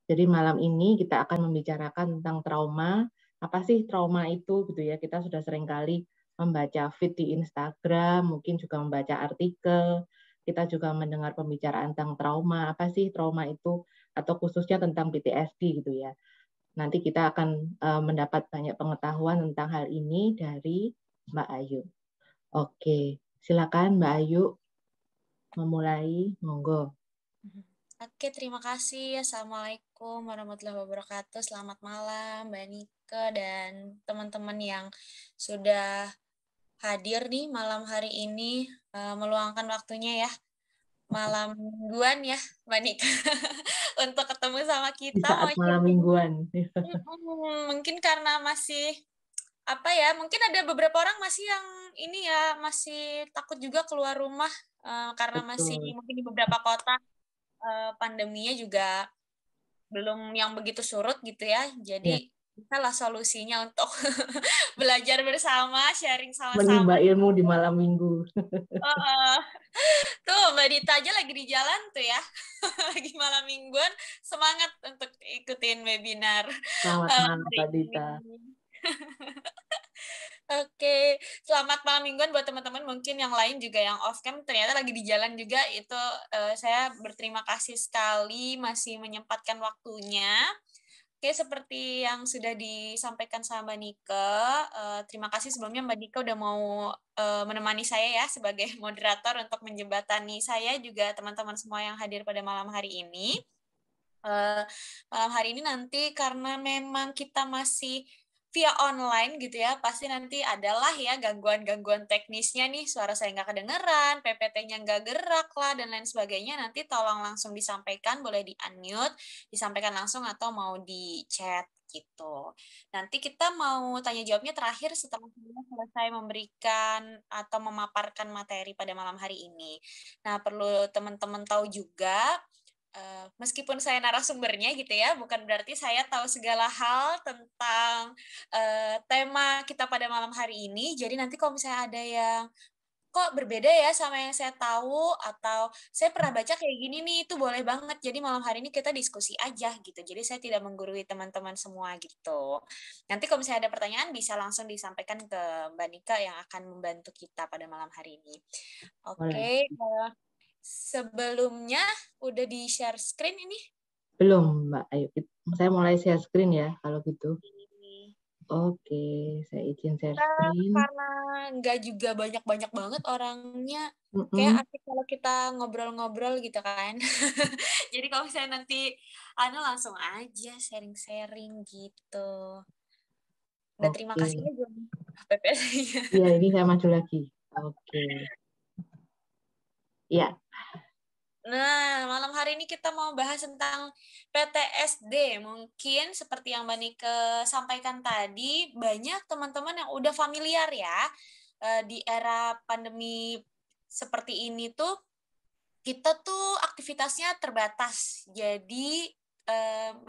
Jadi malam ini kita akan membicarakan tentang trauma. Apa sih trauma itu gitu ya? Kita sudah seringkali membaca feed di Instagram, mungkin juga membaca artikel. Kita juga mendengar pembicaraan tentang trauma. Apa sih trauma itu? Atau khususnya tentang PTSD gitu ya. Nanti kita akan mendapat banyak pengetahuan tentang hal ini dari Mbak Ayu. Oke, silakan Mbak Ayu memulai, monggo. Oke, terima kasih. Assalamualaikum warahmatullahi wabarakatuh. Selamat malam, Mbak Nike dan teman-teman yang sudah hadir nih malam hari ini, meluangkan waktunya ya, malam mingguan ya, Mbak Nike, untuk ketemu sama Di kita, mau saat malam sharing. mingguan. Mungkin karena masih, apa ya, mungkin ada beberapa orang masih yang ini ya, masih takut juga keluar rumah, karena masih Betul. mungkin di beberapa kota pandeminya juga belum yang begitu surut gitu ya. Ya. Jadi bisa lah solusinya untuk belajar bersama, sharing sama-sama. Menimba ilmu di malam minggu. Uh, tuh Mbak Dita aja lagi di jalan tuh ya. Lagi malam mingguan, semangat untuk ikutin webinar Selamat malam, hari Mbak ini. Dita. Oke, selamat malam mingguan buat teman-teman. Mungkin yang lain juga yang off cam ternyata lagi di jalan juga. Itu saya berterima kasih sekali masih menyempatkan waktunya. Oke, seperti yang sudah disampaikan sama Mbak Nike, terima kasih sebelumnya Mbak Nike udah mau menemani saya ya sebagai moderator untuk menjembatani saya juga teman-teman semua yang hadir pada malam hari ini. Malam hari ini nanti karena memang kita masih via online gitu ya, pasti nanti adalah ya gangguan-gangguan teknisnya nih, suara saya nggak kedengeran, PPT-nya nggak gerak lah, dan lain sebagainya, nanti tolong langsung disampaikan, boleh di-unmute, disampaikan langsung atau mau di chat gitu. Nanti kita mau tanya jawabnya terakhir setelah selesai memberikan atau memaparkan materi pada malam hari ini. Nah, perlu teman-teman tahu juga, meskipun saya narasumbernya gitu ya, bukan berarti saya tahu segala hal tentang tema kita pada malam hari ini. Jadi nanti kalau misalnya ada yang kok berbeda ya sama yang saya tahu atau saya pernah baca kayak gini nih, itu boleh banget. Jadi malam hari ini kita diskusi aja gitu. Jadi saya tidak menggurui teman-teman semua gitu. Nanti kalau misalnya ada pertanyaan bisa langsung disampaikan ke Mbak Nika yang akan membantu kita pada malam hari ini. Boleh. Oke, sebelumnya udah di-share screen ini? Belum, Mbak Ayu. Saya mulai share screen ya, kalau gitu. Ini. Oke, saya izin share screen. Karena nggak juga banyak-banyak banget orangnya, kayak Mm-mm. asik kalau kita ngobrol-ngobrol gitu kan. Jadi kalau misalnya nanti, langsung aja sharing-sharing gitu. Udah terima kasih Oke. aja nih, PPS-nya. Iya, ini saya maju lagi. Oke. Ya, Nah, malam hari ini kita mau bahas tentang PTSD. Mungkin seperti yang Mbak Nike sampaikan tadi, banyak teman-teman yang udah familiar ya di era pandemi seperti ini tuh kita tuh aktivitasnya terbatas. Jadi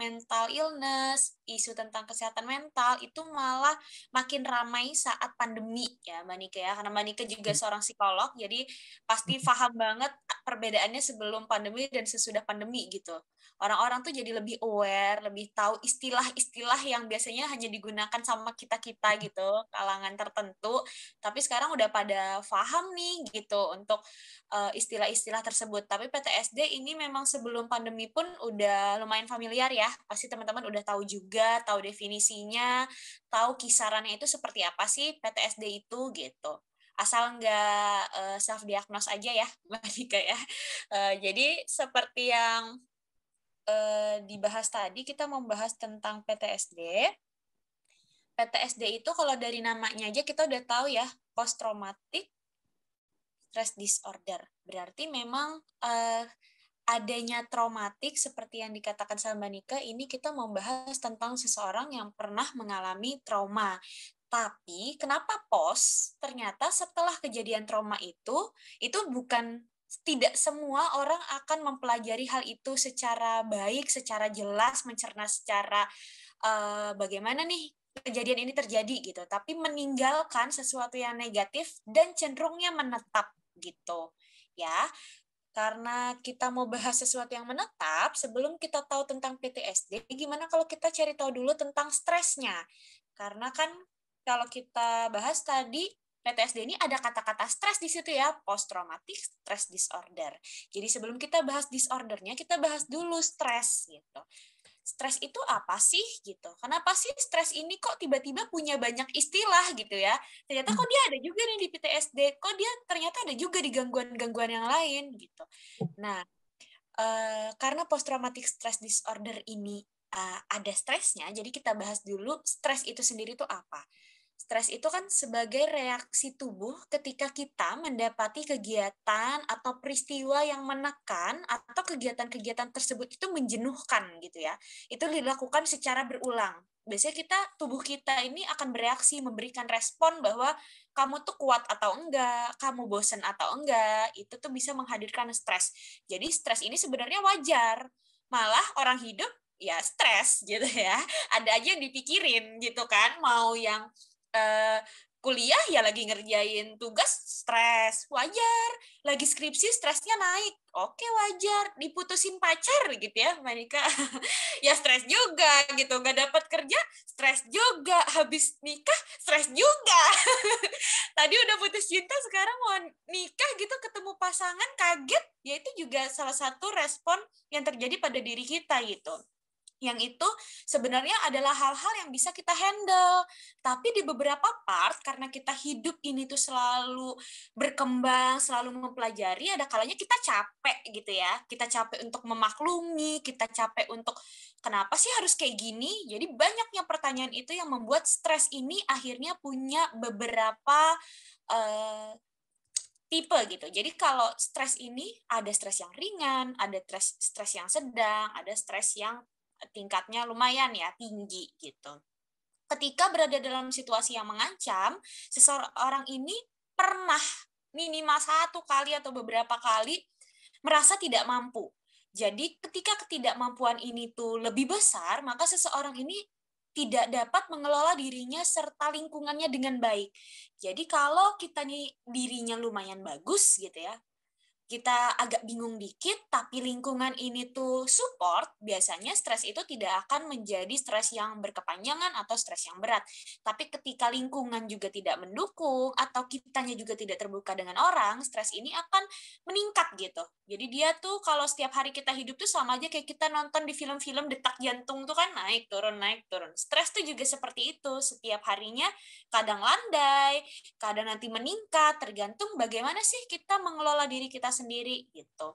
mental illness, isu tentang kesehatan mental itu malah makin ramai saat pandemi ya Mbak Nike ya. Karena Mbak Nike juga seorang psikolog, jadi pasti paham banget perbedaannya sebelum pandemi dan sesudah pandemi gitu. Orang-orang tuh jadi lebih aware, lebih tahu istilah-istilah yang biasanya hanya digunakan sama kita-kita gitu, kalangan tertentu. Tapi sekarang udah pada paham nih gitu untuk istilah-istilah tersebut. Tapi PTSD ini memang sebelum pandemi pun udah lumayan familiar ya. Pasti teman-teman udah tahu juga, tahu definisinya, tahu kisarannya itu seperti apa sih PTSD itu gitu. Asal nggak self-diagnose aja ya, Mbak Dika ya. Jadi seperti yang dibahas tadi, kita membahas tentang PTSD. PTSD itu kalau dari namanya aja kita udah tahu ya, post traumatic stress disorder. Berarti memang adanya traumatik seperti yang dikatakan sama Mbak Nika, ini kita membahas tentang seseorang yang pernah mengalami trauma. Tapi kenapa pos? Ternyata setelah kejadian trauma itu bukan, tidak semua orang akan mempelajari hal itu secara baik, secara jelas, mencerna secara bagaimana nih kejadian ini terjadi gitu. Tapi meninggalkan sesuatu yang negatif dan cenderungnya menetap gitu. Ya, Karena kita mau bahas sesuatu yang menetap, sebelum kita tahu tentang PTSD, gimana kalau kita cari tahu dulu tentang stresnya? Karena kan kalau kita bahas tadi, PTSD ini ada kata-kata stres di situ ya, post traumatic stress disorder. Jadi sebelum kita bahas disordernya, kita bahas dulu stres gitu. Stres itu apa sih gitu? Kenapa sih stres ini kok tiba-tiba punya banyak istilah gitu ya? Ternyata kok dia ada juga nih di PTSD, kok dia ternyata ada juga di gangguan-gangguan yang lain gitu. Nah, karena post traumatic stress disorder ini ada stresnya, jadi kita bahas dulu stres itu sendiri itu apa. Stres itu kan sebagai reaksi tubuh ketika kita mendapati kegiatan atau peristiwa yang menekan atau kegiatan-kegiatan tersebut itu menjenuhkan gitu ya. Itu dilakukan secara berulang. Biasanya tubuh kita ini akan bereaksi, memberikan respon bahwa kamu tuh kuat atau enggak, kamu bosan atau enggak, itu tuh bisa menghadirkan stres. Jadi stres ini sebenarnya wajar. Malah orang hidup ya stres gitu ya. Ada aja yang dipikirin gitu kan, mau yang kuliah ya lagi ngerjain tugas stres, wajar. Lagi skripsi stresnya naik, oke wajar. Diputusin pacar gitu ya, Manika, ya stres juga gitu. Nggak dapat kerja, stres juga. Habis nikah, stres juga. Tadi udah putus cinta, sekarang mau nikah gitu, ketemu pasangan kaget, ya itu juga salah satu respon yang terjadi pada diri kita gitu. Yang itu sebenarnya adalah hal-hal yang bisa kita handle. Tapi di beberapa part, karena kita hidup ini tuh selalu berkembang, selalu mempelajari, ada kalanya kita capek gitu ya. Kita capek untuk memaklumi, kita capek untuk kenapa sih harus kayak gini? Jadi banyaknya pertanyaan itu yang membuat stres ini akhirnya punya beberapa tipe gitu. Jadi kalau stres ini ada stres yang ringan, ada stres yang sedang, ada stres yang tingkatnya lumayan ya, tinggi gitu. Ketika berada dalam situasi yang mengancam, seseorang ini pernah minimal 1 kali atau beberapa kali merasa tidak mampu. Jadi ketika ketidakmampuan ini tuh lebih besar, maka seseorang ini tidak dapat mengelola dirinya serta lingkungannya dengan baik. Jadi kalau kita nih dirinya lumayan bagus gitu ya, kita agak bingung dikit, tapi lingkungan ini tuh support, biasanya stres itu tidak akan menjadi stres yang berkepanjangan atau stres yang berat. Tapi ketika lingkungan juga tidak mendukung, atau kitanya juga tidak terbuka dengan orang, stres ini akan meningkat gitu. Jadi dia tuh kalau setiap hari kita hidup tuh sama aja kayak kita nonton di film-film detak jantung tuh kan naik, turun, naik, turun. Stres tuh juga seperti itu, setiap harinya kadang landai, kadang nanti meningkat, tergantung bagaimana sih kita mengelola diri kita sendiri gitu.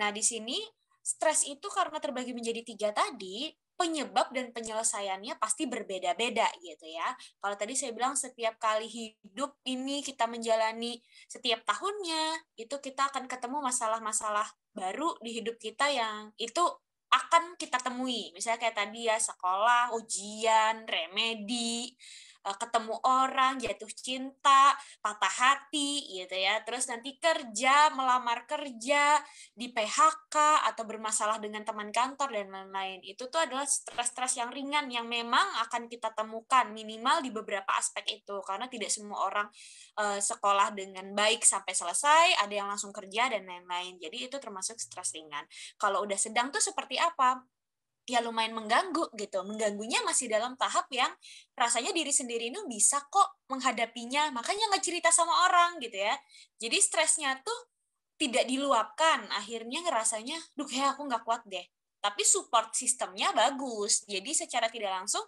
Nah, di sini stres itu karena terbagi menjadi 3 tadi, penyebab dan penyelesaiannya pasti berbeda-beda gitu ya. Kalau tadi saya bilang setiap kali hidup ini kita menjalani setiap tahunnya, itu kita akan ketemu masalah-masalah baru di hidup kita yang itu akan kita temui. Misalnya kayak tadi ya, sekolah, ujian, remedi, ketemu orang, jatuh cinta, patah hati gitu ya. Terus nanti kerja, melamar kerja, di PHK atau bermasalah dengan teman kantor dan lain-lain. Itu tuh adalah stres-stres yang ringan yang memang akan kita temukan minimal di beberapa aspek itu, karena tidak semua orang sekolah dengan baik sampai selesai, ada yang langsung kerja dan lain-lain. Jadi itu termasuk stres ringan. Kalau udah sedang tuh seperti apa? Ya lumayan mengganggu gitu. Mengganggunya masih dalam tahap yang rasanya diri sendiri itu bisa kok menghadapinya, makanya nggak cerita sama orang gitu ya. Jadi stresnya tuh tidak diluapkan, akhirnya ngerasanya, duh kayak aku nggak kuat deh. Tapi support sistemnya bagus, jadi secara tidak langsung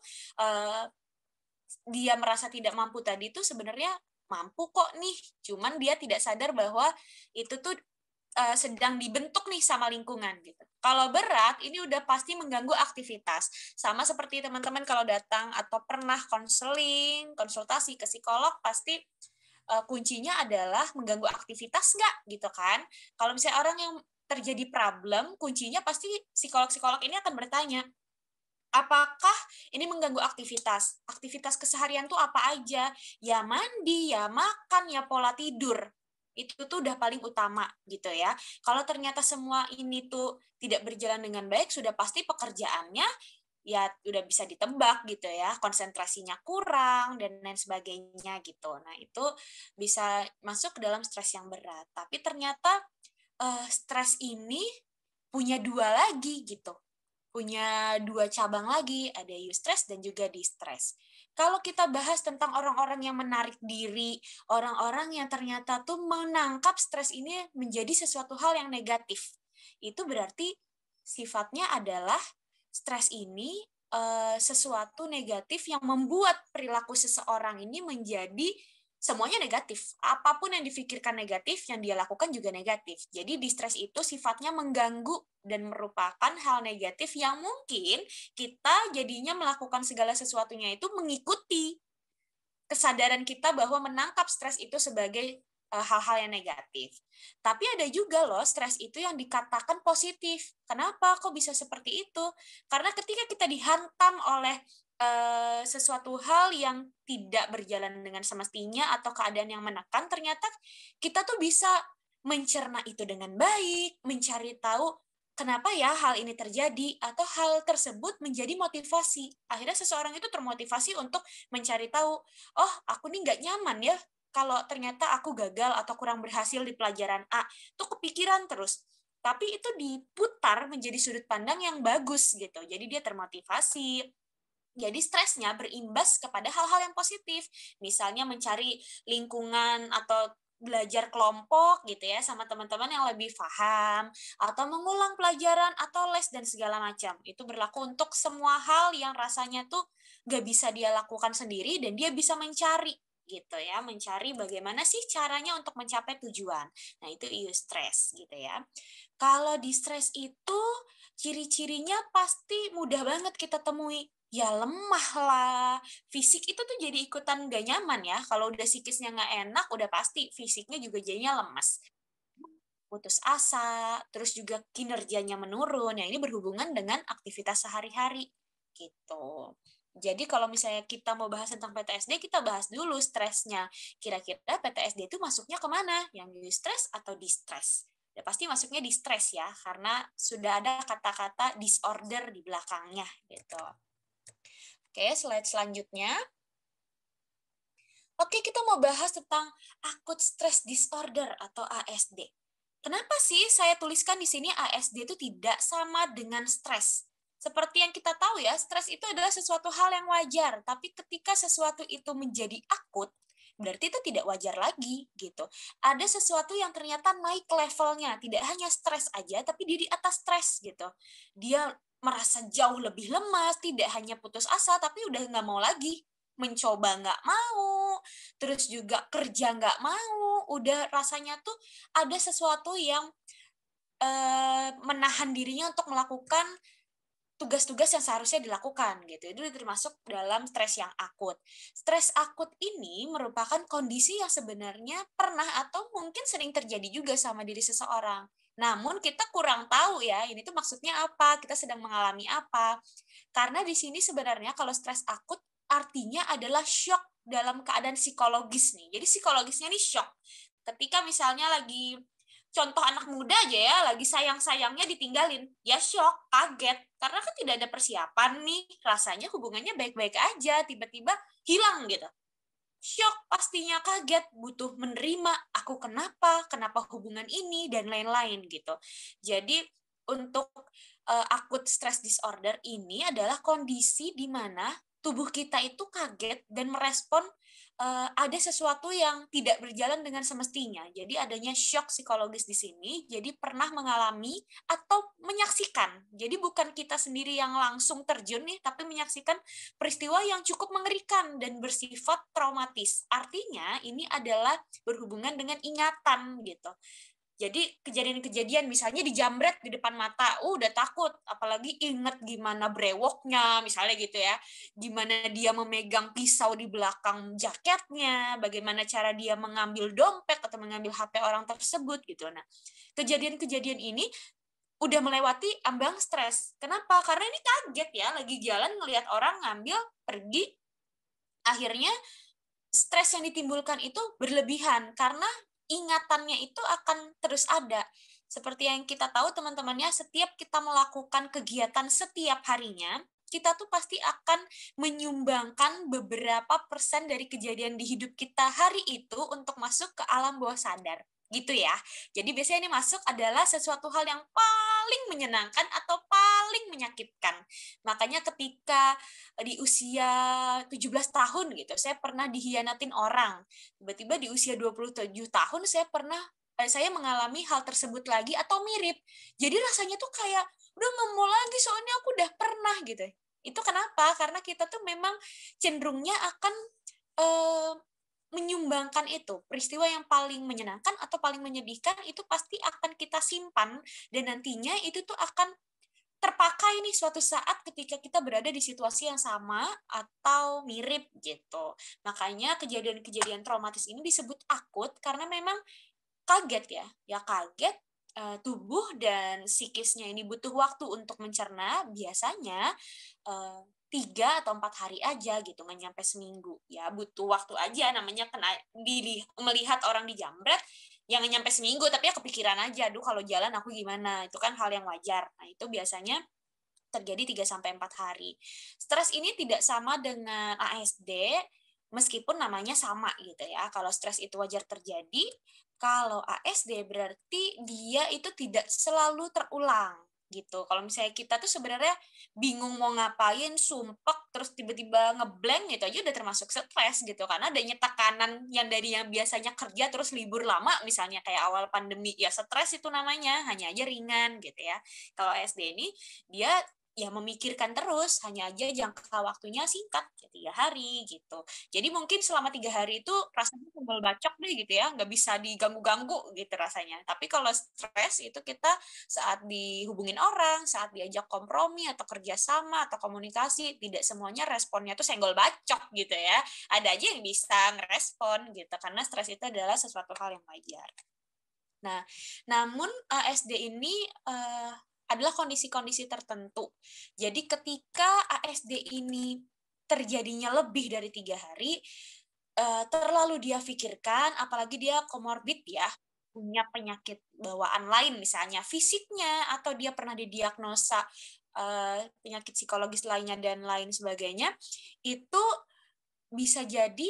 dia merasa tidak mampu tadi tuh sebenarnya mampu kok nih, cuman dia tidak sadar bahwa itu tuh sedang dibentuk nih sama lingkungan gitu. Kalau berat, ini udah pasti mengganggu aktivitas. Sama seperti teman-teman kalau datang atau pernah konseling, konsultasi ke psikolog, pasti kuncinya adalah mengganggu aktivitas nggak gitu kan. Kalau misalnya orang yang terjadi problem, kuncinya pasti psikolog-psikolog ini akan bertanya, apakah ini mengganggu aktivitas? Aktivitas keseharian tuh apa aja? Ya mandi, ya makan, ya pola tidur. Itu tuh udah paling utama gitu ya. Kalau ternyata semua ini tuh tidak berjalan dengan baik, sudah pasti pekerjaannya ya udah bisa ditebak gitu ya. Konsentrasinya kurang dan lain sebagainya gitu. Nah, itu bisa masuk ke dalam stres yang berat. Tapi ternyata stres ini punya dua lagi gitu. Punya dua cabang lagi, ada eustress dan juga distress. Kalau kita bahas tentang orang-orang yang menarik diri, orang-orang yang ternyata tuh menangkap stres ini menjadi sesuatu hal yang negatif. Itu berarti sifatnya adalah stres ini sesuatu negatif yang membuat perilaku seseorang ini menjadi semuanya negatif. Apapun yang difikirkan negatif, yang dia lakukan juga negatif. Jadi distress itu sifatnya mengganggu dan merupakan hal negatif yang mungkin kita jadinya melakukan segala sesuatunya itu mengikuti kesadaran kita bahwa menangkap stres itu sebagai hal-hal yang negatif. Tapi ada juga loh stres itu yang dikatakan positif. Kenapa kok bisa seperti itu? Karena ketika kita dihantam oleh sesuatu hal yang tidak berjalan dengan semestinya atau keadaan yang menekan, ternyata kita tuh bisa mencerna itu dengan baik, mencari tahu kenapa ya hal ini terjadi, atau hal tersebut menjadi motivasi. Akhirnya seseorang itu termotivasi untuk mencari tahu, oh aku nih nggak nyaman ya kalau ternyata aku gagal atau kurang berhasil di pelajaran A. Itu kepikiran terus. Tapi itu diputar menjadi sudut pandang yang bagus gitu. Jadi dia termotivasi. Jadi stresnya berimbas kepada hal-hal yang positif. Misalnya mencari lingkungan atau belajar kelompok gitu ya sama teman-teman yang lebih paham, atau mengulang pelajaran atau les dan segala macam. Itu berlaku untuk semua hal yang rasanya tuh gak bisa dia lakukan sendiri dan dia bisa mencari gitu ya, mencari bagaimana sih caranya untuk mencapai tujuan. Nah, itu eustress gitu ya. Kalau distress itu ciri-cirinya pasti mudah banget kita temui. Ya lemah lah, fisik itu tuh jadi ikutan gak nyaman ya. Kalau udah psikisnya gak enak, udah pasti fisiknya juga jadinya lemas. Putus asa, terus juga kinerjanya menurun. Yang ini berhubungan dengan aktivitas sehari-hari gitu. Jadi kalau misalnya kita mau bahas tentang PTSD, kita bahas dulu stresnya. Kira-kira PTSD itu masuknya kemana? Yang eustress atau distress? Ya, pasti masuknya distress ya, karena sudah ada kata-kata disorder di belakangnya gitu. Oke, slide selanjutnya. Oke, kita mau bahas tentang acute stress disorder atau ASD. Kenapa sih saya tuliskan di sini ASD itu tidak sama dengan stres? Seperti yang kita tahu ya, stres itu adalah sesuatu hal yang wajar, tapi ketika sesuatu itu menjadi akut, berarti itu tidak wajar lagi gitu. Ada sesuatu yang ternyata naik levelnya, tidak hanya stres aja, tapi dia di atas stres gitu. Dia merasa jauh lebih lemas, tidak hanya putus asa, tapi udah nggak mau lagi. Mencoba nggak mau, terus juga kerja nggak mau, udah rasanya tuh ada sesuatu yang menahan dirinya untuk melakukan tugas-tugas yang seharusnya dilakukan gitu. Itu termasuk dalam stres yang akut. Stres akut ini merupakan kondisi yang sebenarnya pernah atau mungkin sering terjadi juga sama diri seseorang. Namun kita kurang tahu ya, ini tuh maksudnya apa, kita sedang mengalami apa. Karena di sini sebenarnya kalau stres akut artinya adalah shock dalam keadaan psikologis nih. Jadi psikologisnya nih shock. Ketika misalnya lagi contoh anak muda aja ya, lagi sayang-sayangnya ditinggalin, ya shock, kaget, karena kan tidak ada persiapan nih, rasanya hubungannya baik-baik aja, tiba-tiba hilang gitu. Shock pastinya, kaget, butuh menerima, aku kenapa hubungan ini, dan lain-lain gitu. Jadi untuk acute stress disorder ini adalah kondisi di mana tubuh kita itu kaget dan merespon ada sesuatu yang tidak berjalan dengan semestinya. Jadi adanya shock psikologis di sini, jadi pernah mengalami atau menyaksikan. Jadi bukan kita sendiri yang langsung terjun nih, tapi menyaksikan peristiwa yang cukup mengerikan dan bersifat traumatis. Artinya ini adalah berhubungan dengan ingatan gitu. Jadi kejadian-kejadian misalnya dijambret di depan mata, udah takut, apalagi inget gimana brewoknya, misalnya gitu ya, gimana dia memegang pisau di belakang jaketnya, bagaimana cara dia mengambil dompet atau mengambil HP orang tersebut gitu. Nah, kejadian-kejadian ini udah melewati ambang stres. Kenapa? Karena ini kaget ya, lagi jalan ngelihat orang ngambil, pergi, akhirnya stres yang ditimbulkan itu berlebihan karena ingatannya itu akan terus ada. Seperti yang kita tahu teman-temannya, setiap kita melakukan kegiatan setiap harinya, kita tuh pasti akan menyumbangkan beberapa persen dari kejadian di hidup kita hari itu untuk masuk ke alam bawah sadar. gitu ya. Jadi biasanya ini masuk adalah sesuatu hal yang paling menyenangkan atau paling menyakitkan. Makanya ketika di usia 17 tahun gitu, saya pernah dihianatin orang. Tiba-tiba di usia 27 tahun saya mengalami hal tersebut lagi atau mirip. Jadi rasanya tuh kayak udah nggak mau lagi soalnya aku udah pernah gitu. Itu kenapa? Karena kita tuh memang cenderungnya akan menyumbangkan itu. Peristiwa yang paling menyenangkan atau paling menyedihkan itu pasti akan kita simpan dan nantinya itu tuh akan terpakai nih suatu saat ketika kita berada di situasi yang sama atau mirip gitu. Makanya kejadian-kejadian traumatis ini disebut akut karena memang kaget ya. Ya kaget, tubuh dan psikisnya ini butuh waktu untuk mencerna, biasanya 3 atau 4 hari aja gitu, nggak nyampe seminggu. Ya butuh waktu aja, namanya melihat orang dijambret, yang nggak nyampe seminggu, tapi ya kepikiran aja, aduh kalau jalan aku gimana, itu kan hal yang wajar. Nah itu biasanya terjadi 3 sampai 4 hari. Stres ini tidak sama dengan ASD, meskipun namanya sama gitu ya. Kalau stres itu wajar terjadi, kalau ASD berarti dia itu tidak selalu terulang gitu. Kalau misalnya kita tuh sebenarnya bingung mau ngapain, sumpek, terus tiba-tiba ngeblank gitu aja udah termasuk stres gitu. Karena adanya tekanan yang dari yang biasanya kerja terus libur lama, misalnya kayak awal pandemi, ya stres itu namanya, hanya aja ringan gitu ya. Kalau ASD ini, dia ya memikirkan terus, hanya aja jangka waktunya singkat, ya 3 hari gitu. Jadi mungkin selama 3 hari itu rasanya tembel bacok deh gitu ya, nggak bisa diganggu-ganggu gitu rasanya. Tapi kalau stres itu kita saat dihubungin orang, saat diajak kompromi atau kerjasama atau komunikasi, tidak semuanya responnya tuh senggol bacok gitu ya. Ada aja yang bisa ngerespon gitu, karena stres itu adalah sesuatu hal yang wajar. Nah, namun ASD ini adalah kondisi-kondisi tertentu. Jadi ketika ASD ini terjadinya lebih dari 3 hari, terlalu dia pikirkan, apalagi dia komorbid ya, punya penyakit bawaan lain misalnya fisiknya, atau dia pernah didiagnosa penyakit psikologis lainnya dan lain sebagainya, itu bisa jadi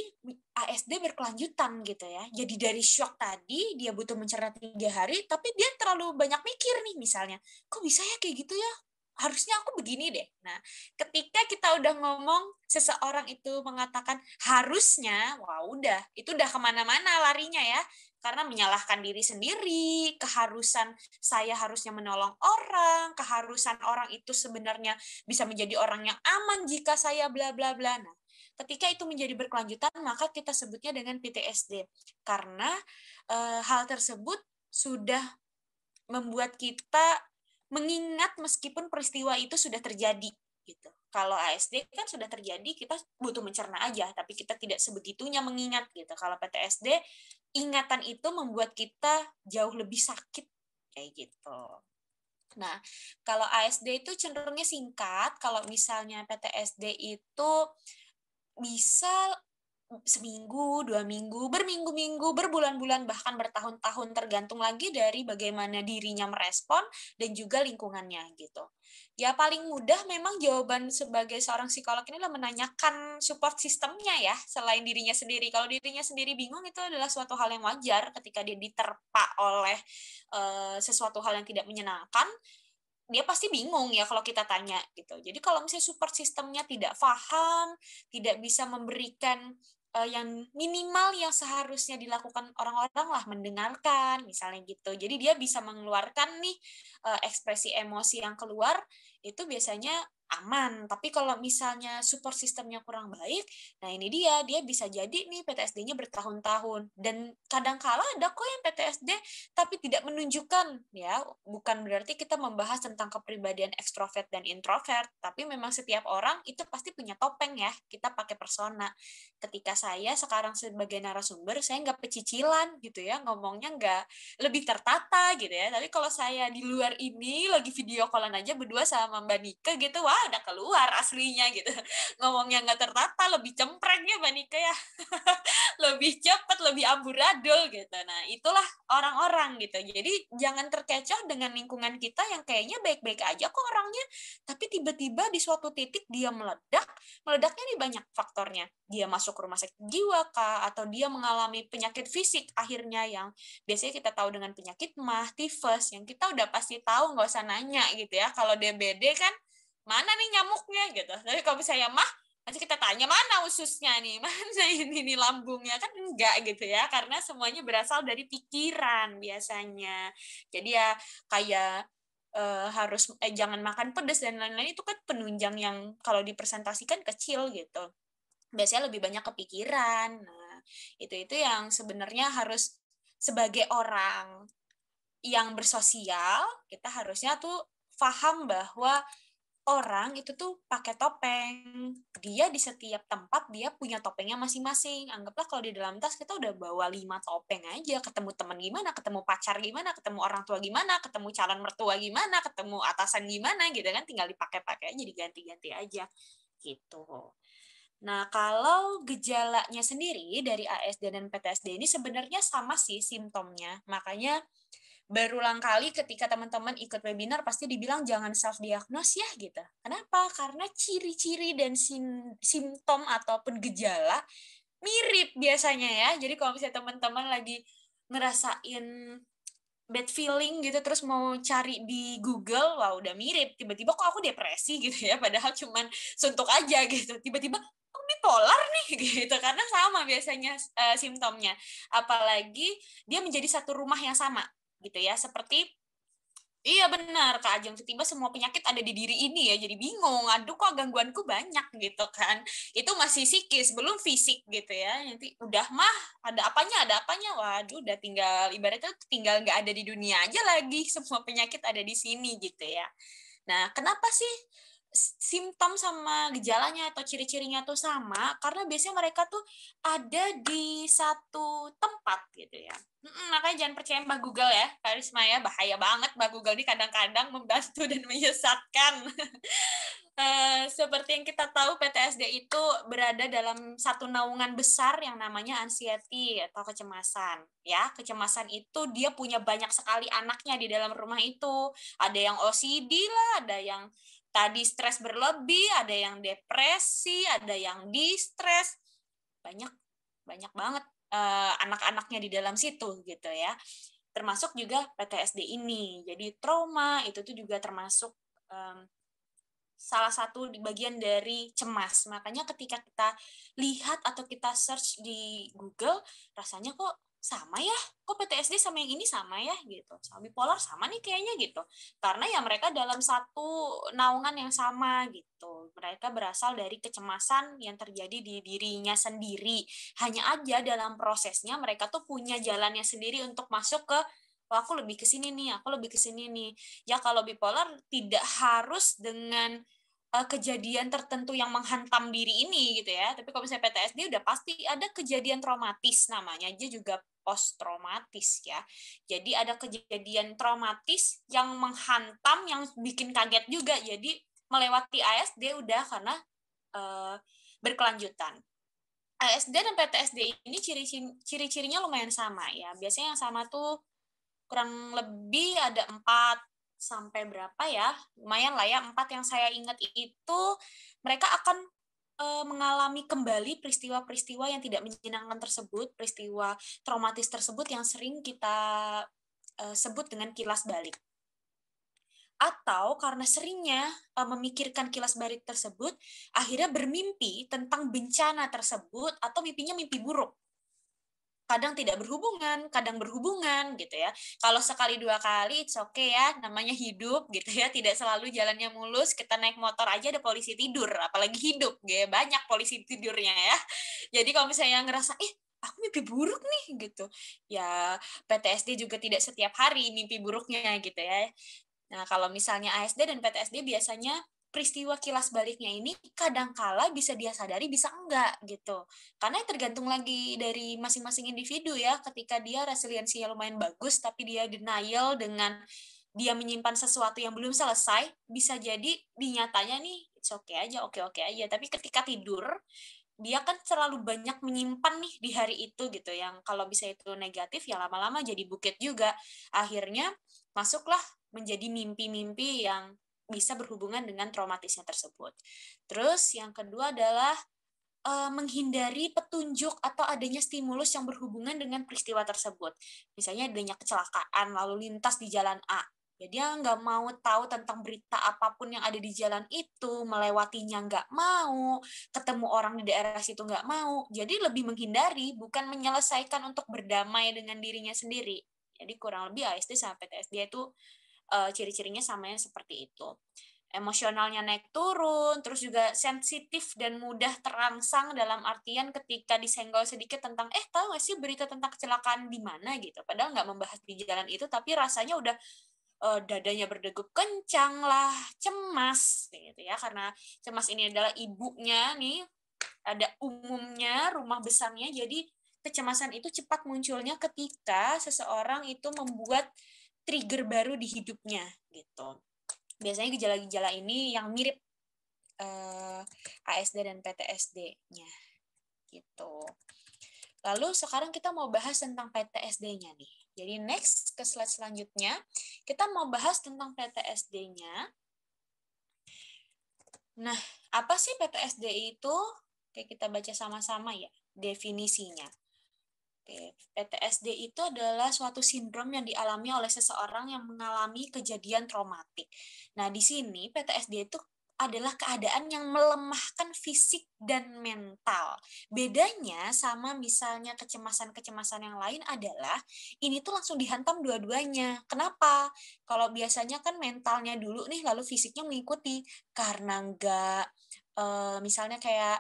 ASD berkelanjutan gitu ya. Jadi dari shock tadi dia butuh mencerna 3 hari, tapi dia terlalu banyak mikir nih misalnya. Kok bisa ya kayak gitu ya? Harusnya aku begini deh. Nah, ketika kita udah ngomong, seseorang itu mengatakan harusnya, wah udah, itu udah kemana-mana larinya ya. Karena menyalahkan diri sendiri, keharusan saya harusnya menolong orang, keharusan orang itu sebenarnya bisa menjadi orang yang aman jika saya bla bla bla. Nah, ketika itu menjadi berkelanjutan, maka kita sebutnya dengan PTSD. Karena hal tersebut sudah membuat kita mengingat meskipun peristiwa itu sudah terjadi. Gitu. Kalau ASD kan sudah terjadi, kita butuh mencerna aja, tapi kita tidak sebegitunya mengingat. Gitu. Kalau PTSD, ingatan itu membuat kita jauh lebih sakit. Kayak gitu. Nah, kalau ASD itu cenderungnya singkat, kalau misalnya PTSD itu bisa seminggu, 2 minggu, berminggu-minggu, berbulan-bulan, bahkan bertahun-tahun, tergantung lagi dari bagaimana dirinya merespon dan juga lingkungannya gitu. Ya paling mudah memang jawaban sebagai seorang psikolog ini adalah menanyakan support sistemnya ya, selain dirinya sendiri. Kalau dirinya sendiri bingung itu adalah suatu hal yang wajar ketika dia diterpa oleh sesuatu hal yang tidak menyenangkan, dia pasti bingung ya kalau kita tanya gitu. Jadi kalau misalnya support sistemnya tidak paham, tidak bisa memberikan yang minimal yang seharusnya dilakukan orang-orang lah, mendengarkan misalnya gitu. Jadi dia bisa mengeluarkan nih ekspresi emosi yang keluar itu biasanya aman. Tapi kalau misalnya support sistemnya kurang baik, nah ini dia bisa jadi nih PTSD-nya bertahun-tahun. Dan kadang-kala ada kok yang PTSD tapi tidak menunjukkan ya, bukan berarti kita membahas tentang kepribadian ekstrovert dan introvert, tapi memang setiap orang itu pasti punya topeng ya, kita pakai persona. Ketika saya sekarang sebagai narasumber, saya nggak pecicilan gitu ya, ngomongnya nggak lebih tertata gitu ya, tapi kalau saya di luar ini lagi video callan aja berdua sama Mbak Nika gitu, wah wah udah keluar aslinya gitu. Ngomongnya nggak tertata, lebih cemprengnya Mbak Nika ya. Lebih cepat, lebih amburadul gitu. Nah, itulah orang-orang gitu. Jadi jangan terkecoh dengan lingkungan kita yang kayaknya baik-baik aja kok orangnya, tapi tiba-tiba di suatu titik dia meledak. Meledaknya nih banyak faktornya. Dia masuk rumah sakit jiwa kah, atau dia mengalami penyakit fisik akhirnya yang biasanya kita tahu dengan penyakit mah, tifus, yang kita udah pasti tahu, nggak usah nanya gitu ya. Kalau DBD kan mana nih nyamuknya gitu. Tapi kalau misalnya mah nanti kita tanya mana ususnya nih, mana ini lambungnya, kan enggak gitu ya, karena semuanya berasal dari pikiran biasanya. Jadi ya kayak harus jangan makan pedas dan lain-lain, itu kan penunjang yang kalau dipresentasikan kecil gitu. Biasanya lebih banyak kepikiran. Nah, itu yang sebenarnya harus sebagai orang yang bersosial, kita harusnya tuh paham bahwa orang itu tuh pakai topeng. Dia di setiap tempat dia punya topengnya masing-masing. Anggaplah kalau di dalam tas kita udah bawa 5 topeng aja. Ketemu teman gimana, ketemu pacar gimana, ketemu orang tua gimana, ketemu calon mertua gimana, ketemu atasan gimana gitu kan, tinggal dipakai-pakai aja, diganti-ganti aja gitu. Nah, kalau gejalanya sendiri dari ASD dan PTSD ini sebenarnya sama sih simptomnya. Makanya berulang kali ketika teman-teman ikut webinar pasti dibilang jangan self-diagnose ya gitu. Kenapa? Karena ciri-ciri dan simptom ataupun gejala mirip biasanya ya. Jadi kalau misalnya teman-teman lagi ngerasain bad feeling gitu terus mau cari di Google, wah udah mirip. Tiba-tiba kok aku depresi gitu ya, padahal cuman suntuk aja gitu. Tiba-tiba aku bipolar nih gitu, karena sama biasanya simptomnya. Apalagi dia menjadi satu rumah yang sama gitu ya, seperti iya benar Kak Ajeng, tiba-tiba semua penyakit ada di diri ini ya, jadi bingung, aduh kok gangguanku banyak gitu kan. Itu masih psikis, belum fisik gitu ya. Nanti udah mah ada apanya, waduh udah tinggal ibaratnya tinggal nggak ada di dunia aja lagi, semua penyakit ada di sini gitu ya. Nah, kenapa sih simptom sama gejalanya atau ciri-cirinya tuh sama? Karena biasanya mereka tuh ada di satu tempat gitu ya. Makanya jangan percaya Mbak Google ya, Karisma ya, bahaya banget Mbak Google ini kadang-kadang membantu dan menyesatkan. Seperti yang kita tahu, PTSD itu berada dalam satu naungan besar yang namanya anxiety atau kecemasan. Ya, kecemasan itu dia punya banyak sekali anaknya di dalam rumah itu. Ada yang OCD lah, ada yang tadi stres berlebih, ada yang depresi, ada yang distres. Banyak banget anak-anaknya di dalam situ gitu ya. Termasuk juga PTSD ini. Jadi trauma itu tuh juga termasuk salah satu bagian dari cemas. Makanya ketika kita lihat atau kita search di Google, rasanya kok sama ya? Kok PTSD sama yang ini sama ya? Gitu. Sama bipolar sama nih kayaknya gitu. Karena ya mereka dalam satu naungan yang sama gitu. Mereka berasal dari kecemasan yang terjadi di dirinya sendiri. Hanya aja dalam prosesnya mereka tuh punya jalannya sendiri untuk masuk ke oh, aku lebih ke sini nih, aku lebih ke sini nih. Ya kalau bipolar tidak harus dengan kejadian tertentu yang menghantam diri ini gitu ya. Tapi kalau misalnya PTSD udah pasti ada kejadian traumatis, namanya aja juga post traumatis ya. Jadi ada kejadian traumatis yang menghantam, yang bikin kaget juga. Jadi melewati ASD udah karena berkelanjutan. ASD dan PTSD ini ciri-cirinya lumayan sama ya. Biasanya yang sama tuh kurang lebih ada 4 sampai berapa ya, lumayan lah ya, 4 yang saya ingat itu mereka akan mengalami kembali peristiwa-peristiwa yang tidak menyenangkan tersebut, peristiwa traumatis tersebut yang sering kita sebut dengan kilas balik. Atau karena seringnya memikirkan kilas balik tersebut, akhirnya bermimpi tentang bencana tersebut atau mimpinya mimpi buruk. Kadang tidak berhubungan, kadang berhubungan gitu ya. Kalau sekali dua kali, it's okay ya, namanya hidup gitu ya. Tidak selalu jalannya mulus, kita naik motor aja ada polisi tidur, apalagi hidup, ya banyak polisi tidurnya ya. Jadi kalau misalnya ngerasa, aku mimpi buruk nih gitu, ya PTSD juga tidak setiap hari mimpi buruknya gitu ya. Nah kalau misalnya ASD dan PTSD biasanya peristiwa kilas baliknya ini kadangkala bisa dia sadari, bisa enggak gitu. Karena tergantung lagi dari masing-masing individu ya. Ketika dia resiliensinya lumayan bagus, tapi dia denial dengan dia menyimpan sesuatu yang belum selesai, bisa jadi di nyatanya nih it's okay aja, oke-oke aja. Tapi ketika tidur, dia kan terlalu banyak menyimpan nih di hari itu gitu, yang kalau bisa itu negatif ya lama-lama jadi bukit juga. Akhirnya masuklah menjadi mimpi-mimpi yang bisa berhubungan dengan traumatisnya tersebut. Terus yang kedua adalah menghindari petunjuk atau adanya stimulus yang berhubungan dengan peristiwa tersebut. Misalnya adanya kecelakaan lalu lintas di jalan A. Ya dia nggak mau tahu tentang berita apapun yang ada di jalan itu, melewatinya nggak mau, ketemu orang di daerah situ nggak mau. Jadi lebih menghindari, bukan menyelesaikan untuk berdamai dengan dirinya sendiri. Jadi kurang lebih ASD sama PTSD itu ciri-cirinya samanya seperti itu. Emosionalnya naik turun, terus juga sensitif dan mudah terangsang dalam artian ketika disenggol sedikit tentang tahu nggak sih berita tentang kecelakaan di mana gitu, padahal nggak membahas di jalan itu tapi rasanya udah dadanya berdegup kencang lah, cemas gitu ya, karena cemas ini adalah ibunya nih, ada umumnya rumah besarnya, jadi kecemasan itu cepat munculnya ketika seseorang itu membuat trigger baru di hidupnya gitu. Biasanya gejala-gejala ini yang mirip ASD dan PTSD-nya gitu. Lalu sekarang kita mau bahas tentang PTSD-nya nih. Jadi next ke slide selanjutnya, kita mau bahas tentang PTSD-nya. Nah, apa sih PTSD itu? Oke, kita baca sama-sama ya definisinya. PTSD itu adalah suatu sindrom yang dialami oleh seseorang yang mengalami kejadian traumatik. Nah, di sini PTSD itu adalah keadaan yang melemahkan fisik dan mental. Bedanya sama misalnya kecemasan-kecemasan yang lain adalah ini tuh langsung dihantam dua-duanya. Kenapa? Kalau biasanya kan mentalnya dulu nih, lalu fisiknya mengikuti. Karena misalnya kayak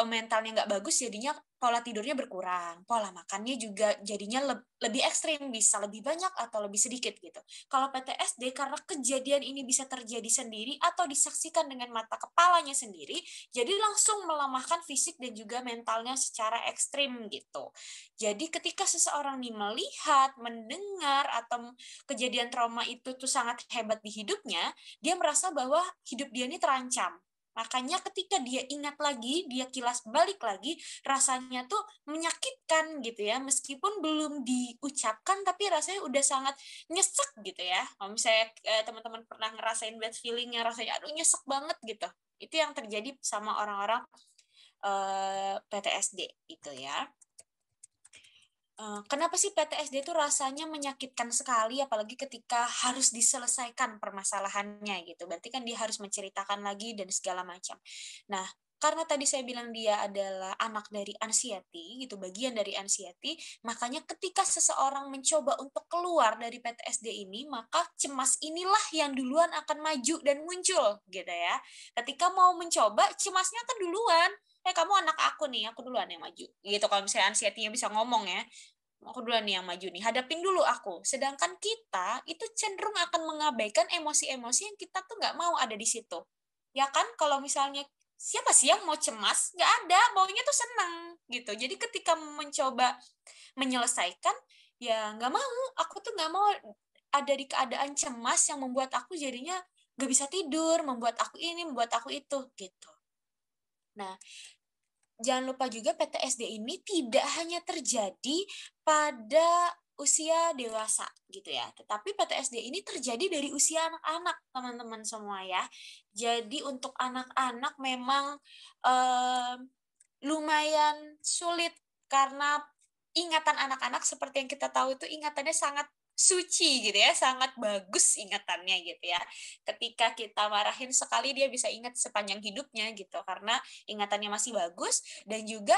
mentalnya nggak bagus, jadinya pola tidurnya berkurang, pola makannya juga jadinya lebih ekstrim, bisa lebih banyak atau lebih sedikit gitu. Kalau PTSD karena kejadian ini bisa terjadi sendiri atau disaksikan dengan mata kepalanya sendiri, jadi langsung melemahkan fisik dan juga mentalnya secara ekstrim gitu. Jadi ketika seseorang nih melihat, mendengar atau kejadian trauma itu tuh sangat hebat di hidupnya, dia merasa bahwa hidup dia ini terancam. Makanya ketika dia ingat lagi, dia kilas balik lagi, rasanya tuh menyakitkan gitu ya, meskipun belum diucapkan tapi rasanya udah sangat nyesek gitu ya. Kalau misalnya teman-teman pernah ngerasain bad feeling-nya, rasanya aduh nyesek banget gitu. Itu yang terjadi sama orang-orang PTSD gitu ya. Kenapa sih PTSD itu rasanya menyakitkan sekali, apalagi ketika harus diselesaikan permasalahannya gitu. Berarti kan dia harus menceritakan lagi dan segala macam. Nah, karena tadi saya bilang dia adalah anak dari anxiety, gitu, bagian dari anxiety, makanya ketika seseorang mencoba untuk keluar dari PTSD ini, maka cemas inilah yang duluan akan maju dan muncul, gitu ya. Ketika mau mencoba, cemasnya akan duluan. Kamu anak aku nih, aku duluan yang maju. Gitu kalau misalnya anxiety-nya bisa ngomong ya, aku duluan nih yang maju nih, hadapin dulu aku. Sedangkan kita itu cenderung akan mengabaikan emosi-emosi yang kita tuh nggak mau ada di situ. Ya kan, kalau misalnya siapa sih yang mau cemas? Nggak ada, maunya tuh senang gitu. Jadi ketika mencoba menyelesaikan, ya nggak mau, aku tuh nggak mau ada di keadaan cemas yang membuat aku jadinya nggak bisa tidur, membuat aku ini, membuat aku itu gitu. Nah, jangan lupa juga PTSD ini tidak hanya terjadi pada usia dewasa gitu ya, tetapi PTSD ini terjadi dari usia anak-anak teman-teman semua ya. Jadi untuk anak-anak memang lumayan sulit karena ingatan anak-anak seperti yang kita tahu itu ingatannya sangat suci gitu ya, sangat bagus ingatannya gitu ya. Ketika kita marahin sekali dia bisa ingat sepanjang hidupnya gitu karena ingatannya masih bagus, dan juga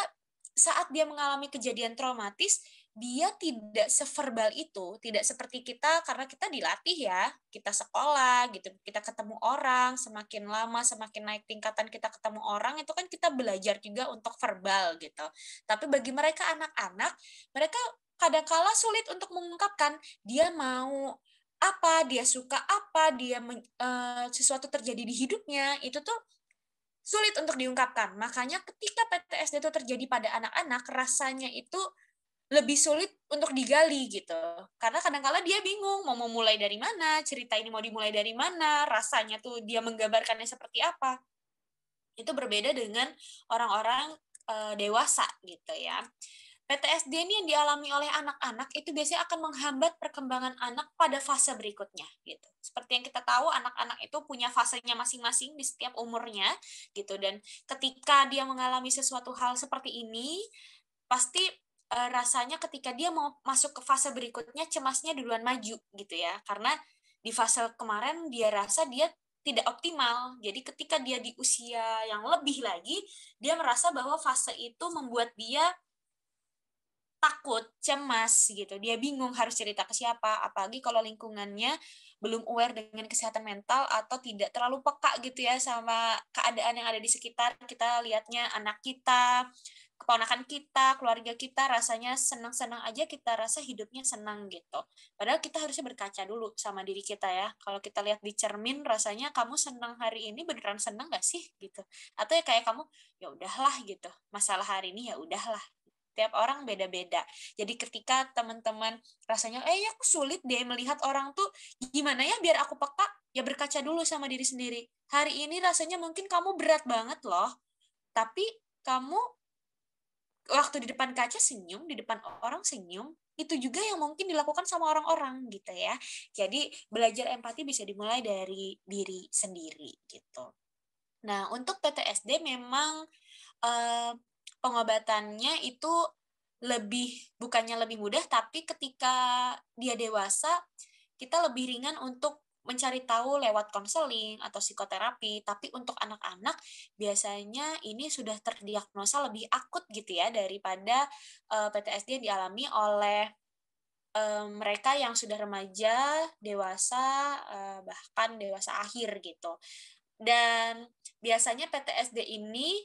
saat dia mengalami kejadian traumatis dia tidak severbal itu, tidak seperti kita karena kita dilatih ya, kita sekolah gitu, kita ketemu orang, semakin lama semakin naik tingkatan kita ketemu orang itu kan kita belajar juga untuk verbal gitu. Tapi bagi mereka anak-anak, mereka kadangkala sulit untuk mengungkapkan dia mau apa, dia suka apa, dia sesuatu terjadi di hidupnya, itu tuh sulit untuk diungkapkan. Makanya ketika PTSD itu terjadi pada anak-anak, rasanya itu lebih sulit untuk digali gitu. Karena kadang-kala dia bingung mau memulai dari mana, cerita ini mau dimulai dari mana, rasanya tuh dia menggambarkannya seperti apa. Itu berbeda dengan orang-orang dewasa gitu ya. PTSD ini yang dialami oleh anak-anak itu biasanya akan menghambat perkembangan anak pada fase berikutnya gitu. Seperti yang kita tahu anak-anak itu punya fasenya masing-masing di setiap umurnya gitu, dan ketika dia mengalami sesuatu hal seperti ini pasti rasanya ketika dia mau masuk ke fase berikutnya cemasnya duluan maju gitu ya. Karena di fase kemarin dia rasa dia tidak optimal. Jadi ketika dia di usia yang lebih lagi, dia merasa bahwa fase itu membuat dia takut, cemas gitu. Dia bingung harus cerita ke siapa, apalagi kalau lingkungannya belum aware dengan kesehatan mental atau tidak terlalu peka gitu ya sama keadaan yang ada di sekitar. Kita lihatnya anak kita, keponakan kita, keluarga kita rasanya senang-senang aja, kita rasa hidupnya senang gitu. Padahal kita harusnya berkaca dulu sama diri kita ya. Kalau kita lihat di cermin rasanya kamu senang hari ini beneran senang gak sih gitu. Atau ya kayak kamu ya udahlah gitu. Masalah hari ini ya udahlah. Tiap orang beda-beda. Jadi ketika teman-teman rasanya, ya aku sulit deh melihat orang tuh gimana ya biar aku peka, ya berkaca dulu sama diri sendiri. Hari ini rasanya mungkin kamu berat banget loh, tapi kamu waktu di depan kaca senyum, di depan orang senyum, itu juga yang mungkin dilakukan sama orang-orang gitu ya. Jadi belajar empati bisa dimulai dari diri sendiri gitu. Nah, untuk PTSD memang eh, pengobatannya itu bukannya lebih mudah, tapi ketika dia dewasa kita lebih ringan untuk mencari tahu lewat konseling atau psikoterapi. Tapi untuk anak-anak biasanya ini sudah terdiagnosa lebih akut gitu ya daripada PTSD yang dialami oleh mereka yang sudah remaja, dewasa, bahkan dewasa akhir gitu. Dan biasanya PTSD ini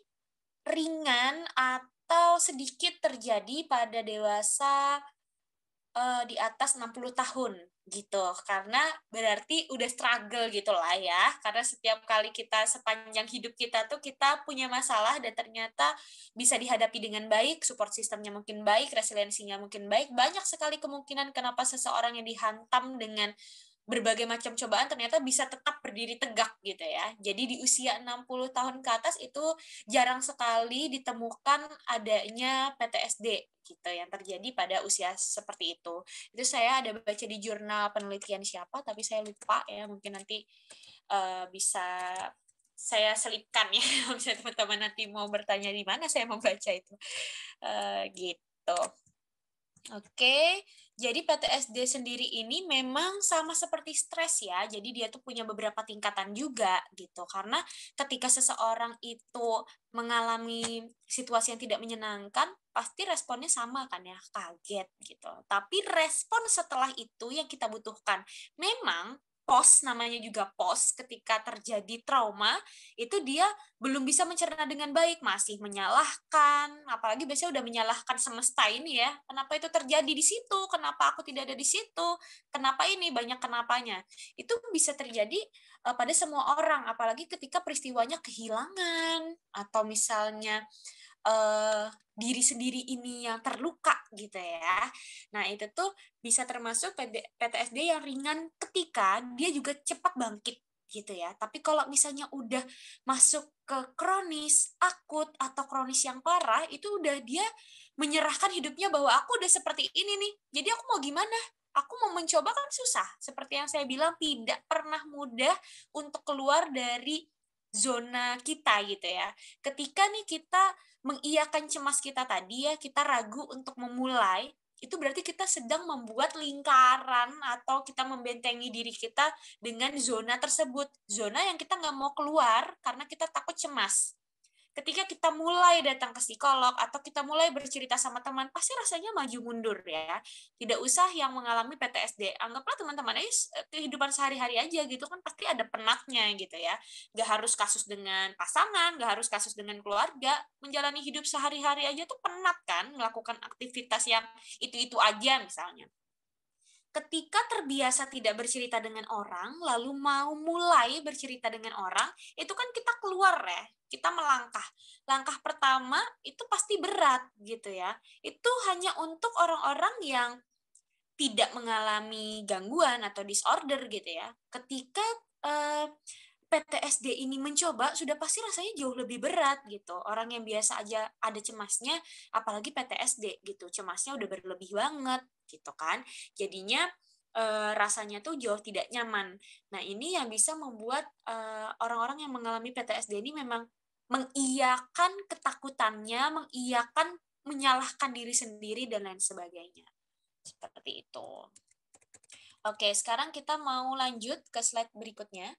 ringan atau sedikit terjadi pada dewasa di atas 60 tahun gitu. Karena berarti udah struggle gitu lah ya. Karena setiap kali kita sepanjang hidup kita tuh kita punya masalah dan ternyata bisa dihadapi dengan baik, support sistemnya mungkin baik, resiliensinya mungkin baik. Banyak sekali kemungkinan kenapa seseorang yang dihantam dengan berbagai macam cobaan ternyata bisa tetap berdiri tegak gitu ya. Jadi di usia 60 tahun ke atas itu jarang sekali ditemukan adanya PTSD gitu yang terjadi pada usia seperti itu. Itu saya ada baca di jurnal penelitian siapa tapi saya lupa ya, mungkin nanti bisa saya selipkan ya bisa teman-teman nanti mau bertanya di mana saya membaca itu. Gitu. Oke, jadi PTSD sendiri ini memang sama seperti stres ya. Jadi dia tuh punya beberapa tingkatan juga gitu. Karena ketika seseorang itu mengalami situasi yang tidak menyenangkan, pasti responnya sama kan ya, kaget gitu. Tapi respon setelah itu yang kita butuhkan. Memang namanya juga ketika terjadi trauma, itu dia belum bisa mencerna dengan baik, masih menyalahkan, apalagi biasanya udah menyalahkan semesta ini ya, kenapa itu terjadi di situ, kenapa aku tidak ada di situ, kenapa ini, banyak kenapanya. Itu bisa terjadi pada semua orang, apalagi ketika peristiwanya kehilangan, atau misalnya diri sendiri ini yang terluka gitu ya. Nah itu tuh bisa termasuk PTSD yang ringan ketika dia juga cepat bangkit gitu ya. Tapi kalau misalnya udah masuk ke kronis, akut, atau kronis yang parah, itu udah dia menyerahkan hidupnya bahwa aku udah seperti ini nih. Jadi aku mau gimana? Aku mau mencoba kan susah. Seperti yang saya bilang, tidak pernah mudah untuk keluar dari zona kita gitu ya. Ketika nih kita mengiyakan cemas kita tadi ya, kita ragu untuk memulai, itu berarti kita sedang membuat lingkaran atau kita membentengi diri kita dengan zona tersebut. Zona yang kita nggak mau keluar karena kita takut cemas. Ketika kita mulai datang ke psikolog atau kita mulai bercerita sama teman, pasti rasanya maju mundur ya. Tidak usah yang mengalami PTSD. Anggaplah teman-teman kehidupan sehari-hari aja gitu kan pasti ada penatnya gitu ya. Gak harus kasus dengan pasangan, gak harus kasus dengan keluarga. Menjalani hidup sehari-hari aja tuh penat kan, melakukan aktivitas yang itu-itu aja misalnya. ketika terbiasa tidak bercerita dengan orang, lalu mau mulai bercerita dengan orang, itu kan kita keluar ya, kita melangkah. Langkah pertama itu pasti berat gitu ya. Itu hanya untuk orang-orang yang tidak mengalami gangguan atau disorder gitu ya. Ketika PTSD ini mencoba, sudah pasti rasanya jauh lebih berat gitu. Orang yang biasa aja ada cemasnya, apalagi PTSD gitu, cemasnya udah berlebih banget gitu kan. Jadinya rasanya tuh jauh tidak nyaman. Nah ini yang bisa membuat orang-orang yang mengalami PTSD ini memang mengiyakan ketakutannya, mengiyakan menyalahkan diri sendiri dan lain sebagainya. Seperti itu. Oke, sekarang kita mau lanjut ke slide berikutnya.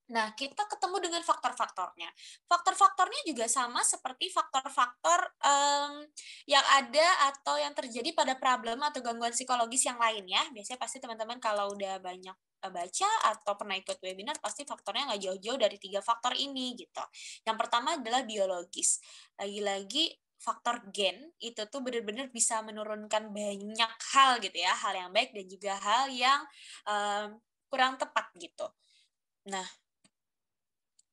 Nah, kita ketemu dengan faktor-faktornya. Faktor-faktornya juga sama seperti faktor-faktor yang ada atau yang terjadi pada problem atau gangguan psikologis yang lain ya. Biasanya pasti teman-teman kalau udah banyak baca atau pernah ikut webinar, pasti faktornya nggak jauh-jauh dari 3 faktor ini gitu. Yang pertama adalah biologis. Lagi-lagi faktor gen itu tuh benar-benar bisa menurunkan banyak hal gitu ya, hal yang baik dan juga hal yang kurang tepat gitu. Nah,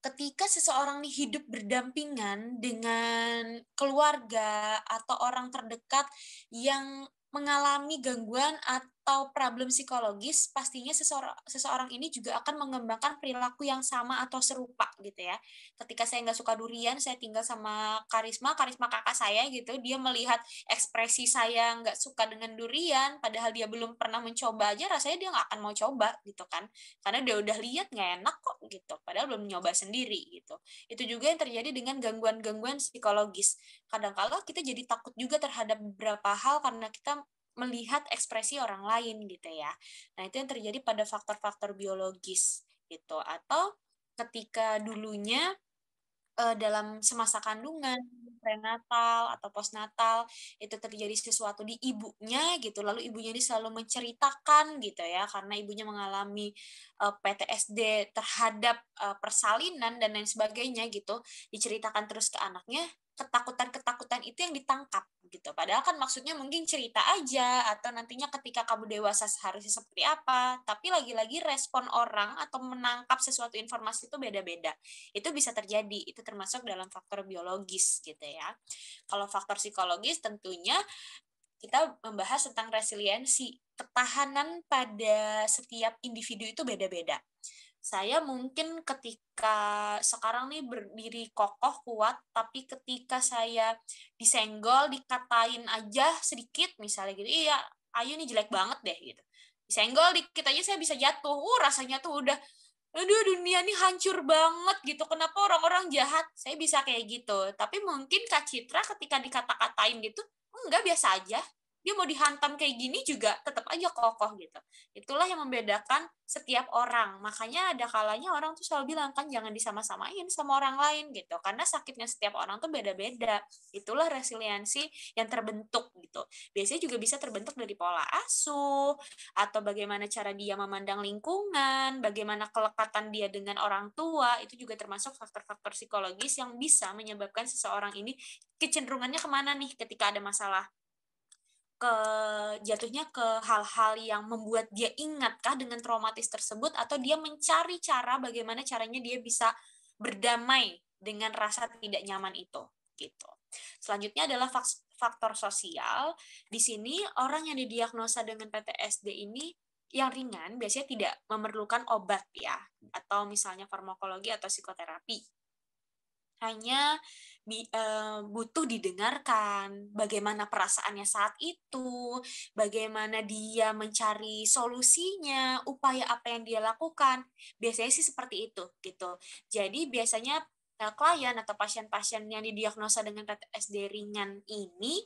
ketika seseorang nih hidup berdampingan dengan keluarga atau orang terdekat yang mengalami gangguan atau problem psikologis, pastinya seseorang ini juga akan mengembangkan perilaku yang sama atau serupa gitu ya. Ketika saya nggak suka durian, saya tinggal sama Karisma kakak saya gitu, dia melihat ekspresi saya nggak suka dengan durian, padahal dia belum pernah mencoba aja, rasanya dia nggak akan mau coba gitu kan. Karena dia udah lihat nggak enak kok gitu, padahal belum nyoba sendiri gitu. Itu juga yang terjadi dengan gangguan-gangguan psikologis. Kadang-kala kita jadi takut juga terhadap beberapa hal karena kita melihat ekspresi orang lain gitu ya. Nah, itu yang terjadi pada faktor-faktor biologis gitu. Atau ketika dulunya dalam semasa kandungan, prenatal atau postnatal itu terjadi sesuatu di ibunya gitu, lalu ibunya ini selalu menceritakan gitu ya, karena ibunya mengalami PTSD terhadap persalinan dan lain sebagainya gitu, diceritakan terus ke anaknya, ketakutan-ketakutan itu yang ditangkap gitu. Padahal kan maksudnya mungkin cerita aja atau nantinya ketika kamu dewasa seharusnya seperti apa, tapi lagi-lagi respon orang atau menangkap sesuatu informasi itu beda-beda. Itu bisa terjadi, itu termasuk dalam faktor biologis gitu ya. Kalau faktor psikologis tentunya kita membahas tentang resiliensi, ketahanan pada setiap individu itu beda-beda. Saya mungkin ketika sekarang nih berdiri kokoh kuat, tapi ketika saya disenggol, dikatain aja sedikit misalnya gitu, iya Ayu nih jelek banget deh gitu. Disenggol dikit aja saya bisa jatuh, rasanya tuh udah aduh dunia ini hancur banget gitu, kenapa orang-orang jahat, saya bisa kayak gitu. Tapi mungkin Kak Citra ketika dikata-katain gitu, enggak, biasa aja, dia mau dihantam kayak gini juga tetap aja kokoh gitu. Itulah yang membedakan setiap orang, makanya ada kalanya orang tuh selalu bilang kan jangan disama-samain sama orang lain gitu, karena sakitnya setiap orang tuh beda-beda. Itulah resiliensi yang terbentuk gitu. Biasanya juga bisa terbentuk dari pola asuh, atau bagaimana cara dia memandang lingkungan, bagaimana kelekatan dia dengan orang tua, itu juga termasuk faktor-faktor psikologis yang bisa menyebabkan seseorang ini kecenderungannya kemana nih ketika ada masalah, jatuhnya ke hal-hal yang membuat dia ingatkah dengan traumatis tersebut, atau dia mencari cara bagaimana caranya dia bisa berdamai dengan rasa tidak nyaman itu gitu. Selanjutnya adalah faktor sosial. Di sini orang yang didiagnosa dengan PTSD ini yang ringan biasanya tidak memerlukan obat ya, atau misalnya farmakologi atau psikoterapi. Hanya butuh didengarkan, bagaimana perasaannya saat itu, bagaimana dia mencari solusinya, upaya apa yang dia lakukan. Biasanya sih seperti itu gitu. Jadi biasanya klien atau pasien-pasien yang didiagnosa dengan PTSD ringan ini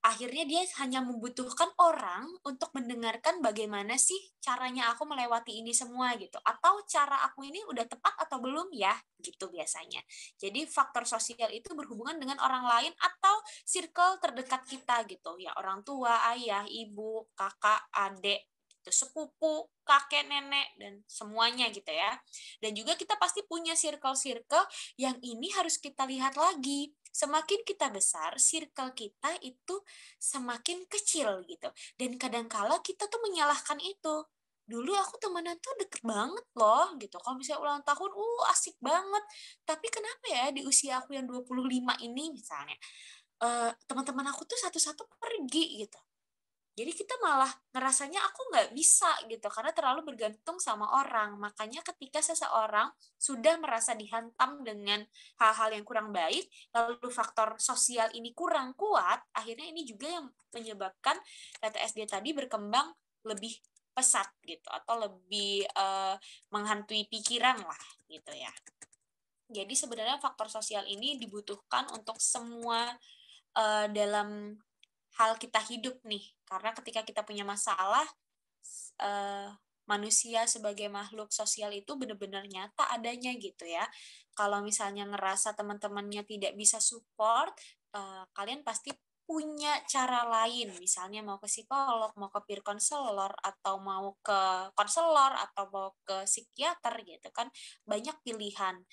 akhirnya dia hanya membutuhkan orang untuk mendengarkan bagaimana sih caranya aku melewati ini semua gitu. Atau cara aku ini udah tepat atau belum ya gitu biasanya. Jadi faktor sosial itu berhubungan dengan orang lain atau circle terdekat kita gitu. Ya orang tua, ayah, ibu, kakak, adik gitu, sepupu, kakek, nenek, dan semuanya gitu ya. Dan juga kita pasti punya circle-circle yang ini harus kita lihat lagi. Semakin kita besar, circle kita itu semakin kecil gitu. Dan kadangkala kita tuh menyalahkan itu. Dulu aku temenan tuh deket banget loh gitu. Kalau misalnya ulang tahun, asik banget. Tapi kenapa ya di usia aku yang 25 ini misalnya, teman-teman aku tuh satu-satu pergi gitu. Jadi kita malah ngerasanya aku nggak bisa gitu, karena terlalu bergantung sama orang. Makanya ketika seseorang sudah merasa dihantam dengan hal-hal yang kurang baik, lalu faktor sosial ini kurang kuat, akhirnya ini juga yang menyebabkan PTSD tadi berkembang lebih pesat gitu, atau lebih menghantui pikiran lah gitu ya. Jadi sebenarnya faktor sosial ini dibutuhkan untuk semua dalam hal kita hidup nih, karena ketika kita punya masalah, manusia sebagai makhluk sosial itu benar-benar nyata adanya gitu ya. Kalau misalnya ngerasa teman-temannya tidak bisa support, kalian pasti punya cara lain, misalnya mau ke psikolog, mau ke peer counselor, atau mau ke konselor, atau mau ke psikiater gitu kan, banyak pilihan.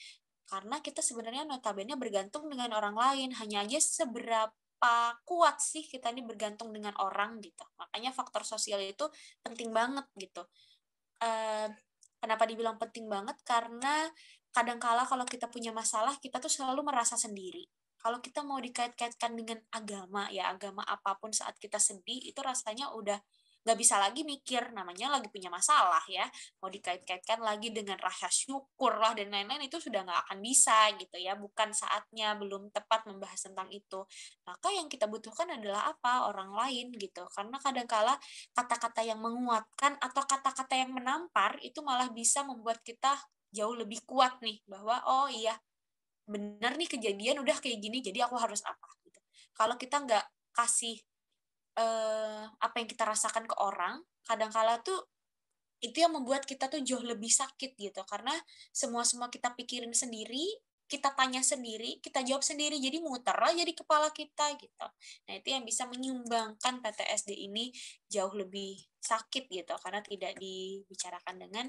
Karena kita sebenarnya notabene bergantung dengan orang lain, hanya aja seberapa kuat sih kita ini bergantung dengan orang gitu. Makanya faktor sosial itu penting banget gitu. Kenapa dibilang penting banget? Karena kadangkala kalau kita punya masalah, kita tuh selalu merasa sendiri. Kalau kita mau dikait-kaitkan dengan agama, ya agama apapun saat kita sedih, itu rasanya udah nggak bisa lagi mikir, namanya lagi punya masalah ya. Mau dikait-kaitkan lagi dengan rasa syukur lah dan lain-lain, itu sudah nggak akan bisa gitu ya. Bukan saatnya, belum tepat membahas tentang itu. Maka yang kita butuhkan adalah apa? Orang lain gitu. Karena kadangkala kata-kata yang menguatkan atau kata-kata yang menampar itu malah bisa membuat kita jauh lebih kuat nih, bahwa oh iya benar nih kejadian udah kayak gini, jadi aku harus apa gitu. Kalau kita nggak kasih apa yang kita rasakan ke orang, kadangkala tuh itu yang membuat kita tuh jauh lebih sakit gitu, karena semua kita pikirin sendiri, kita tanya sendiri, kita jawab sendiri, jadi muter aja di kepala kita gitu. Nah itu yang bisa menyumbangkan PTSD ini jauh lebih sakit gitu, karena tidak dibicarakan dengan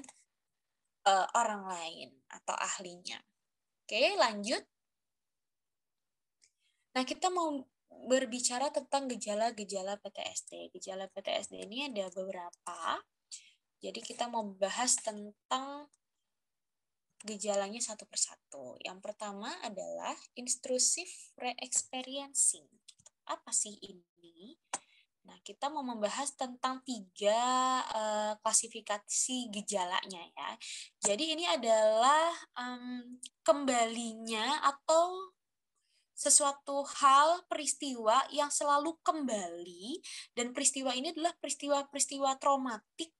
orang lain atau ahlinya. Oke, lanjut. Nah, kita mau berbicara tentang gejala-gejala PTSD. Gejala PTSD ini ada beberapa. Jadi kita mau bahas tentang gejalanya satu persatu. Yang pertama adalah intrusive re-experiencing. Apa sih ini? Nah, kita mau membahas tentang 3 klasifikasi gejalanya ya. Jadi ini adalah kembalinya atau sesuatu hal, peristiwa yang selalu kembali, dan peristiwa ini adalah peristiwa-peristiwa traumatik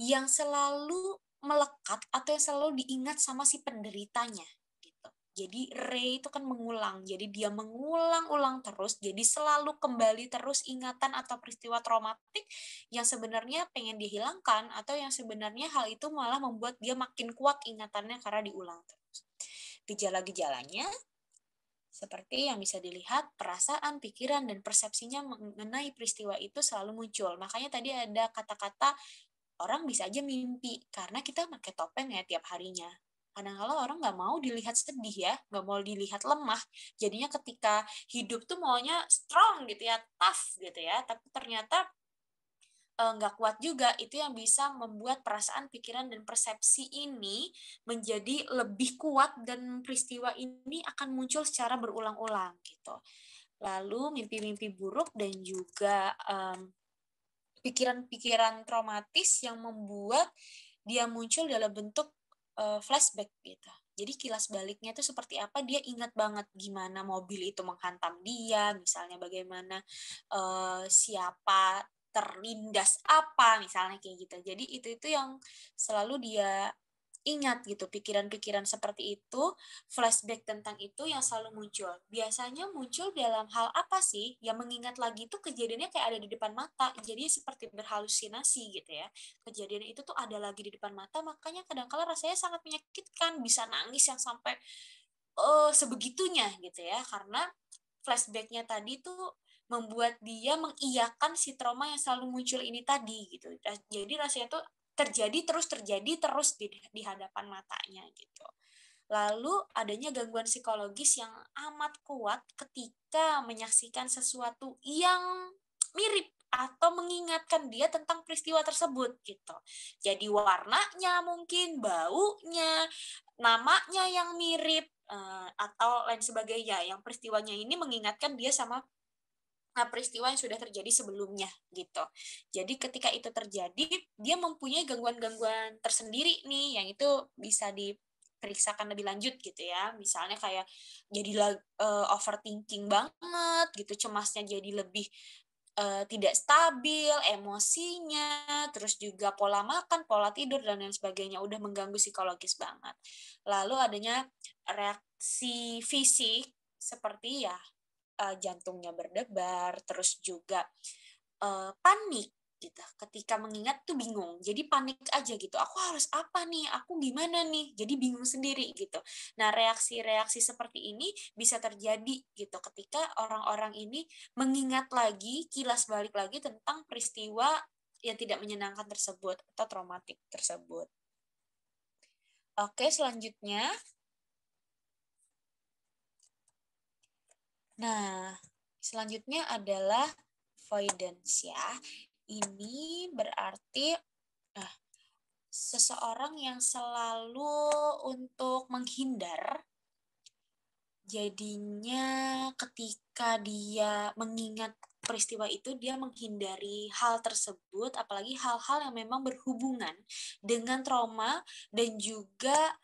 yang selalu melekat atau yang selalu diingat sama si penderitanya gitu. Jadi itu kan mengulang, jadi dia mengulang-ulang terus, jadi selalu kembali terus ingatan atau peristiwa traumatik yang sebenarnya pengen dihilangkan, atau yang sebenarnya hal itu malah membuat dia makin kuat ingatannya karena diulang terus. Gejala-gejalanya seperti yang bisa dilihat, perasaan, pikiran, dan persepsinya mengenai peristiwa itu selalu muncul. Makanya tadi ada kata-kata orang bisa aja mimpi, karena kita pakai topeng ya tiap harinya. Kadang-kadang orang nggak mau dilihat sedih ya, nggak mau dilihat lemah. Jadinya ketika hidup tuh maunya strong gitu ya, tough gitu ya. Tapi ternyata nggak kuat juga, itu yang bisa membuat perasaan, pikiran, dan persepsi ini menjadi lebih kuat, dan peristiwa ini akan muncul secara berulang-ulang gitu. Lalu mimpi-mimpi buruk dan juga pikiran-pikiran traumatis yang membuat dia muncul dalam bentuk flashback gitu. Jadi kilas baliknya itu seperti apa, dia ingat banget gimana mobil itu menghantam dia, misalnya bagaimana siapa terlindas apa, misalnya kayak gitu. Jadi itu yang selalu dia ingat gitu, pikiran-pikiran seperti itu, flashback tentang itu yang selalu muncul. Biasanya muncul dalam hal apa sih? Yang mengingat lagi itu kejadiannya kayak ada di depan mata, jadi seperti berhalusinasi gitu ya. Kejadian itu tuh ada lagi di depan mata, makanya kadang-kala rasanya sangat menyakitkan, bisa nangis yang sampai sebegitunya gitu ya, karena flashbacknya tadi tuh membuat dia mengiyakan si trauma yang selalu muncul ini tadi gitu. Jadi rasanya tuh terjadi terus di hadapan matanya gitu. Lalu adanya gangguan psikologis yang amat kuat ketika menyaksikan sesuatu yang mirip atau mengingatkan dia tentang peristiwa tersebut gitu. Jadi warnanya mungkin, baunya, namanya yang mirip, atau lain sebagainya. Yang peristiwanya ini mengingatkan dia sama peristiwa yang sudah terjadi sebelumnya gitu. Jadi ketika itu terjadi, dia mempunyai gangguan-gangguan tersendiri nih, yang itu bisa diperiksakan lebih lanjut gitu ya. Misalnya kayak jadi overthinking banget gitu, cemasnya jadi lebih tidak stabil, emosinya, terus juga pola makan, pola tidur, dan lain sebagainya, udah mengganggu psikologis banget. Lalu adanya reaksi fisik seperti ya jantungnya berdebar, terus juga panik gitu. Ketika mengingat tuh bingung, jadi panik aja gitu. Aku harus apa nih? Aku gimana nih? Jadi bingung sendiri gitu. Nah, reaksi-reaksi seperti ini bisa terjadi gitu ketika orang-orang ini mengingat lagi, kilas balik lagi tentang peristiwa yang tidak menyenangkan tersebut atau traumatik tersebut. Oke, selanjutnya. Nah, selanjutnya adalah avoidance ya. Ini berarti seseorang yang selalu untuk menghindar. Jadinya ketika dia mengingat peristiwa itu, dia menghindari hal tersebut, apalagi hal-hal yang memang berhubungan dengan trauma dan juga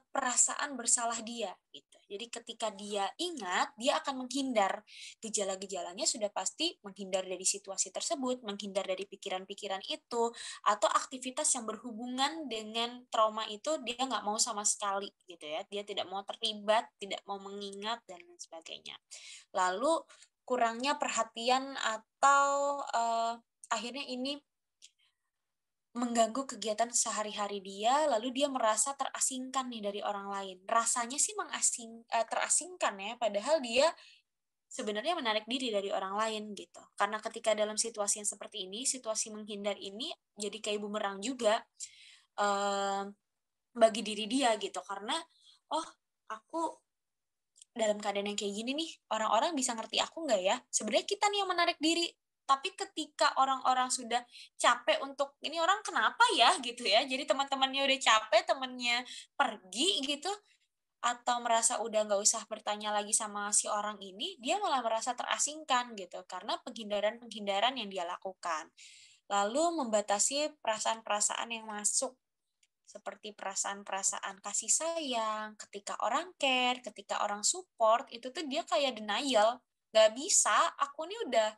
perasaan bersalah dia gitu. Jadi ketika dia ingat, dia akan menghindar. Gejala-gejalanya sudah pasti menghindar dari situasi tersebut, menghindar dari pikiran-pikiran itu, atau aktivitas yang berhubungan dengan trauma itu dia nggak mau sama sekali gitu ya. Dia tidak mau terlibat, tidak mau mengingat, dan lain sebagainya. Lalu kurangnya perhatian atau akhirnya ini mengganggu kegiatan sehari-hari dia, lalu dia merasa terasingkan nih dari orang lain. Rasanya sih terasingkan ya, padahal dia sebenarnya menarik diri dari orang lain gitu. Karena ketika dalam situasi yang seperti ini, situasi menghindar ini jadi kayak bumerang juga bagi diri dia gitu. Karena, oh aku dalam keadaan yang kayak gini nih, orang-orang bisa ngerti aku nggak ya? Sebenarnya kita nih yang menarik diri. Tapi ketika orang-orang sudah capek untuk, ini orang kenapa ya gitu ya, jadi teman-temannya udah capek, temannya pergi gitu, atau merasa udah nggak usah bertanya lagi sama si orang ini, dia malah merasa terasingkan gitu, karena penghindaran-penghindaran yang dia lakukan. Lalu membatasi perasaan-perasaan yang masuk, seperti perasaan-perasaan kasih sayang, ketika orang care, ketika orang support, itu tuh dia kayak denial, nggak bisa, aku nih udah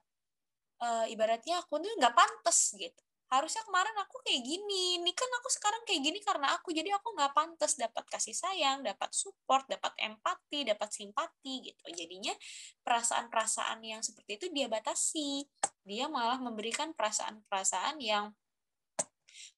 ibaratnya aku tuh nggak pantas gitu. Harusnya kemarin aku kayak gini, ini kan aku sekarang kayak gini karena aku, jadi aku nggak pantas dapat kasih sayang, dapat support, dapat empati, dapat simpati gitu. Jadinya perasaan-perasaan yang seperti itu dia batasi. Dia malah memberikan perasaan-perasaan yang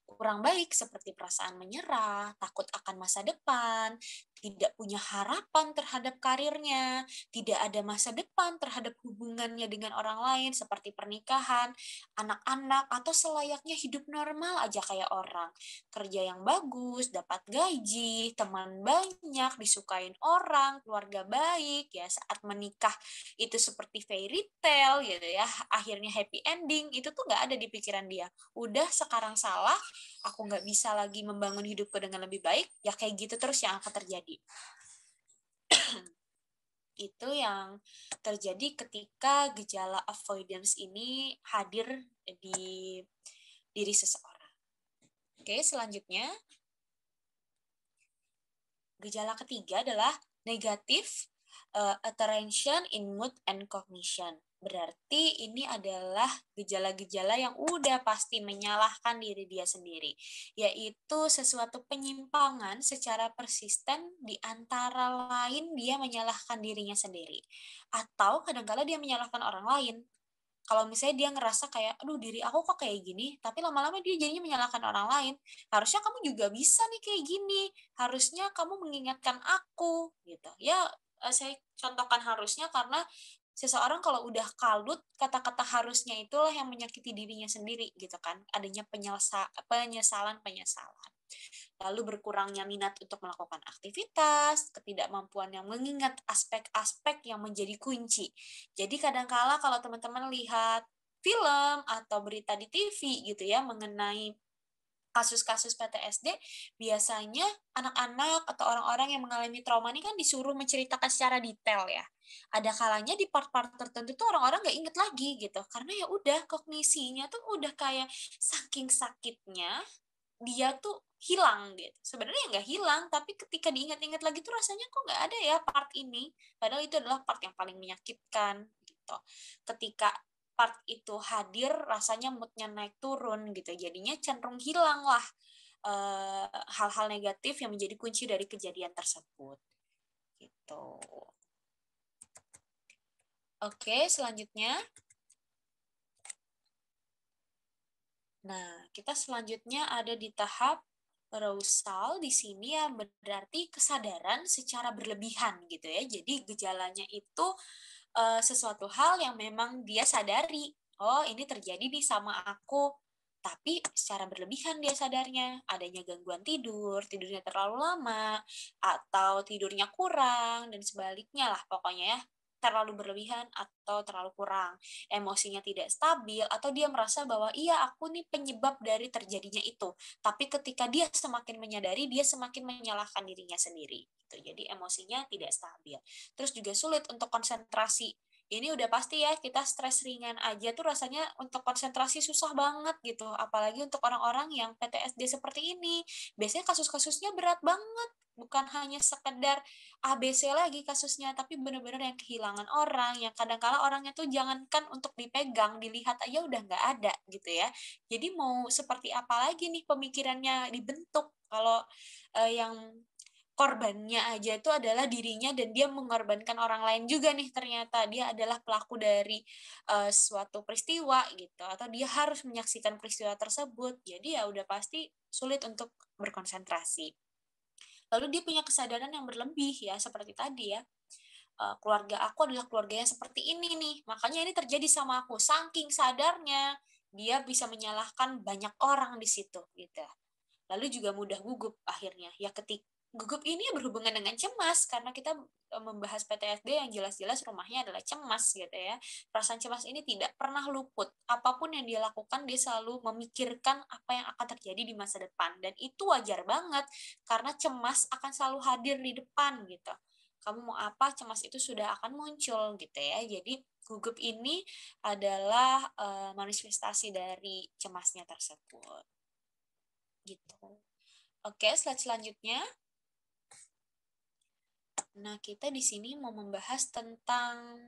kurang baik seperti perasaan menyerah, takut akan masa depan, tidak punya harapan terhadap karirnya, tidak ada masa depan terhadap hubungannya dengan orang lain seperti pernikahan, anak-anak, atau selayaknya hidup normal aja kayak orang. Kerja yang bagus, dapat gaji, teman banyak, disukain orang, keluarga baik, ya saat menikah itu seperti fairy tale gitu ya, akhirnya happy ending, itu tuh nggak ada di pikiran dia. Udah sekarang salah, aku nggak bisa lagi membangun hidupku dengan lebih baik, ya kayak gitu terus yang akan terjadi. Itu yang terjadi ketika gejala avoidance ini hadir di diri seseorang. Oke, selanjutnya. Gejala ketiga adalah negative attention in mood and cognition. Berarti ini adalah gejala-gejala yang udah pasti menyalahkan diri dia sendiri, yaitu sesuatu penyimpangan secara persisten di antara lain dia menyalahkan dirinya sendiri, atau kadang-kala dia menyalahkan orang lain. Kalau misalnya dia ngerasa kayak, aduh diri aku kok kayak gini, tapi lama-lama dia jadinya menyalahkan orang lain. Harusnya kamu juga bisa nih kayak gini, harusnya kamu mengingatkan aku, gitu. Ya, saya contohkan harusnya karena seseorang kalau udah kalut, kata-kata harusnya itulah yang menyakiti dirinya sendiri gitu kan. Adanya penyesalan. Lalu berkurangnya minat untuk melakukan aktivitas, ketidakmampuan yang mengingat aspek-aspek yang menjadi kunci. Jadi kadangkala kalau teman-teman lihat film atau berita di TV gitu ya mengenai kasus-kasus PTSD, biasanya anak-anak atau orang-orang yang mengalami trauma ini kan disuruh menceritakan secara detail ya. Ada kalanya di part-part tertentu tuh orang-orang nggak inget lagi gitu, karena ya udah kognisinya tuh udah kayak saking sakitnya dia tuh hilang gitu. Sebenarnya nggak hilang, tapi ketika diingat-ingat lagi tuh rasanya kok nggak ada ya part ini. Padahal itu adalah part yang paling menyakitkan gitu. Ketika part itu hadir, rasanya moodnya naik turun gitu. Jadinya cenderung hilang lah hal-hal negatif yang menjadi kunci dari kejadian tersebut. Gitu. Oke, selanjutnya. Nah, kita selanjutnya ada di tahap arousal. Di sini ya berarti kesadaran secara berlebihan gitu ya. Jadi gejalanya itu sesuatu hal yang memang dia sadari. Oh, ini terjadi nih sama aku. Tapi secara berlebihan dia sadarnya. Adanya gangguan tidur, tidurnya terlalu lama, atau tidurnya kurang, dan sebaliknya lah pokoknya ya. Terlalu berlebihan atau terlalu kurang. Emosinya tidak stabil, atau dia merasa bahwa iya aku nih penyebab dari terjadinya itu. Tapi ketika dia semakin menyadari, dia semakin menyalahkan dirinya sendiri. Gitu. Jadi emosinya tidak stabil. Terus juga sulit untuk konsentrasi. Ini udah pasti ya, kita stres ringan aja tuh rasanya untuk konsentrasi susah banget gitu. Apalagi untuk orang-orang yang PTSD seperti ini. Biasanya kasus-kasusnya berat banget. Bukan hanya sekedar ABC lagi kasusnya, tapi benar-benar yang kehilangan orang, yang kadang-kala orangnya tuh jangankan untuk dipegang, dilihat aja udah nggak ada gitu ya. Jadi mau seperti apa lagi nih pemikirannya dibentuk kalau yang korbannya aja itu adalah dirinya dan dia mengorbankan orang lain juga nih, ternyata dia adalah pelaku dari suatu peristiwa gitu, atau dia harus menyaksikan peristiwa tersebut, jadi ya udah pasti sulit untuk berkonsentrasi. Lalu dia punya kesadaran yang berlebih ya, seperti tadi ya, keluarga aku adalah keluarga yang seperti ini nih, makanya ini terjadi sama aku. Saking sadarnya dia bisa menyalahkan banyak orang di situ gitu. Lalu juga mudah gugup akhirnya. Ya ketika gugup ini berhubungan dengan cemas, karena kita membahas PTSD yang jelas-jelas rumahnya adalah cemas gitu ya. Perasaan cemas ini tidak pernah luput. Apapun yang dia lakukan, dia selalu memikirkan apa yang akan terjadi di masa depan. Dan itu wajar banget, karena cemas akan selalu hadir di depan gitu. Kamu mau apa, cemas itu sudah akan muncul gitu ya. Jadi gugup ini adalah manifestasi dari cemasnya tersebut. Gitu. Oke, slide selanjutnya. Nah, kita di sini mau membahas tentang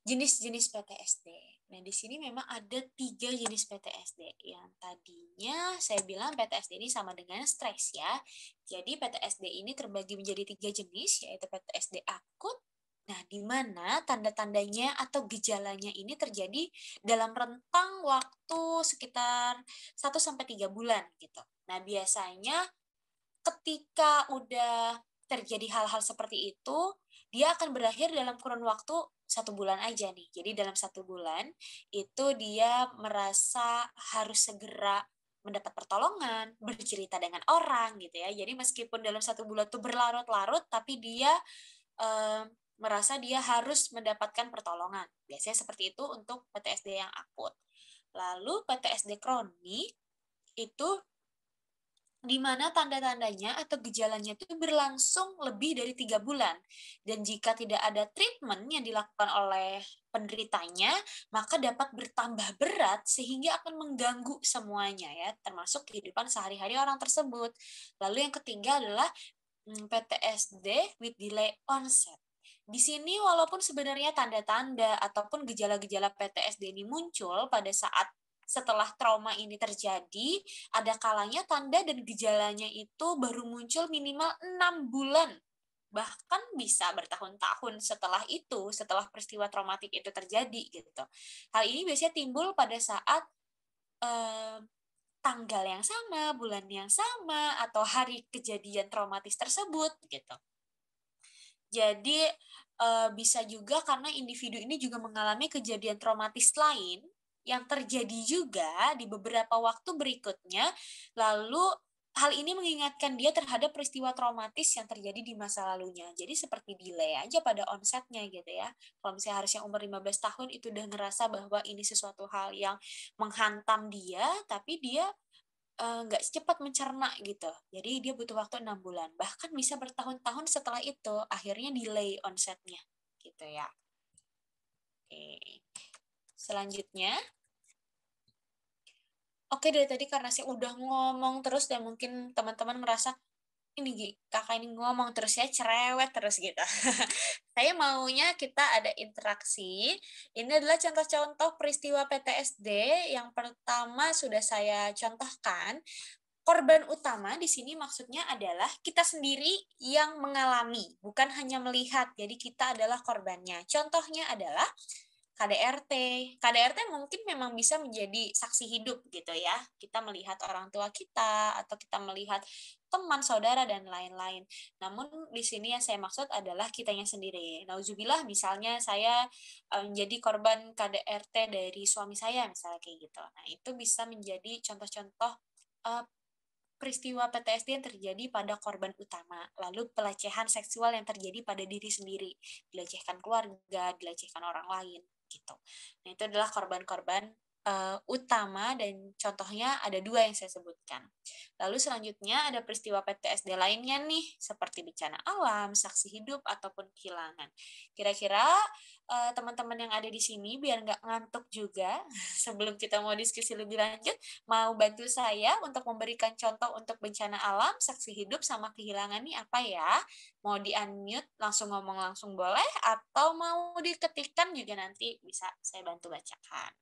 jenis-jenis PTSD. Nah, di sini memang ada 3 jenis PTSD. Yang tadinya saya bilang PTSD ini sama dengan stres ya. Jadi PTSD ini terbagi menjadi 3 jenis, yaitu PTSD akut. Nah, di mana tanda-tandanya atau gejalanya ini terjadi dalam rentang waktu sekitar 1-3 bulan gitu. Nah, biasanya ketika udah terjadi hal-hal seperti itu, dia akan berakhir dalam kurun waktu 1 bulan aja nih. Jadi dalam 1 bulan itu dia merasa harus segera mendapat pertolongan, bercerita dengan orang gitu ya. Jadi meskipun dalam 1 bulan itu berlarut-larut, tapi dia eh, merasa dia harus mendapatkan pertolongan. Biasanya seperti itu untuk PTSD yang akut. Lalu PTSD kronik itu di mana tanda-tandanya atau gejalanya itu berlangsung lebih dari 3 bulan. Dan jika tidak ada treatment yang dilakukan oleh penderitanya, maka dapat bertambah berat sehingga akan mengganggu semuanya ya, termasuk kehidupan sehari-hari orang tersebut. Lalu yang ketiga adalah PTSD with delay onset. Di sini walaupun sebenarnya tanda-tanda ataupun gejala-gejala PTSD ini muncul pada saat setelah trauma ini terjadi, ada kalanya tanda dan gejalanya itu baru muncul minimal 6 bulan. Bahkan bisa bertahun-tahun setelah itu, setelah peristiwa traumatik itu terjadi gitu. Hal ini biasanya timbul pada saat tanggal yang sama, bulan yang sama, atau hari kejadian traumatis tersebut gitu. Jadi bisa juga karena individu ini juga mengalami kejadian traumatis lain yang terjadi juga di beberapa waktu berikutnya, lalu hal ini mengingatkan dia terhadap peristiwa traumatis yang terjadi di masa lalunya. Jadi seperti delay aja pada onsetnya gitu ya. Kalau misalnya harusnya umur 15 tahun itu udah ngerasa bahwa ini sesuatu hal yang menghantam dia, tapi dia nggak secepat mencerna gitu. Jadi dia butuh waktu 6 bulan. Bahkan bisa bertahun-tahun setelah itu, akhirnya delay onsetnya gitu ya. Oke. Selanjutnya, oke dari tadi karena saya udah ngomong terus dan mungkin teman-teman merasa ini kakak ini ngomong terus ya cerewet terus gitu. Saya maunya kita ada interaksi. Ini adalah contoh-contoh peristiwa PTSD yang pertama sudah saya contohkan. Korban utama di sini maksudnya adalah kita sendiri yang mengalami, bukan hanya melihat. Jadi kita adalah korbannya. Contohnya adalah KDRT. KDRT mungkin memang bisa menjadi saksi hidup gitu ya. Kita melihat orang tua kita atau kita melihat teman, saudara dan lain-lain. Namun di sini yang saya maksud adalah kitanya sendiri. Nauzubillah misalnya saya menjadi korban KDRT dari suami saya misalnya kayak gitu. Nah, itu bisa menjadi contoh-contoh peristiwa PTSD yang terjadi pada korban utama, lalu pelecehan seksual yang terjadi pada diri sendiri, dilecehkan keluarga, dilecehkan orang lain, gitu. Nah, itu adalah korban-korban utama dan contohnya ada 2 yang saya sebutkan. Lalu selanjutnya ada peristiwa PTSD lainnya nih, seperti bencana alam, saksi hidup, ataupun kehilangan. Kira-kira teman-teman yang ada di sini biar nggak ngantuk juga sebelum kita mau diskusi lebih lanjut, mau bantu saya untuk memberikan contoh untuk bencana alam, saksi hidup, sama kehilangan nih apa ya? Mau di-unmute, langsung ngomong langsung boleh, atau mau diketikkan juga nanti bisa saya bantu bacakan.